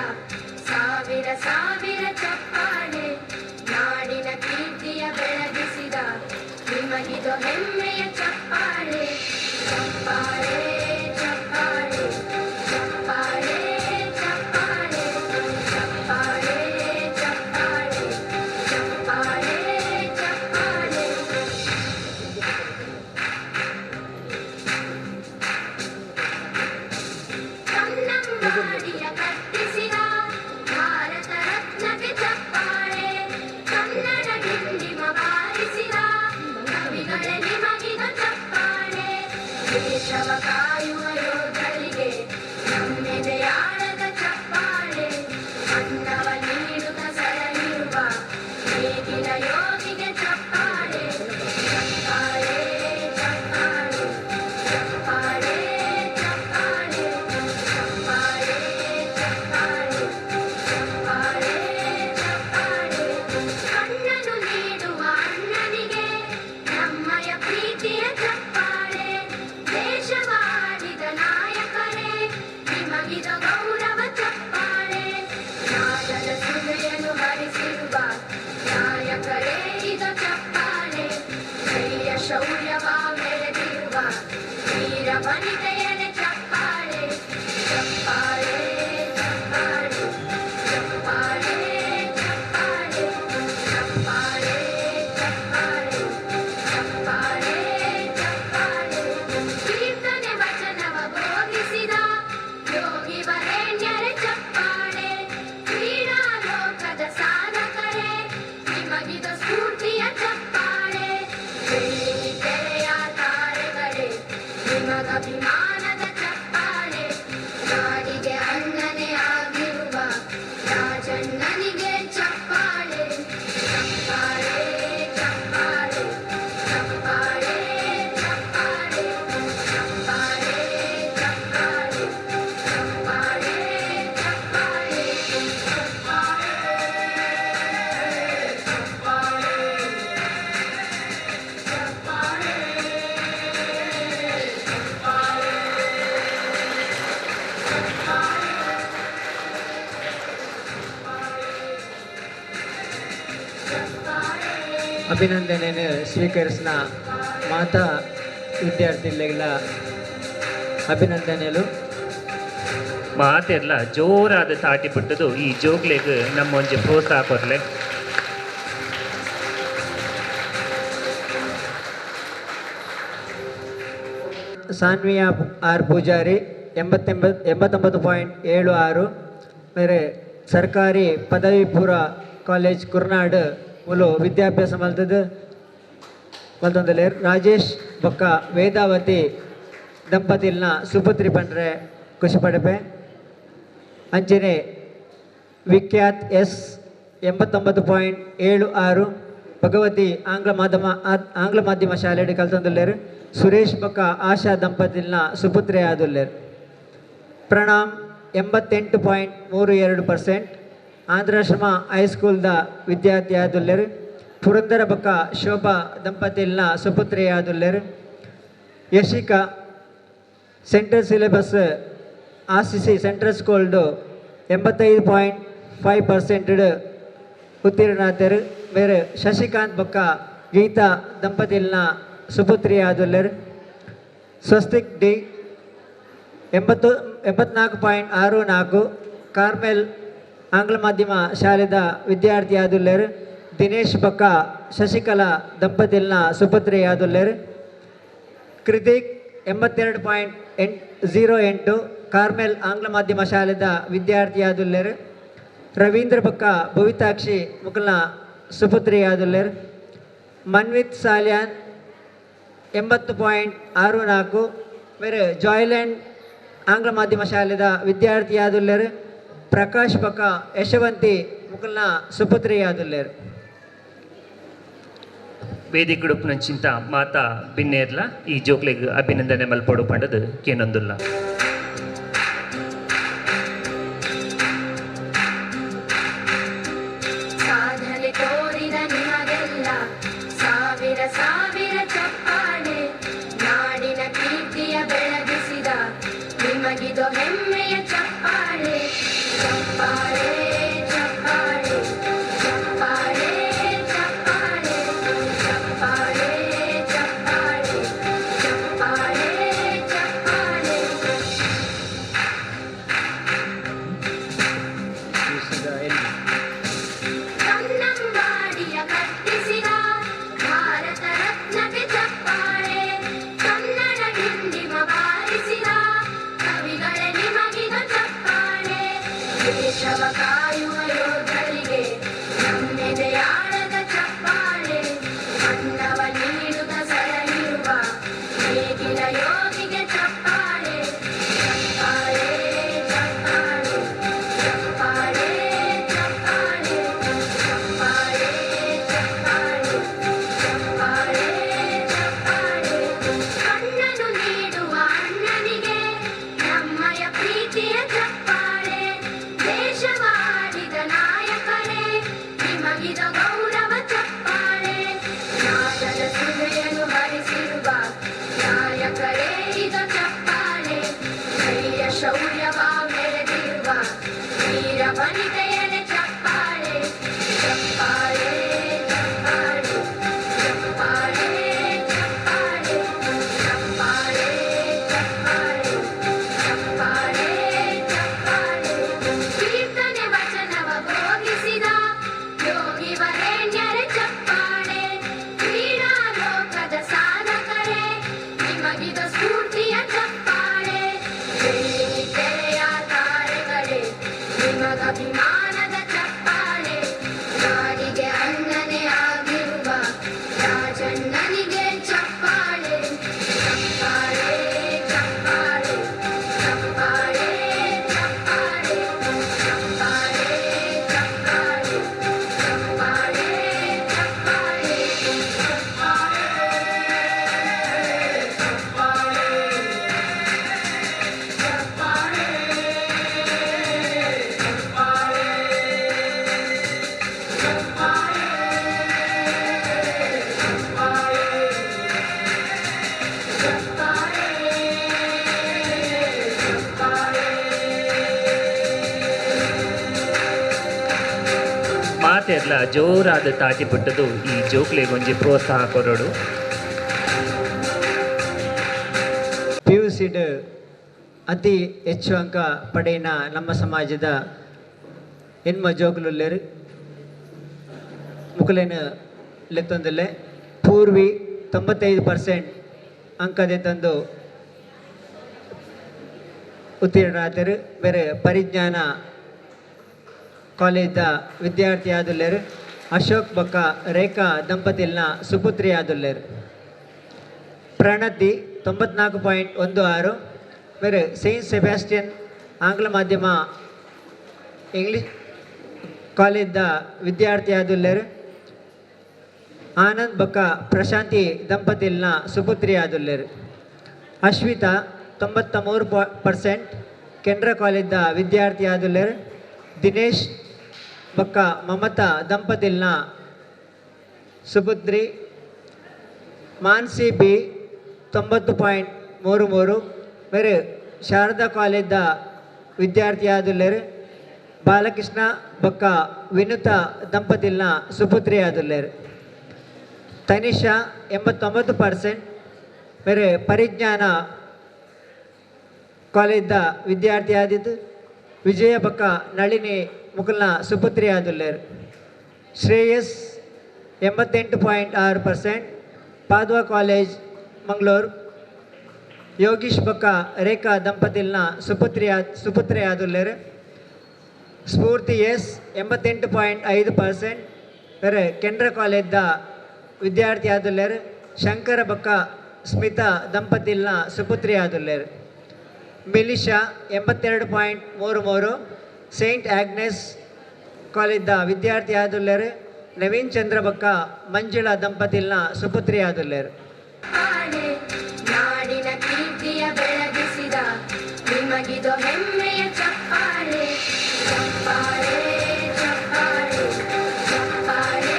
ಸಾವಿರ ಸಾವಿರ ಚಪ್ಪಾಳೆ. ನಾಡಿನ ಕೀರ್ತಿಯ ಬೆಳಗಿಸಿದ ನಿಮಗಿದು ಹೆಮ್ಮೆಯ ಚಪ್ಪಾಳೆ. ಚಪ್ಪಾಳೆ ಚಪ್ಪಾಳೆ ಚಪ್ಪಾಳೆ ಚಪ್ಪಾಳೆ ಚಪ್ಪಾಳೆ ಚಪ್ಪಾಳೆ ಚಪ್ಪಾಳೆ ಚಪ್ಪಾಳೆ. ಕನ್ನಂಬಾಡಿಯ ಕಟ್ಟಿಸಿದ ಭಾರತ ರತ್ನಕ್ಕೆ ಚಪ್ಪಾಳೆ. ಕನ್ನಡ ಗಿಂಡಿಮ ಬಾರಿಸಿದ ಕವಿಗಳೇ ನಿಮಗಿದು ಚಪ್ಪಾಳೆ. ದೇಶವ ಕಾಯುವ ಯೋಧರಿಗೆ ನಮ್ಮೆದೆಯಾಳದ ಚಪ್ಪಾಳೆ. ಅನ್ನವ ನೀಡುತ್ತ ಸರಳಿರುವ ನೇಗಿಲ ಯೋಗಿಗೆ ಚಪ್ಪಾಳೆ. ಚಪ್ಪಾಳೆ ಚಪ್ಪಾಳೆ ಚಪ್ಪಾಳೆ ಚಪ್ಪಾಳೆ ಚಪ್ಪಾಳೆ ಚಪ್ಪಾಳೆ ಚಪ್ಪಾಳೆ ಚಪ್ಪಾಳೆ. ಕಣ್ಣನು ನೀಡುವ ಅಣ್ಣನಿಗೆ ನಮ್ಮಯ ಪ್ರೀತಿಯ ಚಪ್ಪಾಳೆ. ದೇಶವಾಡಿದ ನಾಯಕರೇ ನಿಮಗಿದ ಗೌರವ ಚಪ್ಪಾಳೆ. ನ್ಯಾಯದ ಸುದೆಯನ್ನು ಹರಿಸಿರುವ ನಾಯಕರೇ ಇದು ಚಪ್ಪಾಳೆ. ಜಯ ಶೌರ್ಯವ ಮೆರೆದಿರುವ ವೀರ ವನಿತೆಯರೇ ಚಪ್ಪಾಳೆ. ಚಪ್ಪಾಳೆ ಚಪ್ಪಾಳೆ ಚಪ್ಪಾಳೆ ಚಪ್ಪಾಳೆ ಚಪ್ಪಾಳೆ ಚಪ್ಪಾಳೆ ಚಪ್ಪಾಳೆ ಚಪ್ಪಾಳೆ. ಕೀರ್ತನೆ ವಚನವ ಬೋಧಿಸಿದ ಯೋಗಿ ವರೇಣ್ಯರೇ ಚಪ್ಪಾಳೆ. ಕ್ರೀಡಾ ಲೋಕದ ಸಾಧಕರೇ ನಿಮಗಿದು ಸ್ಫೂರ್ತಿಯ ಚಪ್ಪಾಳೆ. ಬೆಳ್ಳಿ ತೆರೆಯ ತಾರೆಗಳೇ ನಿಮಗಭಿಮಾನದ ಚಪ್ಪಾಳೆ. ನಾಡಿಗೆ ಅಣ್ಣನೇ ಆಗಿರುವ ರಾಜಣ್ಣನಿಗೆ ಚಪ್ಪಾಳೆ. ಚಪ್ಪಾಳೆ ಚಪ್ಪಾಳೆ ಚಪ್ಪಾಳೆ ಚಪ್ಪಾಳೆ ಚಪ್ಪಾಳೆ ಚಪ್ಪಾಳೆ ಚಪ್ಪಾಳೆ ಚಪ್ಪಾಳೆ ಅಭಿನಂದನೆಯನ್ನು ಸ್ವೀಕರಿಸಿದ ಮಾತಾ ವಿದ್ಯಾರ್ಥಿಗಳಿಗೆಲ್ಲ ಅಭಿನಂದನೆಗಳು. ಮಾತೆಲ್ಲ ಜೋರಾದ ತಾಟಿ ಬಿಟ್ಟದು ಈ ಜೋಕ್ಲೆಗ್ ನಮ್ಮ ಒಂಜಿ ಪ್ರೋತ್ಸಾಹ ಕೊರ್ಲೆ. ಸಾನ್ವಿಯಾ ಆರ್ ಪೂಜಾರಿ 89.76. ಬೇರೆ ಸರ್ಕಾರಿ ಪದವಿ ಪೂರ್ವ ಕಾಲೇಜ್ ಕುರ್ನಾಡ್ ಮುಲು ವಿದ್ಯಾಭ್ಯಾಸ ಮಲ್ತೊಂದಲೇರ್. ರಾಜೇಶ್ ಬೊಕ್ಕ ವೇದಾವತಿ ದಂಪತಿಲ್ನ ಸುಪುತ್ರಿ ಪಂಡ್ರೆ ಖುಷಿ ಪಡೆಪೆ. ಅಂಚನೆ ವಿಖ್ಯಾತ್ ಎಸ್ 89.76. ಭಗವತಿ ಆಂಗ್ಲ ಮಾಧ್ಯಮ ಶಾಲೆಡ್ ಕಲ್ತೊಂದುಲ್ಲೆರ್. ಸುರೇಶ್ ಬೊಕ್ಕ ಆಶಾ ದಂಪತಿಲ್ನ ಸುಪುತ್ರೆ ಆದುಲ್ಲೆರ್. ಪ್ರಣಾಮ್ 88.32%. ಆಂಧ್ರಾಶ್ರಮ ಹೈಸ್ಕೂಲ್ದ ವಿದ್ಯಾರ್ಥಿ ಆದುಲ್ಲೆರ್. ಪುರಂದರ ಬೊಕ್ಕ ಶೋಭಾ ದಂಪತಿಲ್ನ ಸುಪುತ್ರೆ ಆದುಲ್ಲೆರ್. Yashika central syllabus RCC central ಸ್ಕೂಲ್ಡು 85.5% ಉತ್ತೀರ್ಣಾತೆರ್. ಬೇರೆ ಶಶಿಕಾಂತ್ ಬೊಕ್ಕ ಗೀತಾ ದಂಪತಿಲ್ನ ಸುಪುತ್ರಿ ಆದುಲ್ಲೆರ್. ಸ್ವಸ್ತಿಕ್ ಡಿ 84.64. ಕಾರ್ಮೆಲ್ ಆಂಗ್ಲ ಮಾಧ್ಯಮ ಶಾಲೆದ ವಿದ್ಯಾರ್ಥಿ ಆದುಲ್ಲೆರ್. ದಿನೇಶ್ ಬೊಕ್ಕ ಶಶಿಕಲಾ ದಂಪತಿಲ್ನ ಸುಪುತ್ರಿ ಆದುಲ್ಲೆರ್. ಕೃತಿಕ್ 82.08. ಕಾರ್ಮೆಲ್ ಆಂಗ್ಲ ಮಾಧ್ಯಮ ಶಾಲೆದ ವಿದ್ಯಾರ್ಥಿ ಆದುಲ್ಲೆರ್. ರವೀಂದ್ರ ಬೊಕ್ಕ ಭವಿತಾಕ್ಷಿ ಮುಕಲ್ನ ಸುಪುತ್ರಿ ಆದುಲ್ಲೆರ್. ಮನ್ವಿತ್ ಸಾಲ್ಯಾನ್ 80.64. ಬೇರೆ ಜಾಯ್ಲ್ಯಾಂಡ್ ಆಂಗ್ಲ ಮಾಧ್ಯಮ ಶಾಲೆದ ವಿದ್ಯಾರ್ಥಿ ಆದುಲ್ಲೆರ್. ಪ್ರಕಾಶ್ ಬೊಕ್ಕ ಯಶವಂತಿ ಮುಕಲ್ನ ಸುಪುತ್ರಿ ಆದುಲ್ಲೆರ್. ವೇದಿಕುಡುಪು ನಂಚಿಂತ ಮಾತಾ ಬಿನ್ನೇರ್ಲ ಈ ಜೋಕ್ಲೆಗ್ ಅಭಿನಂದನೆ ಮಲ್ಪೊಡು ಪಂಡದು ಕೇನೊಂದುಲ್ಲ. ಸಾಧನೆ ತೋರಿದ ನಿಮಗೆಲ್ಲ ಸಾವಿರ ಸಾವಿರ ಚಪ್ಪಾಳೆ. ನಾಡಿನ ಕೀರ್ತಿಯ ಬೆಳಗಿಸಿದ ನಿಮಗಿದು ಹೆಮ್ಮೆಯ ಚಪ್ಪಾಳೆ. ಚಪ್ಪಾಳೆ ಚಪ್ಪಾಳೆ ಚಪ್ಪಾಳೆ ಚಪ್ಪಾಳೆ ಚಪ್ಪಾಳೆ ಚಪ್ಪಾಳೆ ಚಪ್ಪಾಳೆ ಚಪ್ಪಾಳೆ. ಕನ್ನಂಬಾಡಿಯ ಕಟ್ಟಿಸಿದ ಭಾರತ ರತ್ನಕ್ಕೆ ಚಪ್ಪಾಳೆ. ಕನ್ನಡ ಡಿಂಡಿಮ ಬಾರಿಸಿದ ಕವಿಗಳೇ ನಿಮಗಿದು ಚಪ್ಪಾಳೆ. ದೇಶವ ಕಾಯುವ ಯೋಧರಿಗೆ ನಮ್ಮೆದೆಯಾಳದ ಚಪ್ಪಾಳೆ. ಅನ್ನವ ನೀಡುತ್ತ ಸರಳಿರುವ ನೇಗಿಲ ಯೋಗಿಗೆ ಚಪ್ಪಾಳೆ. ಚಪ್ಪಾಳೆ ಚಪ್ಪಾಳೆ ಚಪ್ಪಾಳೆ ಚಪ್ಪಾಳೆ ಚಪ್ಪಾಳೆ ಚಪ್ಪಾಳೆ ಚಪ್ಪಾಳೆ ಚಪ್ಪಾಳೆ. ಕಣ್ಣನ್ನು ನೀಡುವ ಅಣ್ಣನಿಗೆ ನಮ್ಮಯ ಪ್ರೀತಿಯ ಚಪ್ಪಾಳೆ. ದೇಶವಾಡಿದ ನಾಯಕರೇ ನಿಮಗಿದ ಗೌರವ ಚಪ್ಪಾಳೆ. ನಾದದ ಸುಧೆಯನ್ನು ಹರಿಸಿರುವ ನಾಯಕರೇ ಇದು ಚಪ್ಪಾಳೆ. ಧೈರ್ಯ ಶೌರ್ಯವ ಮೆರೆದಿರುವ ವೀರ ವನಿತೆಯರೇ ಚಪ್ಪಾಳೆ. ಚಪ್ಪಾಳೆ ಚಪ್ಪಾಳೆ ಚಪ್ಪಾಳೆ ಚಪ್ಪಾಳೆ ಚಪ್ಪಾಳೆ ಚಪ್ಪಾಳೆ ಚಪ್ಪಾಳೆ ಚಪ್ಪಾಳೆ. ಕೀರ್ತನೆ ವಚನವ ಬೋಧಿಸಿದ ಯೋಗಿ ವರೇಣ್ಯರೇ ಚಪ್ಪಾಳೆ. ಕ್ರೀಡಾ ಲೋಕದ ಸಾಧಕರೇ ನಿಮಗಿದು ಸ್ಫೂರ್ತಿಯ ಚಪ್ಪಾಳೆ. ಬೆಳ್ಳಿ ತೆರೆಯ ತಾರೆಗಳೇ ನಿಮಗಭಿಮಾನದ ಚಪ್ಪಾಳೆ. ನಾಡಿಗೆ ಅಣ್ಣನೇ ಆಗಿರುವ ರಾಜಣ್ಣನಿಗೆ ಚಪ್ಪಾಳೆ. ಚಪ್ಪಾಳೆ ಚಪ್ಪಾಳೆ ಚಪ್ಪಾಳೆ ಚಪ್ಪಾಳೆ ಚಪ್ಪಾಳೆ ಚಪ್ಪಾಳೆ ಚಪ್ಪಾಳೆ ಚಪ್ಪಾಳೆ ಮಾತೆರ್ಲ ಜೋರಾದ ತಾಟಿ ಪುಟ್ಟದು ಈ ಜೋಕ್ಲೆಗ್ ಒಂಜಿ ಪ್ರೋತ್ಸಾಹ ಕೊರಡು. PUCಡ್ ಅತಿ ಹೆಚ್ಚು ಅಂಕ ಪಡೆಯಿನ ನಮ್ಮ ಸಮಾಜದ ಹೆಣ್ಮ ಜೋಕುಲುಲ್ಲೆರ್ ಮುಕುಲೆನ ಲೆತ್ತೊಂದುಲ್ಲೆ. ಪೂರ್ವಿ 95% ಅಂಕದೆ ತಂದು ಉತ್ತೀರ್ಣರಾದರು. ಬೇರೆ ಪರಿಜ್ಞಾನ ಕಾಲೇಜ್ದ ವಿದ್ಯಾರ್ಥಿ ಆದುಲ್ಲೆರ್. ಅಶೋಕ್ ಬೊಕ್ಕ ರೇಖಾ ದಂಪತಿಲ್ನ ಸುಪುತ್ರಿ ಆದುಲ್ಲೆರ್. ಪ್ರಣತಿ 94.16. ಬೇರೆ ಸೇಂಟ್ ಸೆಬಾಸ್ಟಿಯನ್ ಆಂಗ್ಲ ಮಾಧ್ಯಮ ಕಾಲೇಜ್ದ ವಿದ್ಯಾರ್ಥಿ ಆದುಲ್ಲೆರ್ ಆನಂದ್ ಬೊಕ್ಕ ಪ್ರಶಾಂತಿ ದಂಪತಿಲ್ನ ಸುಪುತ್ರಿ ಆದುಲ್ಲೆರ್. ಅಶ್ವಿತಾ 93% ಕೆನರಾ ಕಾಲೇಜ್ದ ವಿದ್ಯಾರ್ಥಿ ಆದುಲ್ಲೆರ್. ದಿನೇಶ್ ಬೊಕ್ಕ ಮಮತಾ ದಂಪತಿಲ್ನ ಸುಪುತ್ರಿ. ಮಾನ್ಸಿ ಬಿ 90.33 ಬೇರೆ ಶಾರದಾ ಕಾಲೇಜ್ದ ವಿದ್ಯಾರ್ಥಿ ಆದುಲ್ಲೆರ್. ಬಾಲಕೃಷ್ಣ ಬೊಕ್ಕ ವಿನುತಾ ದಂಪತಿಲ್ನ ಸುಪುತ್ರಿ ಆದುಲ್ಲೆರ್. ತನಿಷಾ 89% ಬೇರೆ ಪರಿಜ್ಞಾನ ಕಾಲೇಜ್ದ ವಿದ್ಯಾರ್ಥಿ ಆದಿದ್ದು. ವಿಜಯ ಬೊಕ್ಕ ನಳಿನಿ ಮುಕುಲ್ನ ಸುಪುತ್ರಿ ಆದುಲ್ಲೆರ್. ಶ್ರೇಯಸ್ 88.6% ಪಾದ್ವಾ ಕಾಲೇಜ್ ಮಂಗಳೂರು. ಯೋಗೀಶ್ ಬೊಕ್ಕ ರೇಖಾ ದಂಪತಿಲ್ನ ಸುಪುತ್ರಿ ಆದುಲ್ಲೆರ್. ಸ್ಫೂರ್ತಿ ಎಸ್ 88.5% ಬೇರೆ ಕೆನರಾ ಕಾಲೇಜ್ದ ವಿದ್ಯಾರ್ಥಿ ಆದುಲ್ಲೆರ್. ಶಂಕರ ಬೊಕ್ಕ ಸ್ಮಿತಾ ದಂಪತಿಲ್ನ ಸುಪುತ್ರಿ ಆದುಲ್ಲೆರ್. ಮಿಲಿಶಾ 82.33 ಸೈಂಟ್ ಆಗ್ನೆಸ್ ಕಾಲೇಜ್ದ ವಿದ್ಯಾರ್ಥಿ ಆದುಲ್ಲೆರ್. ನವೀನ್ ಚಂದ್ರ ಬೊಕ್ಕ ಮಂಜುಳಾ ದಂಪತಿಲ್ನ ಸುಪುತ್ರಿ ಆದುಲ್ಲೆರ್. ನಾಡಿನ ಕೀರ್ತಿಯ ಬೆಳಗಿಸಿದ ನಿಮಗಿದು ಹೆಮ್ಮೆಯ ಚಪ್ಪಾಳೆ. ಚಪ್ಪಾಳೆ ಚಪ್ಪಾಳೆ ಚಪ್ಪಾಳೆ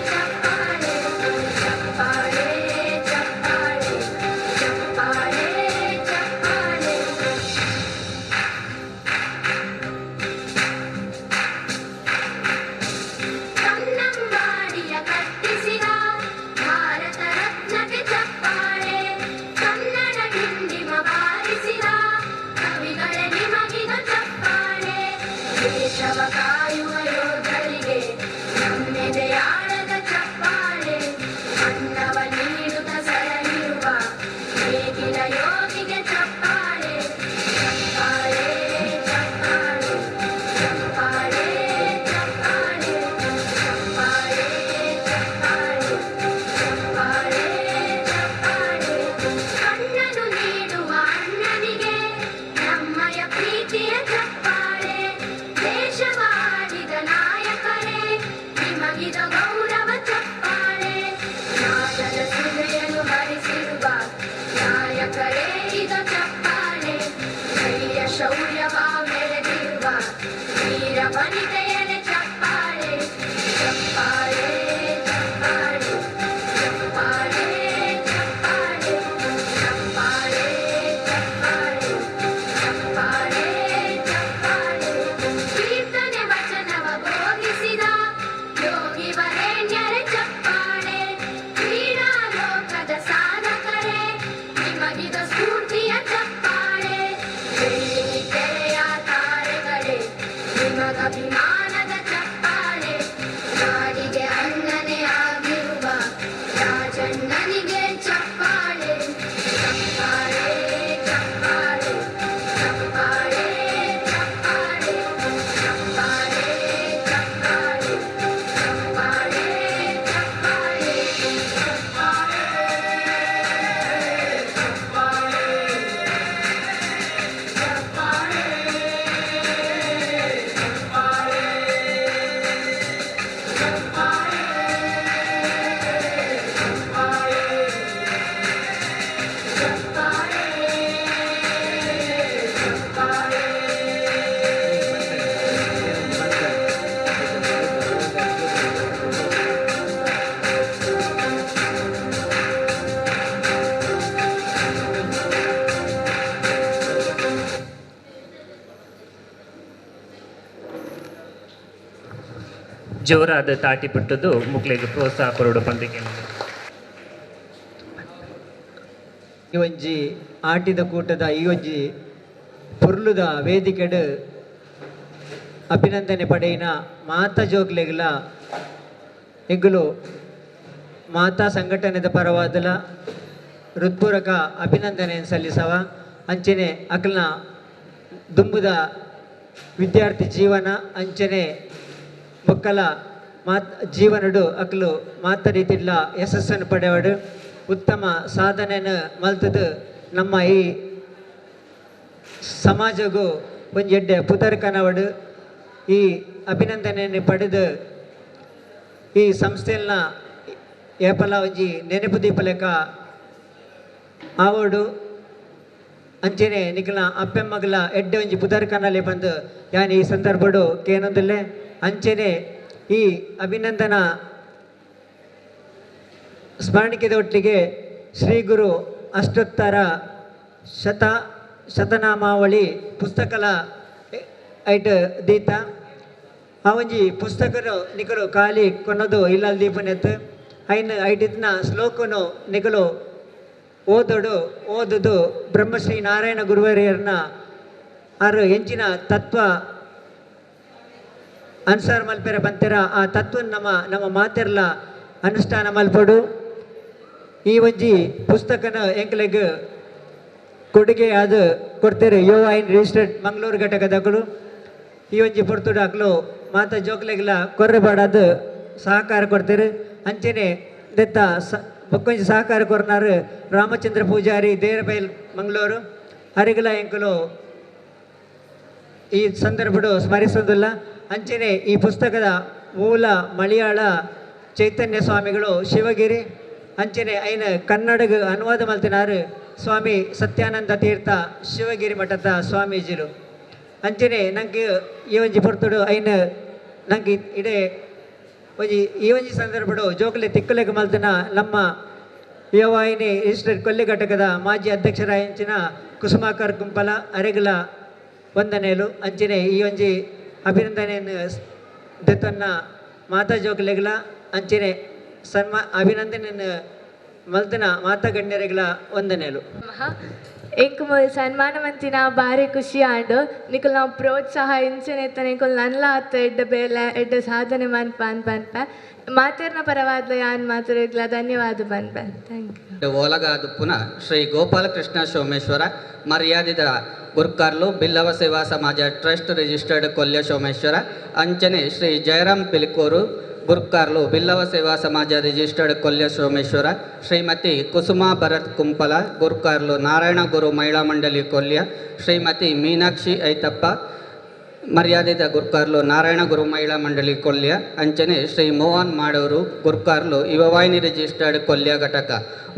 ಚಪ್ಪಾಳೆ ಚಪ್ಪಾಳೆ ಚಪ್ಪಾಳೆ ಚಪ್ಪಾಳೆ ಚಪ್ಪಾಳೆ. ಕನ್ನಂಬಾಡಿಯ ಕಟ್ಟಿಸಿದ ಭಾರತ ರತ್ನಕ್ಕೆ ಚಪ್ಪಾಳೆ. ಕನ್ನಡ ಡಿಂಡಿಮ ಬಾರಿಸಿದ ಕವಿಗಳೇ ನಿಮಗಿದು ಚಪ್ಪಾಳೆ. ದೇಶವ ಕಾಯುವ ಯೋಧರಿಗೆ ನಮ್ಮೆದೆಯಾಳದ ಚಪ್ಪಾಳೆ. ಅನ್ನವ ನೀಡುತ್ತ ಸರಳಿರುವ ನೇಗಿಲ ಯೋಗಿಗೆ ಚಪ್ಪಾಳೆ. ಚಪ್ಪಾಳೆ ಚಪ್ಪಾಳೆ ಚಪ್ಪಾಳೆ ಚಪ್ಪಾಳೆ ಚಪ್ಪಾಳೆ ಚಪ್ಪಾಳೆ ಚಪ್ಪಾಳೆ ಚಪ್ಪಾಳೆ. ಕಣ್ಣನು ನೀಡುವ ಅಣ್ಣನಿಗೆ ನಮ್ಮಯ ಪ್ರೀತಿಯ ಚಪ್ಪಾಳೆ. ದೇಶವಾಡಿದ ನಾಯಕರೇ ನಿಮಗಿದ ಗೌರವ ಚಪ್ಪಾಳೆ. ನ್ಯಾಯದ ಸುರೆಯನ್ನು ಹರಿಸಿರುವ ನಾಯಕರೇ ಇದು ಚಪ್ಪಾಳೆ. ಧೈರ್ಯ ಶೌರ್ಯವ ಮೆರೆದಿರುವ ವೀರ ವನಿತೆಯರೇ ಚಪ್ಪಾಳೆ. ಚಪ್ಪಾಳೆ ಚಪ್ಪಾಳೆ ಚಪ್ಪಾಳೆ ಚಪ್ಪಾಳೆ ಚಪ್ಪಾಳೆ ಚಪ್ಪಾಳೆ ಚಪ್ಪಾಳೆ ಚಪ್ಪಾಳೆ. ಕೀರ್ತನೆ ವಚನವ ಬೋಧಿಸಿದ ಯೋಗಿ ವರೇಣ್ಯರೇ ಚಪ್ಪಾಳೆ. ಕ್ರೀಡಾ ಲೋಕದ ಸಾಧಕರೇ ನಿಮಗಿದ ಸ್ಫೂರ್ತಿಯ ಚಪ್ಪಾಳೆ. ಬೆಳ್ಳಿ ತೆರೆಯ ತಾರೆಗಳೇ ನಿಮಗಭಿಮಾನದ ಚಪ್ಪಾಳೆ. ನಾಡಿಗೆ ಅನ್ನನೇ ಆಗಿರುವ ರಾಜಣ್ಣನಿಗೆ ಚಪ್ಪಾಳೆ. ಚಪ್ಪಾಳೆ ಚಪ್ಪಾಳೆ ಚಪ್ಪಾಳೆ ಚಪ್ಪಾಳೆ ಚಪ್ಪಾಳೆ ಚಪ್ಪಾಳೆ ಚಪ್ಪಾಳೆ ಚಪ್ಪಾಳೆ ಜೋರಾದ ತಾಟಿ ಬಿಟ್ಟದ್ದು ಮುಕ್ಳಿಗೆ ಪ್ರೋತ್ಸಾಹ ಕೊರಡು ಪಂದ್ಯಕ್ಕೆ. ಈ ಒಂಜಿ ಆಟಿದ ಕೂಟದ ಈ ಒಂಜಿ ಪುರ್ಲುದ ವೇದಿಕೆಡ್ ಅಭಿನಂದನೆ ಪಡೆಯಿನ ಮಾತಾ ಜೋಗ್ಲೆಗ್ಲ ಎಂಗುಲು ಮಾತಾ ಸಂಘಟನೆದ ಪರವಾದಲ ಹೃತ್ಪೂರ್ವಕ ಅಭಿನಂದನೆಯನ್ನು ಸಲ್ಲಿಸವ. ಅಂಚನೆ ಅಕಲ್ನ ದುಂಬುದ ವಿದ್ಯಾರ್ಥಿ ಜೀವನ ಅಂಚನೆ ಮಕ್ಕಳ ಜೀವನಡು ಅಕಲು ಮಾತ ರೀತಿಲ್ಲ ಯಶಸ್ಸನ್ನು ಪಡೆಯವಡು ಉತ್ತಮ ಸಾಧನೆಯನ್ನು ಮಲ್ತದು ನಮ್ಮ ಈ ಸಮಾಜಗೂ ಒಂಜಿ ಎಡ್ಡೆ ಪುದರ್ಕನವಡು ಈ ಅಭಿನಂದನೆಯನ್ನು ಪಡೆದು ಈ ಸಂಸ್ಥೆಯನ್ನ ಏಪಲ ಒಂಜಿ ನೆನಪು ದೀಪಲೆಕ ಆವೋಡು ಅಂಚೆನೆ ನಿಖಲ ಅಪ್ಪೆಮ್ಮಗಲ ಎಡ್ಡೆ ಒಂಜಿ ಪುದರ್ ಕನ್ನಲೆ ಬಂದು ಯಾನ್ ಈ ಸಂದರ್ಭಡು ಕೇನೊಂದಿಲ್ಲೆ ಅಂಚೆನೆ ಈ ಅಭಿನಂದನಾ ಸ್ಮರಣಿಕೆದ ಒಟ್ಟಿಗೆ ಶ್ರೀ ಗುರು ಅಷ್ಟೋತ್ತರ ಶತನಾಮಾವಳಿ ಪುಸ್ತಕಲ ಐಟ್ ದೀತ ಆ ಒಂಜಿ ಪುಸ್ತಕರು ನಿಕಲು ಖಾಲಿ ಕೊನ್ನದು ಇಲ್ಲಲ್ ದೀಪನೆತ್ತು ಐನ್ ಐಟಿದ್ನ ಶ್ಲೋಕನು ನಿಕಲು ಓದುದು ಬ್ರಹ್ಮಶ್ರೀ ನಾರಾಯಣ ಗುರುವರಿಯರ್ನ ಆರು ಎಂಚಿನ ತತ್ವ ಅನ್ಸಾರ ಮಲ್ಪೆರ ಬಂತೆರ ಆ ತತ್ವ ನಮ್ಮ ಮಾತೆರ್ಲ ಅನುಷ್ಠಾನ ಮಲ್ಪಡು ಈ ಒಂಜಿ ಪುಸ್ತಕನ ಎಂಕ್ಲೆಗ್ ಕೊಡುಗೆ ಅದು ಕೊಡ್ತೇರೆ ಯೋ ಐನ್ ರಿಜಿಸ್ಟರ್ಡ್ ಮಂಗಳೂರು ಘಟಕದಗಳು ಈ ಒಂಜಿ ಪೊರ್ತುಡು ಅಕ್ಲು ಮಾತ ಜೋಕ್ಲೆಗ್ಲ ಕೊರ್ರೆಬಾಡದು ಸಹಕಾರ ಕೊಡ್ತೇವೆ ಅಂಚೆನೆ ದೆತ್ತ ಬೊಕ್ಕೊಂಜಿ ಸಹಕಾರ ಕೊರ್ನಾರು ರಾಮಚಂದ್ರ ಪೂಜಾರಿ ದೇರಬೈಲ್ ಮಂಗಳೂರು ಅರಿಗಲ ಎಂಕುಲು ಈ ಸಂದರ್ಭಡು ಸ್ಮರಿಸೋದಿಲ್ಲ ಅಂಚೆನೆ ಈ ಪುಸ್ತಕದ ಮೂಲ ಮಲಯಾಳ ಚೈತನ್ಯ ಸ್ವಾಮಿಗಳು ಶಿವಗಿರಿ ಅಂಚೆನೆ ಐನ ಕನ್ನಡಗ ಅನುವಾದ ಮಲ್ತಿನಾರು ಸ್ವಾಮಿ ಸತ್ಯಾನಂದ ತೀರ್ಥ ಶಿವಗಿರಿ ಮಠದ ಸ್ವಾಮೀಜಿಲು ಅಂಚೆನೆ ನಂಗೆ ಈ ಒಂಜಿ ಪೊರ್ತುಡು ಐನ ನಂಗೆ ಇಡೇ ಒಂಜಿ ಈ ಒಂಜಿ ಸಂದರ್ಭಡು ಜೋಕುಲೆ ತಿಕ್ಕಲೆಗ್ ಮಲ್ತಿನ ನಮ್ಮ ಯುವವಾಹಿನಿ ರಿಜಿಸ್ಟರ್ಡ್ ಕೊಲ್ಲಿ ಘಟಕದ ಮಾಜಿ ಅಧ್ಯಕ್ಷರಾಯಂಚಿನ ಕುಸುಮಾಕರ್ ಕುಂಪಲ ಅರೆಗಲ ವಂದನೆಲು ಅಂಚೆನೆ ಈ ಒಂಜಿ ಅಭಿನಂದನೆಯನ್ನು ದೆತ್ತನ್ನ ಮಾತಾ ಜೋಕುಲೆಗ್ಲ ಅಂಚೆನೆ ಅಭಿನಂದನೆಯನ್ನು ಮಲ್ತಿನ ಮಾತಾ ಗಣ್ಯರೆಗ್ಲ ವಂದನೆಲು ಎಂಕ್ ಮೊದಲು ಸನ್ಮಾನ ಮಂತಿನ ಭಾರಿ ಖುಷಿ ಆಂಡು ನಿಕುಲ್ ನಾವು ಪ್ರೋತ್ಸಾಹ ಇಂಚೆನೆತ್ತ ನಿಕುಲ್ ನನ್ಲ ಆತ ಎಡ್ಡ ಬೇಲೆ ಎಡ್ಡ ಸಾಧನೆ ಮನ್ಪ ಅನ್ಪನ್ಪೆ ಮಾತೆರ್ನ ಪರವಾದ ಯಾನ್ ಮಾತರೆಗ್ಲ ಧನ್ಯವಾದ ಪನ್ಪೆ ಥ್ಯಾಂಕ್ ಯು ಓಲಗಾದು ಪುನಃ ಶ್ರೀ ಗೋಪಾಲಕೃಷ್ಣ ಸೋಮೇಶ್ವರ ಮರ್ಯಾದಿತ ಗುರ್ಕಾರ್ಲು ಬಿಲ್ಲವ ಸೇವಾ ಸಮಾಜ ಟ್ರಸ್ಟ್ ರಿಜಿಸ್ಟರ್ಡ್ ಕೊಲ್ಯ ಸೋಮೇಶ್ವರ ಅಂಚನೆ ಶ್ರೀ ಜಯರಾಮ್ ಪಿಲಿಕೂರು ಗುರ್ಕಾರ್ಲು ಬಿಲ್ಲವ ಸೇವಾ ಸಮಾಜ ರಿಜಿಸ್ಟರ್ಡ್ ಕೊಲ್ಯ ಸೋಮೇಶ್ವರ ಶ್ರೀಮತಿ ಕುಸುಮಾ ಭರತ್ ಕುಂಪಲ ಗುರ್ಕಾರ್ಲು ನಾರಾಯಣ ಗುರು ಮಹಿಳಾ ಮಂಡಳಿ ಕೊಲ್ಯ ಶ್ರೀಮತಿ ಮೀನಾಕ್ಷಿ ಐತಪ್ಪ ಮರ್ಯಾದಿತ ಗುರ್ಕಾರ್ಲು ನಾರಾಯಣ ಗುರು ಮಹಿಳಾ ಮಂಡಳಿ ಕೊಲ್ಯ ಅಂಚನೆ ಶ್ರೀ ಮೋಹನ್ ಮಾಡೂರು ಗುರ್ಕಾರ್ಲು ಯುವವಾಹಿನಿ ರಿಜಿಸ್ಟರ್ಡ್ ಕೊಲ್ಯ ಘಟಕ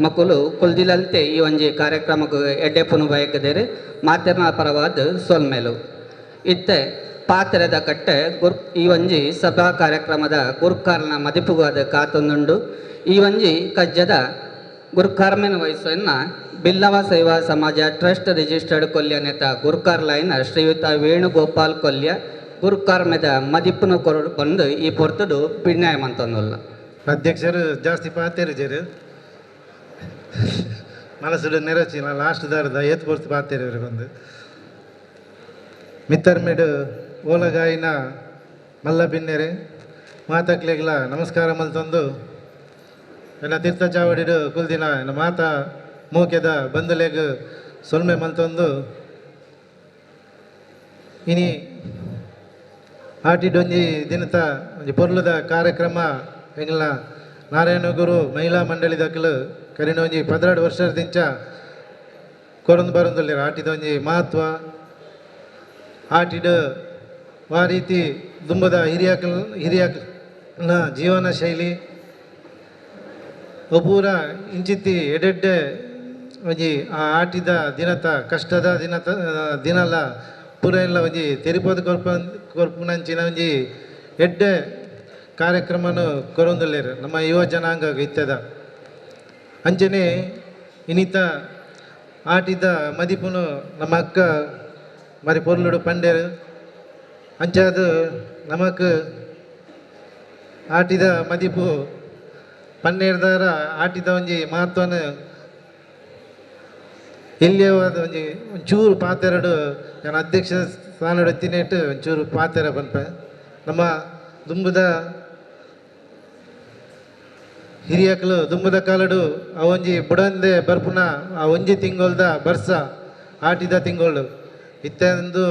ಮಕ್ಕಳು ಕುಲ್ದಿಲಂತೆ ಈ ಒಂಜಿ ಕಾರ್ಯಕ್ರಮಕ್ಕೆ ಎಡ್ಡೆ ಪುನು ಬಯಕದೇರು ಮಾತೆರ್ನ ಪರವಾದ ಸೊಲ್ಮೆಲು ಇತ್ತೆ ಪಾತ್ರದ ಕಟ್ಟೆ ಈ ಒಂಜಿ ಸಭಾ ಕಾರ್ಯಕ್ರಮದ ಗುರ್ಕಾರ್ನ ಮದಿಪುಗಾದ ಕಾತೊಂದುಂಡು ಈ ಒಂಜಿ ಕಜ್ಜದ ಗುರ್ಕಾರ್ಮೆನ ವಯಸ್ಸನ್ನ ಬಿಲ್ಲವ ಸೇವಾ ಸಮಾಜ ಟ್ರಸ್ಟ್ ರಿಜಿಸ್ಟರ್ಡ್ ಕೊಲ್ಯ ನೆತ ಗುರ್ಕಾರ್ಲೈನ ಶ್ರೀಯುತ ವೇಣುಗೋಪಾಲ್ ಕೊಲ್ಯ ಗುರ್ಕಾರ್ಮೆದ ಮದಿಪ್ಪುನ ಬಂದು ಈ ಪೊರ್ತುಡು ಪಿಣ್ಯಾಯ ಮಂತೊಂದುಲ್ಲ ಅಧ್ಯಕ್ಷರು ಜಾಸ್ತಿ ಪಾತೇರು ಜೇರು ಮನಸ್ಸುಡು ನೆರಚಿನ ಲಾಸ್ಟ್ ದಾರದ ಏತ್ ಪೊರ್ತು ಪಾತೇರು ಇವರು ಬಂದು ಮಿತ್ತರ್ಮೇಡು ಓಲಗಾಯಿನ ಮಲ್ಲ ಪಿನ್ನೆರೆ ಮಾತಕ್ಲೆಗ್ಲ ನಮಸ್ಕಾರ ಮಲ್ತೊಂದು ಎನ್ನ ತೀರ್ಥ ಚಾವಡಿಡು ಕುಲ್ದಿನ ಎನ್ನ ಮಾತ ಮೂಕೆದ ಬಂದಲೆಗ್ ಸೊಲ್ಮೆ ಮಲ್ತೊಂದು ಇನಿ ಆಟಿಡೊಂಜಿ ದಿನತ ಒಂಜಿ ಪೊರ್ಲುದ ಕಾರ್ಯಕ್ರಮ ಎಂಗ್ಲ ನಾರಾಯಣ ಗುರು ಮಹಿಳಾ ಮಂಡಳಿ ದಕ್ಕಲು ಕರಿನ ಒಂಜಿ 12 ವರ್ಷದಿಂಚ ಕೊರೊಂದು ಬರೊಂದುಲ್ಲೆರ್ ಆಟಿದೊಂಜಿ ಮಹತ್ವ ಆಟಿಡು ಆ ರೀತಿ ದುಂಬದ ಹಿರಿಯನ ಜೀವನ ಶೈಲಿ ಒಬ್ಬೂರ ಇಂಚಿತ್ತಿ ಎಡೆಡ್ಡೆ ಒಂಜಿ ಆ ಆಟಿದ ದಿನತ ಕಷ್ಟದ ದಿನಲ ಪೂರ ಎಲ್ಲ ಒಂಜಿ ತೆರಿಪೋದು ಕೊರ್ಪುನಂಚಿನ ಒಂಜಿ ಎಡ್ಡೆ ಕಾರ್ಯಕ್ರಮನು ಕೊರೊಂದುಲ್ಲೆರ್ ನಮ್ಮ ಯುವ ಜನಾಂಗ ಇತ್ತದ ಅಂಚನೆ ಇನ್ನಿತ ಆಟಿದ ಮದಿಪುನು ನಮ್ಮ ಅಕ್ಕ ಮರಿ ಪೊರ್ಲುಡು ಪಂಡೇರು ಅಂಚಾದು ನಮಕ್ ಆಟಿದ ಮದಿಪು ಪನ್ನೇರ್ದಾರ ಆಟಿದ ಒಂಜಿ ಮಹತ್ವನ ಎಲ್ಲಿಯವಾದ ಒಂಚೂರು ಪಾತೆರಡು ನಾನು ಅಧ್ಯಕ್ಷ ಸ್ಥಾನಡು ಎತ್ತಿನೇಟು ಒಂಚೂರು ಪಾತೆರ ಪನ್ಪೆ ನಮ್ಮ ದುಂಬುದ ಹಿರಿಯಕಲು ದುಂಬುದ ಕಾಲಡು ಆ ಒಂಜಿ ಬುಡಂದೆ ಬರ್ಪುನ ಆ ಒಂಜಿ ತಿಂಗೊಲ್ದ ಬರ್ಸ ಆಟಿದ ತಿಂಗಳು ಇತ್ತಂದು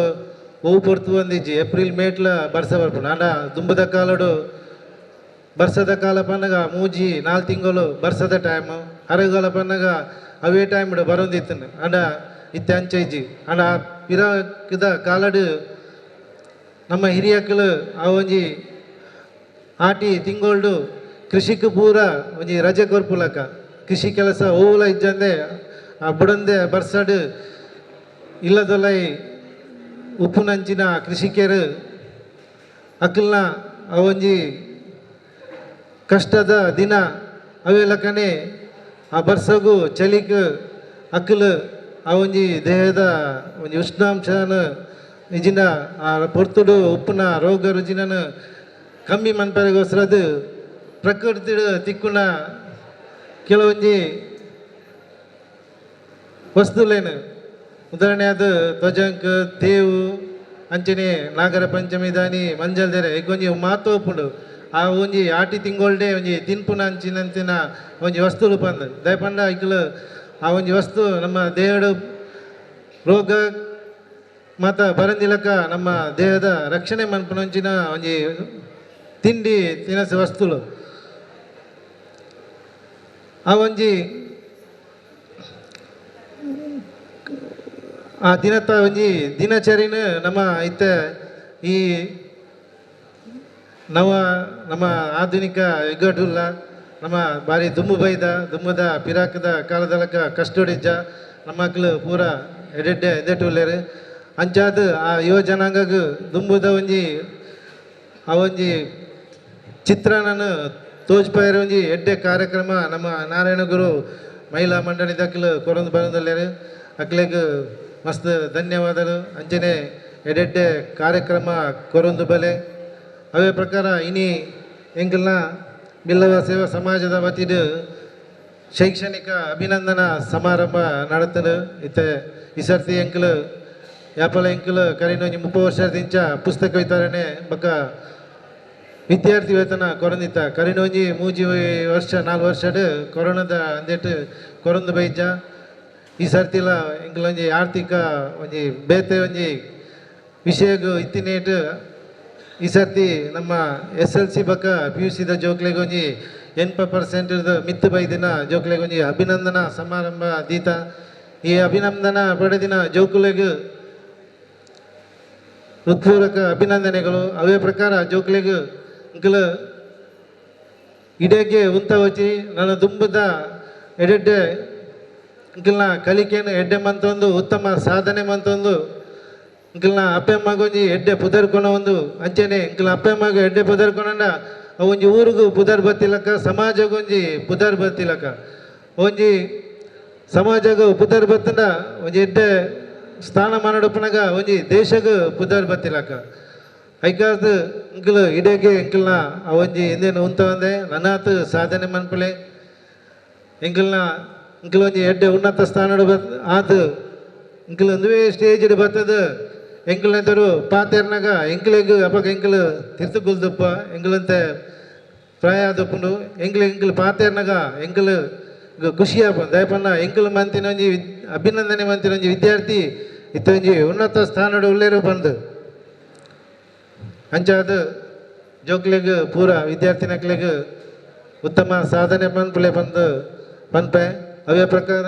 ಹೂವು ಪೊರ್ತು ಒಂದಿಜ್ಜಿ ಏಪ್ರಿಲ್ ಮೇಟ್ಲ ಬರ್ಸ ಬರ್ಪುನ ಆಂಡ ದುಂಬುದ ಕಾಲಡು ಬರ್ಸದ ಕಾಲ ಪನ್ನಗ ಮೂಜಿ 4 ತಿಂಗಳು ಬರ್ಸದ time ಅರಗಾಲ Pannaga away time ಬರೋದಿತ್ತನು and ಇತ್ತೆ ಅಂಚ ಇಜ್ಜಿ ಆಂಡ ಪಿರಕಿದ ಕಾಲಡು ನಮ್ಮ ಹಿರಿಯಕ್ಕಳು ಆ ಒಂಜಿ ಆಟಿ ತಿಂಗಳು ಕೃಷಿಗೆ ಪೂರ ಒಂಜಿ ರಜೆ ಕೊರ್ಪುಲಕ ಕೃಷಿ ಕೆಲಸ ಓವುಲ ಇಜ್ಜಂದೆ ಆ ಬುಡಂದೆ ಬರ್ಸಡ್ ಇಲ್ಲದೊಲೈ ಉಪ್ಪುನಂಚಿನ ಕೃಷಿಕರು ಅಕ್ಕಲ್ನ ಆ ಒಂಜಿ ಕಷ್ಟದ ದಿನ ಅವೆಲ್ಲಕನೆ ಆ ಬರ್ಸಗು ಚಳಿಗೆ ಅಕ್ಕಲು ಆ ಒಂಜಿ ದೇಹದ ಒಂಜಿ ಉಷ್ಣಾಂಶನ ಇಜಿನ ಆ ಪೊರ್ತುಡು ಉಪ್ಪುನ ರೋಗ ರುಜಿನನ ಕಮ್ಮಿ ಮನ್ಪರೆಗೋಸ್ಕರದು ಪ್ರಕೃತಿ ತಿಕ್ಕುನ ಕೆಲವೊಂಜಿ ವಸ್ತುಲೇನು ಉದಾಹರಣೆ ಅದು ಧ್ವಜಂಕ್ ತೇವು ಅಂಚನೆ ನಾಗರ ಪಂಚಮಿ ದಾನಿ ಮಂಜಲ್ ದೇರೆ ಒಂಜಿ ಮಾತು ಒಪ್ಪುಂಡು ಆ ಒಂಜಿ ಆಟಿ ತಿಂಗೊಳ್ಡೆ ಒಂಜಿ ತಿನ್ಪುನ ಅಂಚಿನಂಚಿನ ಒಂಜಿ ವಸ್ತುಲು ಪಂದ್ ದಯಪಂಡ ಐಕಲು ಆ ಒಂಜಿ ವಸ್ತು ನಮ್ಮ ದೇಹಡು ರೋಗ ಮತ್ತು ಬರಂದಿಲಕ ನಮ್ಮ ದೇಹದ ರಕ್ಷಣೆ ಮನ್ಪುನಂಚಿನ ಒಂಜಿ ತಿಂಡಿ ತಿನಸು ವಸ್ತುಲು ಆ ಒಂಜಿ ಆ ದಿನತ್ತ ಒಂಜಿ ದಿನಚರಿನ ನಮ್ಮ ಇತ್ತ ಈ ನಮ್ಮ ಆಧುನಿಕ ಯುಗಡುಲ್ಲ ನಮ್ಮ ಬಾರಿ ದುಮ್ಮದ ಪಿರಾಕದ ಕಾಲದಲಕ ಕಷ್ಟೊಡಿಜ್ಜ ನಮ್ಮ ಮಕ್ಕಳು ಪೂರ ಎಡೆಡ್ಡೆ ಎದೆಟುಲ್ಲೇರು ಅಂಚಾದ ಆ ಯುವ ಜನಾಂಗಗ ದುಂಬುದ ಒಂಜಿ ಆ ಒಂಜಿ ಚಿತ್ರಣನ ತೋಜ್ಪಾಯಿರ ಒಂಜಿ ಎಡ್ಡೆ ಕಾರ್ಯಕ್ರಮ ನಮ್ಮ ನಾರಾಯಣ ಗುರು ಮಹಿಳಾ ಮಂಡಳಿದಕ್ಕಲು ಕೊರೊಂದು ಬರೋದಲ್ಲೇರು ಅಕ್ಲೆಗ್ ಮಸ್ತ್ ಧನ್ಯವಾದಗಳು ಅಂಚನೆ ಎಡೆಡ್ಡೆ ಕಾರ್ಯಕ್ರಮ ಕೊರೊಂದು ಬಲೆ ಅವೇ ಪ್ರಕಾರ ಇನಿ ಎಂಕಲ್ನ ಬಿಲ್ಲವ ಸೇವಾ ಸಮಾಜದ ವತಿಡು ಶೈಕ್ಷಣಿಕ ಅಭಿನಂದನಾ ಸಮಾರಂಭ ನಡತಲು ಇತ್ತೆ ಈ ಸರ್ತಿ ಎಂಕಲು ಯಾಪಲ ಎಂಕಲು ಕರೀನೊಂಜಿ 30 ವರ್ಷದಿಂಚ ಪುಸ್ತಕ ವಿತರಣೆ ಬೊಕ್ಕ ವಿದ್ಯಾರ್ಥಿ ವೇತನ ಕೊರೊಂದಿತ್ತ ಕರೀನೊಂಜಿ 3 ವರ್ಷ 4 ವರ್ಷಡ್ ಕೊರೋನಾದ ಅಂದೇಟ್ ಕೊರೊಂದು ಬೈಜ ಈ ಸರ್ತಿಲ ಎಂಕಲೊಂಜಿ ಆರ್ಥಿಕ ಒಂಜಿ ಬೇತೆ ಒಂಜಿ ವಿಷಯಗು ಇತ್ತಿನೇಟ್ ಈ ಸರ್ತಿ ನಮ್ಮ SLC ಬಕ್ಕ PUC ದ ಜೋಕ್ಲೆಗ್ ಒಂಜಿ 80% ಮಿತ್ತು ಬೈದಿನ ಜೋಕ್ಲೆಗ್ ಒಂಜಿ ಅಭಿನಂದನಾ ಸಮಾರಂಭ ದೀತ ಈ ಅಭಿನಂದನಾ ಪಡೆದಿನ ಜೋಕುಲೆಗ್ ಹೃತ್ಪೂರ್ವಕ ಅಭಿನಂದನೆಗಳು ಅವೇ ಪ್ರಕಾರ ಜೋಕ್ಲೆಗ್ ಅಂಕಲ್ ಇಡೆಗೆ ಉಂತ ವಚಿ ನನ್ನ ದುಂಬದ ಎಡೆಡ್ಡೆ ಅಂಕಲ್ನ ಕಲಿಕೆಯನ್ನು ಎಡ್ಡೆ ಮಂತೊಂದು ಉತ್ತಮ ಸಾಧನೆ ಮಂತೊಂದು ಇಂಕಲ್ನ ಅಪ್ಪೆಮ್ಮಗೊಂಜಿ ಎಡ್ಡೆ ಪುದರ್ಕೊಣ ಒಂದು ಅಂಚನೆ ಇಂಕಲ್ ಅಪ್ಪೆಮ್ಮಗ ಎಡ್ಡೆ ಪುದರ್ಕೊಣಂಡ ಒಂಜಿ ಊರಿಗೂ ಪುದರ್ ಬತ್ತಿಲಕ ಸಮಾಜಗೊಂಜಿ ಪುದರ್ ಬತ್ತಿಲಕ ಒಂಜಿ ಸಮಾಜಗೂ ಪುದರ್ ಬತ್ತಂಡ ಒಂಜಿ ಎಡ್ಡೆ ಸ್ಥಾನಮಾನ ಉಪ್ಪನಗ ಒಂಜಿ ದೇಶಗೂ ಪುದರ್ ಬತ್ತಿಲಕ ಐಕಾದ ಇಂಕಲ್ ಇಡೆಗೆ ಇಂಕಲ್ನ ಆ ಒಂಜಿ ಇಂದೇನು ಉಂತ ಒಂದೆ ನನ್ನಾತು ಸಾಧನೆ ಮನ್ಪಲೆ ಇಂಕಲ್ನ ಇಂಕಲ್ ಒಂಜಿ ಎಡ್ಡೆ ಉನ್ನತ ಸ್ಥಾನ ಆತು ಇಂಕಲ್ ಒಂದುವೇ ಸ್ಟೇಜ್ ಬರ್ತದ ಎಂಕಲ್ನೆದರು ಪಾತೆರ್ನಾಗ ಎಂಕಲೆಗ್ ಅಪಗ ಎಂಕಲ್ ತಿರ್ತುಗುಲ್ದಪ್ಪ ಎಂಕಲಂತೆ ಪ್ರಾಯ ಆದಪ್ಪುಂಡು ಎಂಕಲ್ ಪಾತೆರ್ನಾಗ ಎಂಕಲ್ ಖುಷಿ ಆಪ ದಯಪನ್ನ ಎಂಕಲ್ ಮಂತಿನೊಂಜಿ ಅಭಿನಂದನೆ ಮಂತಿನೊಂಜಿ ವಿದ್ಯಾರ್ಥಿ ಇತ್ತೊಂಜಿ ಉನ್ನತ ಸ್ಥಾನಡ್ ಉಳ್ಳೇರು ಬಂದು ಅಂಚಾದ ಜೋಕ್ಲೆಗ್ ಪೂರ ವಿದ್ಯಾರ್ಥಿನಕ್ಲೆಗ್ ಉತ್ತಮ ಸಾಧನೆ ಪನ್ಪುಲೆ ಬಂದು ಪನ್ಪೆ ಅವೇ ಪ್ರಕಾರ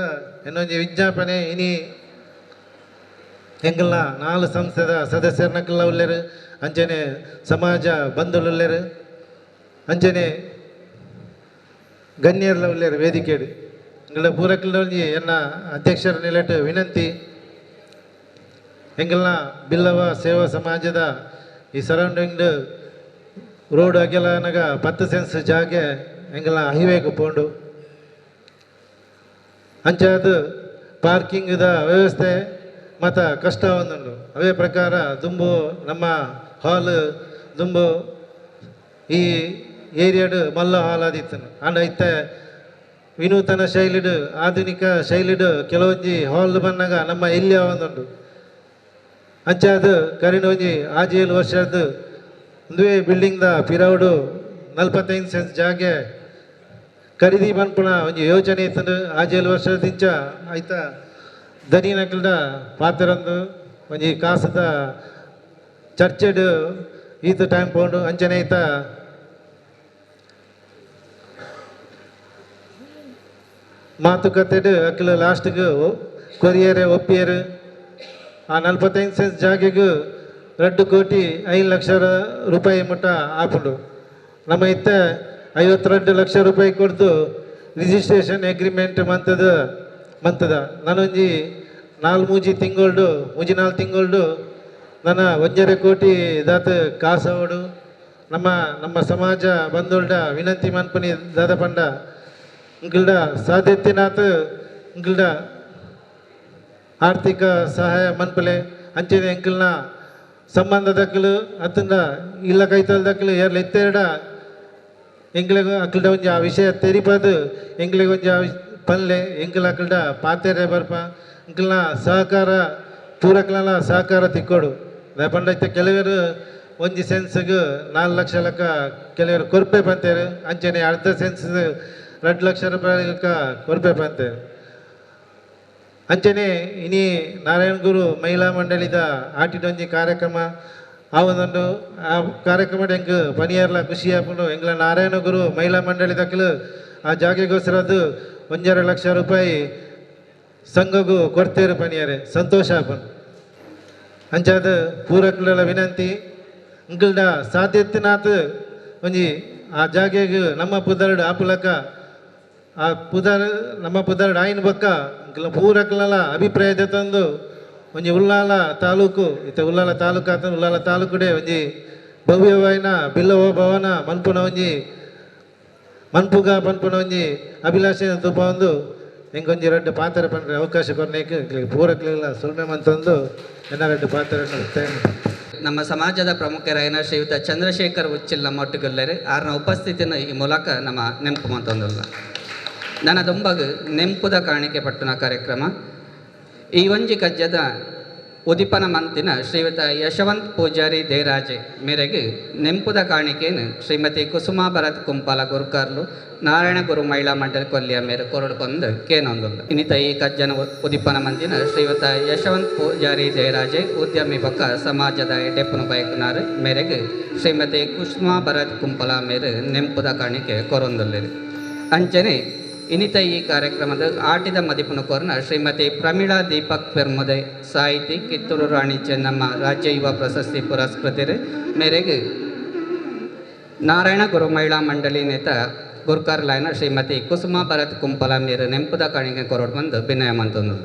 ಇನ್ನೊಂಜಿ ವಿಜ್ಞಾಪನೆ ಇನಿ ಎಂಕಲ್ನ 4 ಸಂಸ್ಥೆದ ಸದಸ್ಯರನಕ್ಕೆಲ್ಲ ಉಳ್ಳೇರು ಅಂಚನೆ ಸಮಾಜ ಬಂಧುಲು ಉಳ್ಳೇರು ಅಂಚನೆ ಗಣ್ಯರ್ಲ ಉಳ್ಳೇರು ವೇದಿಕೆಡು ಎಂಗಳ ಪೂರಕ್ಕೊಂಜಿ ಎನ್ನ ಅಧ್ಯಕ್ಷರ ನಿಲೆಟ್ ವಿನಂತಿ ಎಂಕಲ್ನ ಬಿಲ್ಲವ ಸೇವಾ ಸಮಾಜದ ಈ ಸರೌಂಡಿಂಗ್ ರೋಡ್ ಅಗೆಲನಗ 10 ಸೆನ್ಸ್ ಜಾಗೆ ಎಂಕಲ್ನ ಹೈವೇಗೆ ಪೋಂಡು ಅಂಚಾದ ಪಾರ್ಕಿಂಗ್ದ ವ್ಯವಸ್ಥೆ ಮತ್ತು ಕಷ್ಟ ಒಂದುಂಡು ಅವೇ ಪ್ರಕಾರ ದುಂಬು ನಮ್ಮ ಹಾಲ್ ದುಂಬು ಈ ಏರಿಯಾಡು ಮಲ್ಲ ಹಾಲ್ ಆದಿತ್ತು ಅಂಡ ಇತ್ತೆ ವಿನೂತನ ಶೈಲಿಡು ಆಧುನಿಕ ಶೈಲಿಡು ಕೆಲವೊಂಜಿ ಹಾಲ್ ಬಂದಾಗ ನಮ್ಮ ಇಲ್ಲಿಯ ಒಂದುಂಡು ಅಂಚಾದ ಕರಿನೊಂಜಿ 6-7 ವರ್ಷದ್ದು ಒಂದುವೇ ಬಿಲ್ಡಿಂಗ್ದ ಪಿರೌಡು 45 ಸೆನ್ಸ್ ಜಾಗೆ ಖರೀದಿ ಮನ್ಪುಣ ಒಂಜಿ ಯೋಚನೆ ಇತ್ತು 6-7 ವರ್ಷದಿಂಚ ಆಯ್ತಾ ದನಿನಕಲ್ದ ಪಾತ್ರಂದು ಒಂಜಿ ಕಾಸದ ಚರ್ಚೆಡ್ ಈತ ಟೈಮ್ ಪೋಂಡು ಅಂಚನೆ ಐತ ಮಾತುಕತೆಡ್ ಅಕ್ಕಲು ಲಾಸ್ಟ್ಗೆ ಕೊರಿಯರೆ ಒಪ್ಪಿಯರು ಆ 45 ಸೆನ್ಸ್ ಜಾಗೆಗೂ ₹2,05,00,000 ಮುಟ್ಟ ಆಪುಂಡು. ನಮ್ಮ ಇತ್ತ 52 ಲಕ್ಷ ರೂಪಾಯಿ ಕೊಡ್ದು ರಿಜಿಸ್ಟ್ರೇಷನ್ ಅಗ್ರಿಮೆಂಟ್ ಮಂತದ ನಾನೊಂಜಿ 4 ತಿಂಗಳು 4 ತಿಂಗಳು ನನ್ನ 1.5 ಕೋಟಿ ದಾತ ಕಾಸವಡು ನಮ್ಮ ಸಮಾಜ ಬಂದೋಲ್ಡ ವಿನಂತಿ ಮನ್ಪನಿ ದಾದ ಪಂಡ ಇಂಕಲ್ಡ ಸಾಧ್ಯತೆನಾಥ ಇಂಕಲ್ಡ ಆರ್ಥಿಕ ಸಹಾಯ ಮನ್ಪಲೆ ಅಂಚನೆ ಎಂಕಲ್ನ ಸಂಬಂಧ ದಕ್ಕಲು ಅತ್ತಂದ ಇಲ್ಲ ಕೈತಲ್ ದಕ್ಕಲು ಏರ್ಲ ಎತ್ತೆರಡ ಎಂಗ್ಲಿಗೆ ಅಕ್ಕಲ್ಡ ಒಂಜಿ ಆ ವಿಷಯ ತೆರಿಪದು ಎಂಗ್ಲಿಗೆ ಒಂಜಿ ಆ ಪಲ್ಲೆ ಎಂಕಲ್ ಅಕ್ಕಲ್ಡ ಪಾತೆರೆ ಬರ್ಪ ಇಂಕಲ್ನ ಸಹಕಾರ ಪೂರಕ್ಲ ಸಹಕಾರ ತಿಕ್ಕೋಡು ಪಂಡ ಇತ್ತ ಕೆಲವರು ಒಂಜಿ ಸೆನ್ಸ್ಗೆ 4 ಲಕ್ಷ ಲೆಕ್ಕ ಕೆಲವರು ಕೊರ್ಪೆ ಬಂತೇರು ಅಂಚನೆ ಅರ್ಧ ಸೆನ್ಸ್ 2 ಲಕ್ಷ ರೂಪಾಯಿ ಕೊರ್ಪೆ ಬಂತೇರು ಅಂಚನೆ ಇನಿ ನಾರಾಯಣ ಗುರು ಮಹಿಳಾ ಮಂಡಳಿದ ಆಟಿಡೊಂಜಿ ಕಾರ್ಯಕ್ರಮ ಆವೊಂದು ಆ ಕಾರ್ಯಕ್ರಮ ಎಂಕ್ ಪನಿಯರ್ಲ ಖುಷಿ ಆಪುಂಡು ಎಂಗ್ಲ ನಾರಾಯಣ ಗುರು ಮಹಿಳಾ ಮಂಡಳಿ ದಕ್ಕಲು ಆ ಜಾಗೆಗೋಸ್ಕರದ್ದು 1.5 ಲಕ್ಷ ರೂಪಾಯಿ ಸಂಘಗೂ ಕೊಡ್ತೇರು ಪನಿಯರೆ ಸಂತೋಷ ಆಪುಂಡು ಅಂಚಾದ ಪೂರಕ್ಲ ವಿನಂತಿ ಇಂಕಲ್ಡ ಸಾಧ್ಯತೆನಾಥ ಒಂಜಿ ಆ ಜಾಗೆಗೆ ನಮ್ಮ ಪುದರ್ಡ್ ಆಪುಲಕ ಆ ನಮ್ಮ ಪುದರ್ಡ್ ಆಯ್ನ ಬಕ್ಕ ಇಂಕಲ ಪೂರಕ್ಲ ಅಭಿಪ್ರಾಯದ ತಂದು ಒಂಜಿ ಉಳ್ಳಾಲ ತಾಲೂಕು ಇತ್ತ ಉಳ್ಳಾಲ ತಾಲೂಕು ಆತ ಉಳ್ಳಾಲ ತಾಲೂಕುಡೆ ಒಂಜಿ ಭವ್ಯವಾಯಿನ ಬಿಲ್ಲವ ಭವನ ಮನ್ಪುನ ಒಂಜಿ ಮನ್ಪುನ ಒಂಜಿ ಅಭಿಲಾಷೆ ತುಪ್ಪ ಒಂದು ಎಂಗೊಂಜಿ 2 ಪಾತ್ರ ಪಂಡ್ರೆ ಅವಕಾಶ ಕೊರ್ನೇಕೆ ಪೂರಕ್ಲೆಲ್ಲ ಸುಳ್ಮೆ ಮಂತಂದು ಎನ್ನ 2 ಪಾತ್ರ ನಮ್ಮ ಸಮಾಜದ ಪ್ರಮುಖರಾಯನ ಶ್ರೀಯುತ ಚಂದ್ರಶೇಖರ್ ಉಚ್ಚಿಲ್ ನಮ್ಮೊಟ್ಟಿಗೊಲ್ಲರು ಆರ್ನ ಉಪಸ್ಥಿತಿಯನ್ನು ಈ ಮೂಲಕ ನಮ್ಮ ನೆನಪು ಮಂತೊಂದುಲ್ಲ ನನ್ನ ದುಂಬಗ್ ನೆಂಪುದ ಕಾಣಿಕೆ ಪಟ್ಟಣ ಕಾರ್ಯಕ್ರಮ ಈ ಒಂಜಿ ಕಜ್ಜದ ಉದಿಪನ ಮಂತಿನ ಶ್ರೀಯುತ ಯಶವಂತ್ ಪೂಜಾರಿ ದೇರಾಜೆ ಮೇರೆಗೆ ನೆಂಪುದ ಕಾಣಿಕೆಯನ್ನು ಶ್ರೀಮತಿ ಕುಸುಮಾ ಭರತ್ ಕುಂಪಾಲ ಗುರುಕಾರ್ಲು ನಾರಾಯಣ ಗುರು ಮಹಿಳಾ ಮಂಡಳಿ ಕೊಲ್ಲಿಯ ಮೇರೆ ಕೊರಡ್ಕೊಂಡು ಕೇನೊಂದುಲ್ಲ ಇನ್ನಿತ ಈ ಕಜ್ಜನ ಉದಿಪನ ಮಂದಿನ ಶ್ರೀಯುತ ಯಶವಂತ್ ಪೂಜಾರಿ ದೇರಾಜೆ ಉದ್ಯಮಿ ಪಕ್ಕ ಸಮಾಜದ ಎಡೆಪ್ಪನ ಬಯಕನಾರು ಮೇರೆಗೆ ಶ್ರೀಮತಿ ಕುಸುಮಾ ಭರತ್ ಕುಂಪಾಲ ಮೇರೆ ನೆಂಪುದ ಕಾಣಿಕೆ ಕೊರೊಂದುಲ್ಲಿರಿ ಅಂಚನೆ ಇನ್ನಿತ ಈ ಕಾರ್ಯಕ್ರಮದ ಆಟಿದ ಮದಿಪುನ ಕೋರ್ನ ಶ್ರೀಮತಿ ಪ್ರಮೀಳಾ ದೀಪಕ್ ಪೆರ್ಮುದೆ ಸಾಹಿತಿ ಕಿತ್ತೂರು ರಾಣಿ ಚೆನ್ನಮ್ಮ ರಾಜ್ಯ ಯುವ ಪ್ರಶಸ್ತಿ ಪುರಸ್ಕೃತರು ಮೇರೆಗೆ ನಾರಾಯಣ ಗುರು ಮಹಿಳಾ ಮಂಡಳಿ ನೇತ ಗುರ್ಕಾರ್ಲಾಯನ ಶ್ರೀಮತಿ ಕುಸುಮಾ ಭರತ್ ಕುಂಪಲ ಮೇರೆ ನೆಂಪುದ ಕಾಣಿಕೆ ಕೊರಡು ಬಂದು ಭಿನ್ನಯ ಮಂತೊಂದು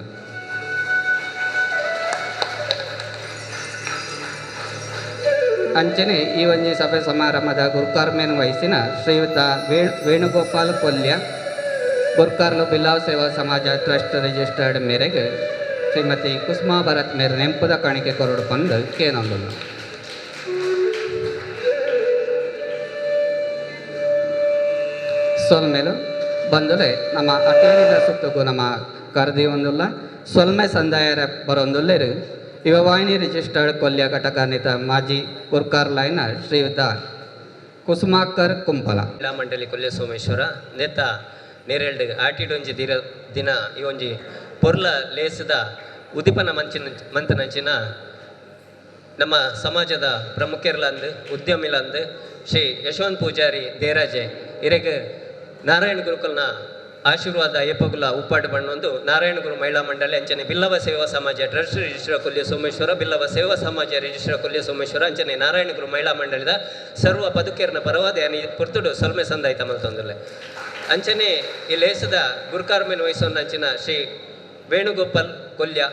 ಅಂಚನೆ ಈ ಒಂಜಿ ಸಭೆ ಸಮಾರಂಭದ ಗುರುಕಾರ್ಮೇನು ವಹಿಸಿನ ಶ್ರೀಯುತ ವೇಣುಗೋಪಾಲ್ ಕೊಲ್ಯ ಗುರ್ಕಾರ್ಲು ಬಿಲ್ಲಾವ್ ಸೇವಾ ಸಮಾಜ ಟ್ರಸ್ಟ್ ರಿಜಿಸ್ಟರ್ಡ್ ಮೇರೆಗೆ ಶ್ರೀಮತಿ ಕುಸುಮಾ ಭರತ್ ಮೇರೆ ನೆಂಪುದ ಕಾಣಿಕೆ ಕೊರಡು ಬಂದು ಕೇನೊಂದುಲ್ಲ ಸೊಲ್ಮೇಲು ಬಂದರೆ ನಮ್ಮ ಅಟೇರಿದ ಸುತ್ತಗೂ ನಮ್ಮ ಕರೆದಿ ಒಂದುಲ್ಲ ಸೊಲ್ಮೆ ಸಂದಾಯರ ಬರೊಂದುಲ್ಲೇರು ಯುವವಾಹಿನಿ ರಿಜಿಸ್ಟರ್ಡ್ ಕೊಲ್ಯ ಘಟಕಾನ್ವಿತ ಮಾಜಿ ಗುರ್ಕಾರ್ಲೈನ ಶ್ರೀಯುತ ಕುಸುಮಾಕರ್ ಕುಂಪಲ ಮಹಿಳಾ ಮಂಡಳಿ ಕೊಲ್ಯ ಸೋಮೇಶ್ವರ ನೆತ್ತ ನೇರೆಲ್ಡ್ ಆಟಿಡೊಂಜಿ ದಿನ ಈ ಒಂಜಿ ಪೊರ್ಲ ಲೇಸದ ಉದಿಪನ ಮಂತನಂಚಿನ ನಮ್ಮ ಸಮಾಜದ ಪ್ರಮುಖರ್ಲಂದು ಉದ್ಯಮಿಲಂದು ಶ್ರೀ ಯಶವಂತ್ ಪೂಜಾರಿ ದೇರಾಜೆ ಇರೆಗೆ ನಾರಾಯಣ ಗುರುಕುಲ್ನ ಆಶೀರ್ವಾದ ಎಪ್ಪಗುಲ ಉಪ್ಪಾಡು ಬಣ್ಣೊಂದು ನಾರಾಯಣ ಗುರು ಮಹಿಳಾ ಮಂಡಳಿ ಅಂಚನೆ ಬಿಲ್ಲವ ಸೇವಾ ಸಮಾಜ ಟ್ರಸ್ಟ್ ರಿಜಿಸ್ಟರ್ ಕೊಲ್ಯ ಸೋಮೇಶ್ವರ ಬಿಲ್ಲವ ಸೇವಾ ಸಮಾಜ ರಿಜಿಸ್ಟರ್ ಕೊಲ್ಯ ಸೋಮೇಶ್ವರ ಅಂಚನೆ ನಾರಾಯಣ ಗುರು ಮಹಿಳಾ ಮಂಡಳಿದ ಸರ್ವ ಬದುಕೇರ್ನ ಪರವಾದ ಪುರ್ತುಡು ಸೊಲ್ಮೆ ಸಂದಾಯ್ತ ಮಲ್ತೊಂದುಲ್ಲೆ ಅಂಚನೆ ಈ ಲೇಸದ ಗುರುಕಾರ್ಮೇನು ವಹಿಸೋನ ಅಂಚಿನ ಶ್ರೀ ವೇಣುಗೋಪಾಲ್ ಕೊಲ್ಯ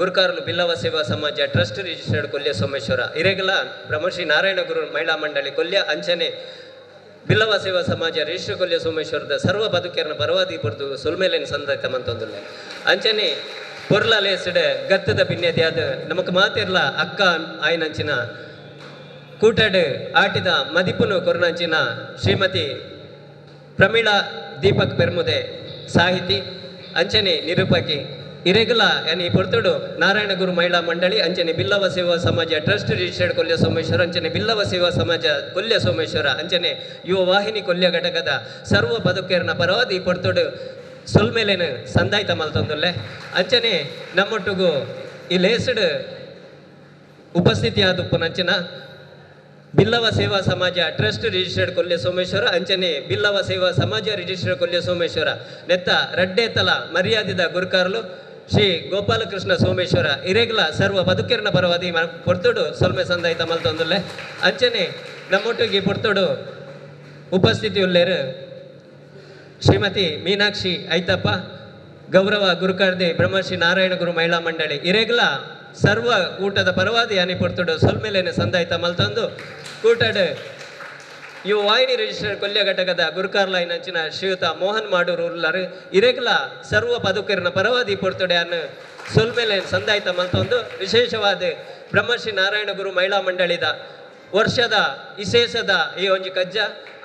ಗುರುಕಾರ್ಲು ಬಿಲ್ಲವ ಸೇವಾ ಸಮಾಜ ಟ್ರಸ್ಟ್ ರಿಜಿಸ್ಟರ್ಡ್ ಕೊಲ್ಯ ಸೋಮೇಶ್ವರ ಇರೆಗಲ ಬ್ರಹ್ಮಶ್ರೀ ನಾರಾಯಣ ಗುರು ಮಹಿಳಾ ಮಂಡಳಿ ಕೊಲ್ಯ ಅಂಚನೆ ಬಿಲ್ಲವ ಸೇವಾ ಸಮಾಜ ರಿಜಿಸ್ಟರ್ ಕೊಲ್ಯ ಸೋಮೇಶ್ವರದ ಸರ್ವ ಬದುಕೇರ್ನ ಬರವಾದಿ ಪುರ್ದು ಸೊಲ್ಮೇಲೇನು ಸಂದಾಯ್ತ ಮಂತೊಂದುಲ್ಲೆ ಅಂಚನೆ ಪೊರ್ಲ ಲೇಸಡ್ ಗತ್ತದ ಭಿನ್ನದ್ಯಾದ ನಮಕ್ ಮಾತಿರ್ಲ ಅಕ್ಕ ಆಯ್ನಂಚಿನ ಕೂಟಡ್ ಆಟಿದ ಮದಿಪುನು ಕೊರ್ನಂಚಿನ ಶ್ರೀಮತಿ ಪ್ರಮೀಳಾ ದೀಪಕ್ ಪೆರ್ಮುದೆ ಸಾಹಿತಿ ಅಂಚನೆ ನಿರೂಪಕಿ ಇರೆಗುಲ ಈ ಪೊರ್ತುಡು ನಾರಾಯಣ ಗುರು ಮಹಿಳಾ ಮಂಡಳಿ ಅಂಚನೆ ಬಿಲ್ಲವ ಸೇವಾ ಸಮಾಜ ಟ್ರಸ್ಟ್ ರಿಜಿಸ್ಟರ್ಡ್ ಕೊಲ್ಯ ಸೋಮೇಶ್ವರ ಅಂಚನೆ ಬಿಲ್ಲವ ಸೇವಾ ಸಮಾಜ ಕೊಲ್ಯ ಸೋಮೇಶ್ವರ ಅಂಚನೆ ಯುವ ವಾಹಿನಿ ಕೊಲ್ಯ ಘಟಕದ ಸರ್ವ ಬದುಕೇರ್ನ ಪರವಾದಿ ಪೊರ್ತುಡು ಸೊಲ್ಮೇಲೇನು ಸಂದಾಯ್ತ ಮಲ್ತೊಂದುಲ್ಲೆ ಅಂಚನೆ ನಮ್ಮೊಟ್ಟಿಗೂ ಈ ಲೇಸಡ್ ಉಪಸ್ಥಿತಿಯಾದುಪ್ಪುನಂಚಿನ ಬಿಲ್ಲವ ಸೇವಾ ಸಮಾಜ ಟ್ರಸ್ಟ್ ರಿಜಿಸ್ಟರ್ಡ್ ಕೊಲ್ಯ ಸೋಮೇಶ್ವರ ಅಂಚನೆ ಬಿಲ್ಲವ ಸೇವಾ ಸಮಾಜ ರಿಜಿಸ್ಟರ್ಡ್ ಕೊಲ್ಯ ಸೋಮೇಶ್ವರ ನೆತ್ತ ರಡ್ಡೇತಲ ಮರ್ಯಾದಿದ ಗುರುಕಾರ್ಲು ಶ್ರೀ ಗೋಪಾಲಕೃಷ್ಣ ಸೋಮೇಶ್ವರ ಇರೆಗ್ಲ ಸರ್ವ ಬದುಕಿರ್ನ ಪರವಾದಿ ಪೊರ್ತುಡು ಸೊಲ್ಮೆ ಸಂದಾಯಿತ ಮಲ್ತೊಂದುಲ್ಲೆ ಅಂಚನೆ ನಮ್ಮೊಟ್ಟಿಗೆ ಪೊರ್ತುಡು ಉಪಸ್ಥಿತಿ ಉಳ್ಳೇರು ಶ್ರೀಮತಿ ಮೀನಾಕ್ಷಿ ಐತಪ್ಪ ಗೌರವ ಗುರುಕಾರ್ದೆ ಬ್ರಹ್ಮಶ್ರೀ ನಾರಾಯಣ ಗುರು ಮಹಿಳಾ ಮಂಡಳಿ ಇರೆಗ್ಲ ಸರ್ವ ಕೂಟದ ಪರವಾದಿ ಅನಿ ಪೊರ್ತುಡು ಸೊಲ್ಮೆಲೇನೆ ಸಂದಾಯಿತ ಮಲ್ತೊಂದು ಕೂಟಡ್ ಇವು ವಾಹಿನಿ ರಿಜಿಸ್ಟರ್ ಕೊಲ್ಯ ಘಟಕದ ಗುರುಕಾರ್ಲಾಯ್ ನಂಚಿನ ಶ್ರೀಯುತ ಮೋಹನ್ ಮಾಡೂರು ಉಳ್ಳರು ಇರೆಗ್ಲ ಸರ್ವ ಪದುಕರಿನ ಪರವಾದಿ ಪೊರ್ತುಡೆ ಅನ್ನು ಸೊಲ್ಮೇಲೆ ಸಂದಾಯಿತ ಮಲ್ತೊಂದು ವಿಶೇಷವಾದ ಬ್ರಹ್ಮಶ್ರೀ ನಾರಾಯಣ ಗುರು ಮಹಿಳಾ ಮಂಡಳಿದ ವರ್ಷದ ವಿಶೇಷದ ಈ ಒಂಜಿ ಕಜ್ಜ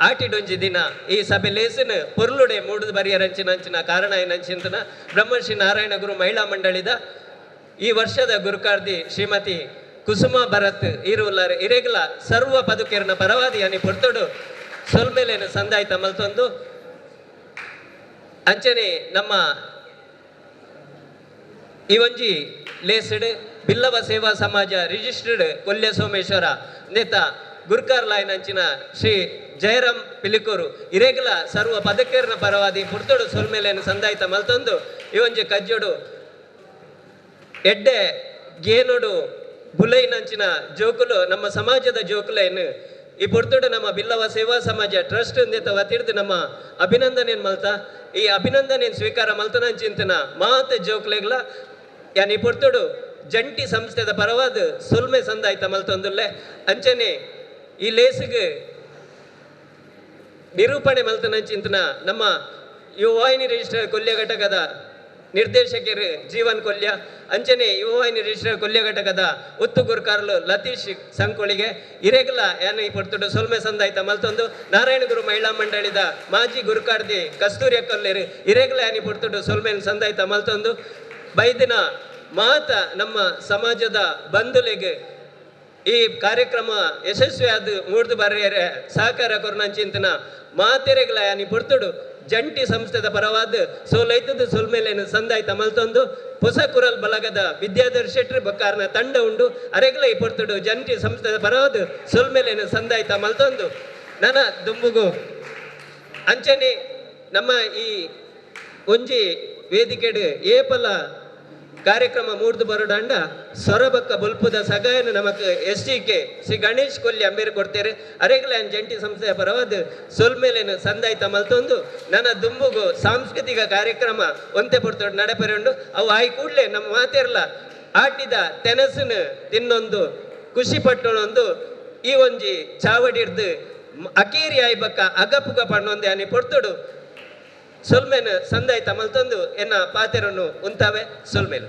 ಆಟಿಡೊಂಜಿ ದಿನ ಈ ಸಭೆ ಲೇಸಿನ ಪೊರ್ಲುಡೆ ಮೂಡುದು ಬರಿಯರಂಚಿನ ಕಾರಣ ಏನಂಚಿಂತನ ಬ್ರಹ್ಮಶ್ರೀ ನಾರಾಯಣ ಗುರು ಮಹಿಳಾ ಮಂಡಳಿದ ಈ ವರ್ಷದ ಗುರುಕಾರ್ದಿ ಶ್ರೀಮತಿ ಕುಸುಮಾ ಭರತ್ ಇರುವುಲ್ಲರು ಇರೆಗ್ಲ ಸರ್ವ ಪದುಕೇರ್ನ ಪರವಾದಿ ಅನಿ ಪೊರ್ತುಡು ಸೊಲ್ಮೇಲೇನು ಸಂದಾಯಿತ ಮಲ್ತೊಂದು ಅಂಚನೆ ನಮ್ಮ ಈ ಒಂಜಿ ಲೇಸ್ಡ್ ಬಿಲ್ಲವ ಸೇವಾ ಸಮಾಜ ರಿಜಿಸ್ಟರ್ಡ್ ಕೊಲ್ಯ ಸೋಮೇಶ್ವರ ನೇತ ಗುರುಕಾರ್ಲಾಯ್ ನಂಚಿನ ಶ್ರೀ ಜಯರಾಮ್ ಪಿಲಿಕೂರು ಇರೆಗ್ಲ ಸರ್ವ ಪದಕೇರ್ನ ಪರವಾದಿ ಪುರ್ತುಡು ಸೊಲ್ಮೇಲೇನು ಸಂದಾಯಿತ ಮಲ್ತೊಂದು ಈ ಒಂಜಿ ಕಜ್ಜೋಡು ಎಡ್ಡೆ ಗೇನೋಡು ಬುಲೈ ನಂಚಿನ ಜೋಕುಲು ನಮ್ಮ ಸಮಾಜದ ಜೋಕುಲೇನು ಈ ಪುರ್ತುಡು ನಮ್ಮ ಬಿಲ್ಲವ ಸೇವಾ ಸಮಾಜ ಟ್ರಸ್ಟ್ ನೇತ ವತಿರ್ದು ನಮ್ಮ ಅಭಿನಂದನೆಯನ್ನು ಮಲ್ತಾ ಈ ಅಭಿನಂದನೆಯನ್ನು ಸ್ವೀಕಾರ ಮಲ್ತನಂಚಿಂತನ ಮಾತೆ ಜೋಕ್ಲೆಗ್ಲ ಯಾನಿ ಪುರ್ತುಡು ಜಂಟಿ ಸಂಸ್ಥೆದ ಪರವಾದ ಸುಲ್ಮೆ ಸಂದಾಯಿತ ಮಲ್ತೊಂದುಲ್ಲೆ ಅಂಚನೆ ಈ ಲೇಸಿಗೆ ನಿರೂಪಣೆ ಮಲ್ತನಂಚಿಂತನ ನಮ್ಮ ಯುವ ವಾಹಿನಿ ರಿಜಿಸ್ಟರ್ ಕೊಲ್ಯ ಘಟಕದ ನಿರ್ದೇಶಕರು ಜೀವನ್ ಕೊಲ್ಯ ಅಂಚನೆ ಯುವ ವಾಹಿನಿ ರಿಜಿಸ್ಟರ್ ಕೊಲ್ಯ ಘಟಕದ ಉತ್ತು ಗುರುಕಾರ್ಲು ಲತೀಶ್ ಸಂಕೋಳಿಗೆ ಇರೆಗ್ಲ ಯಾನು ಈ ಪೊರ್ತುಡು ಸೊಲ್ಮೆ ಸಂದಾಯಿತ ಮಲ್ತೊಂದು ನಾರಾಯಣ ಗುರು ಮಹಿಳಾ ಮಂಡಳಿದ ಮಾಜಿ ಗುರುಕಾರ್ದಿ ಕಸ್ತೂರಿ ಕೊಲ್ಲೇರು ಇರೆಗ್ಲ ಯಾನಿ ಪೊರ್ತುಡು ಸೊಲ್ಮೆ ಸಂದಾಯಿತ ಮಲ್ತೊಂದು ಬೈದಿನ ಮಾತ ನಮ್ಮ ಸಮಾಜದ ಬಂಧುಲೆಗೆ ಈ ಕಾರ್ಯಕ್ರಮ ಯಶಸ್ವಿಯಾದ ಮೂಡ್ದು ಬರೆಯರೆ ಸಹಕಾರ ಕೊರ್ನಂಚಿಂತನ ಮಾತೆರೆಗ್ಲ ಯಾನಿ ಪೊರ್ತುಡು ಜಂಟಿ ಸಂಸ್ಥೆದ ಪರವಾದ ಸೋಲೈತದ ಸೊಲ್ಮೇಲೇನು ಸಂದಾಯಿತ ಮಲ್ತೊಂದು ಹೊಸ ಕುರಲ್ ಬಲಗದ ವಿದ್ಯಾಧರ್ ಶೆಟ್ಟಿ ಬೊಕ್ಕಾರ್ನ ತಂಡ ಉಂಡು ಅರೆಗ್ಲ ಈ ಪೊರ್ತುಡು ಜಂಟಿ ಸಂಸ್ಥೆದ ಪರವಾದ ಸೊಲ್ಮೇಲೇನು ಸಂದಾಯಿತ ಮಲ್ತೊಂದು ನನ್ನ ದುಂಬುಗು ಅಂಚನೆ ನಮ್ಮ ಈ ಒಂಜಿ ವೇದಿಕೆಡು ಏಪಲ ಕಾರ್ಯಕ್ರಮ ಮೂಡ್ದು ಬರೋಡಂಡ ಸೊರಬಕ್ಕ ಬೊಲ್ಪುದ ಸಗಾಯನ ನಮಕ್ STK ಶ್ರೀ ಗಣೇಶ್ ಕೊಲ್ಲಿ ಅಂಬೇರು ಕೊಡ್ತೇರೆ ಅರೆಗ್ಲ ಜಂಟಿ ಸಂಸ್ಥೆಯ ಪರವಾದ ಸೊಲ್ಮೇಲೇನು ಸಂದಾಯಿತ ಮಲ್ತೊಂದು ನನ್ನ ದುಂಬುಗು ಸಾಂಸ್ಕೃತಿಕ ಕಾರ್ಯಕ್ರಮ ಒಂತೆ ಪಡ್ತೊಡು ನಡೆಪೆರೆಂಡು ಅವು ಆಯ್ ಕೂಡ್ಲೆ ನಮ್ಮ ಮಾತೆರ್ಲ ಆಟಿದ ತೆನಸನ ತಿನ್ನೊಂದು ಖುಷಿ ಪಟ್ಟೊಂದು ಈ ಒಂಜಿ ಚಾವಡಿರ್ದು ಅಕೇರಿ ಆಯ್ಬಕ್ಕ ಅಗಪುಗ ಪಣ್ಣೊಂದೆ ಅನಿ ಪೊಡ್ತೊಡು ಸೊಲ್ಮೇನು ಸಂದಾಯಿತ ಮಲ್ತೊಂದು ಎನ್ನ ಪಾತೆರನ್ನು ಉಂತಾವೆ ಸೊಲ್ಮೇಲು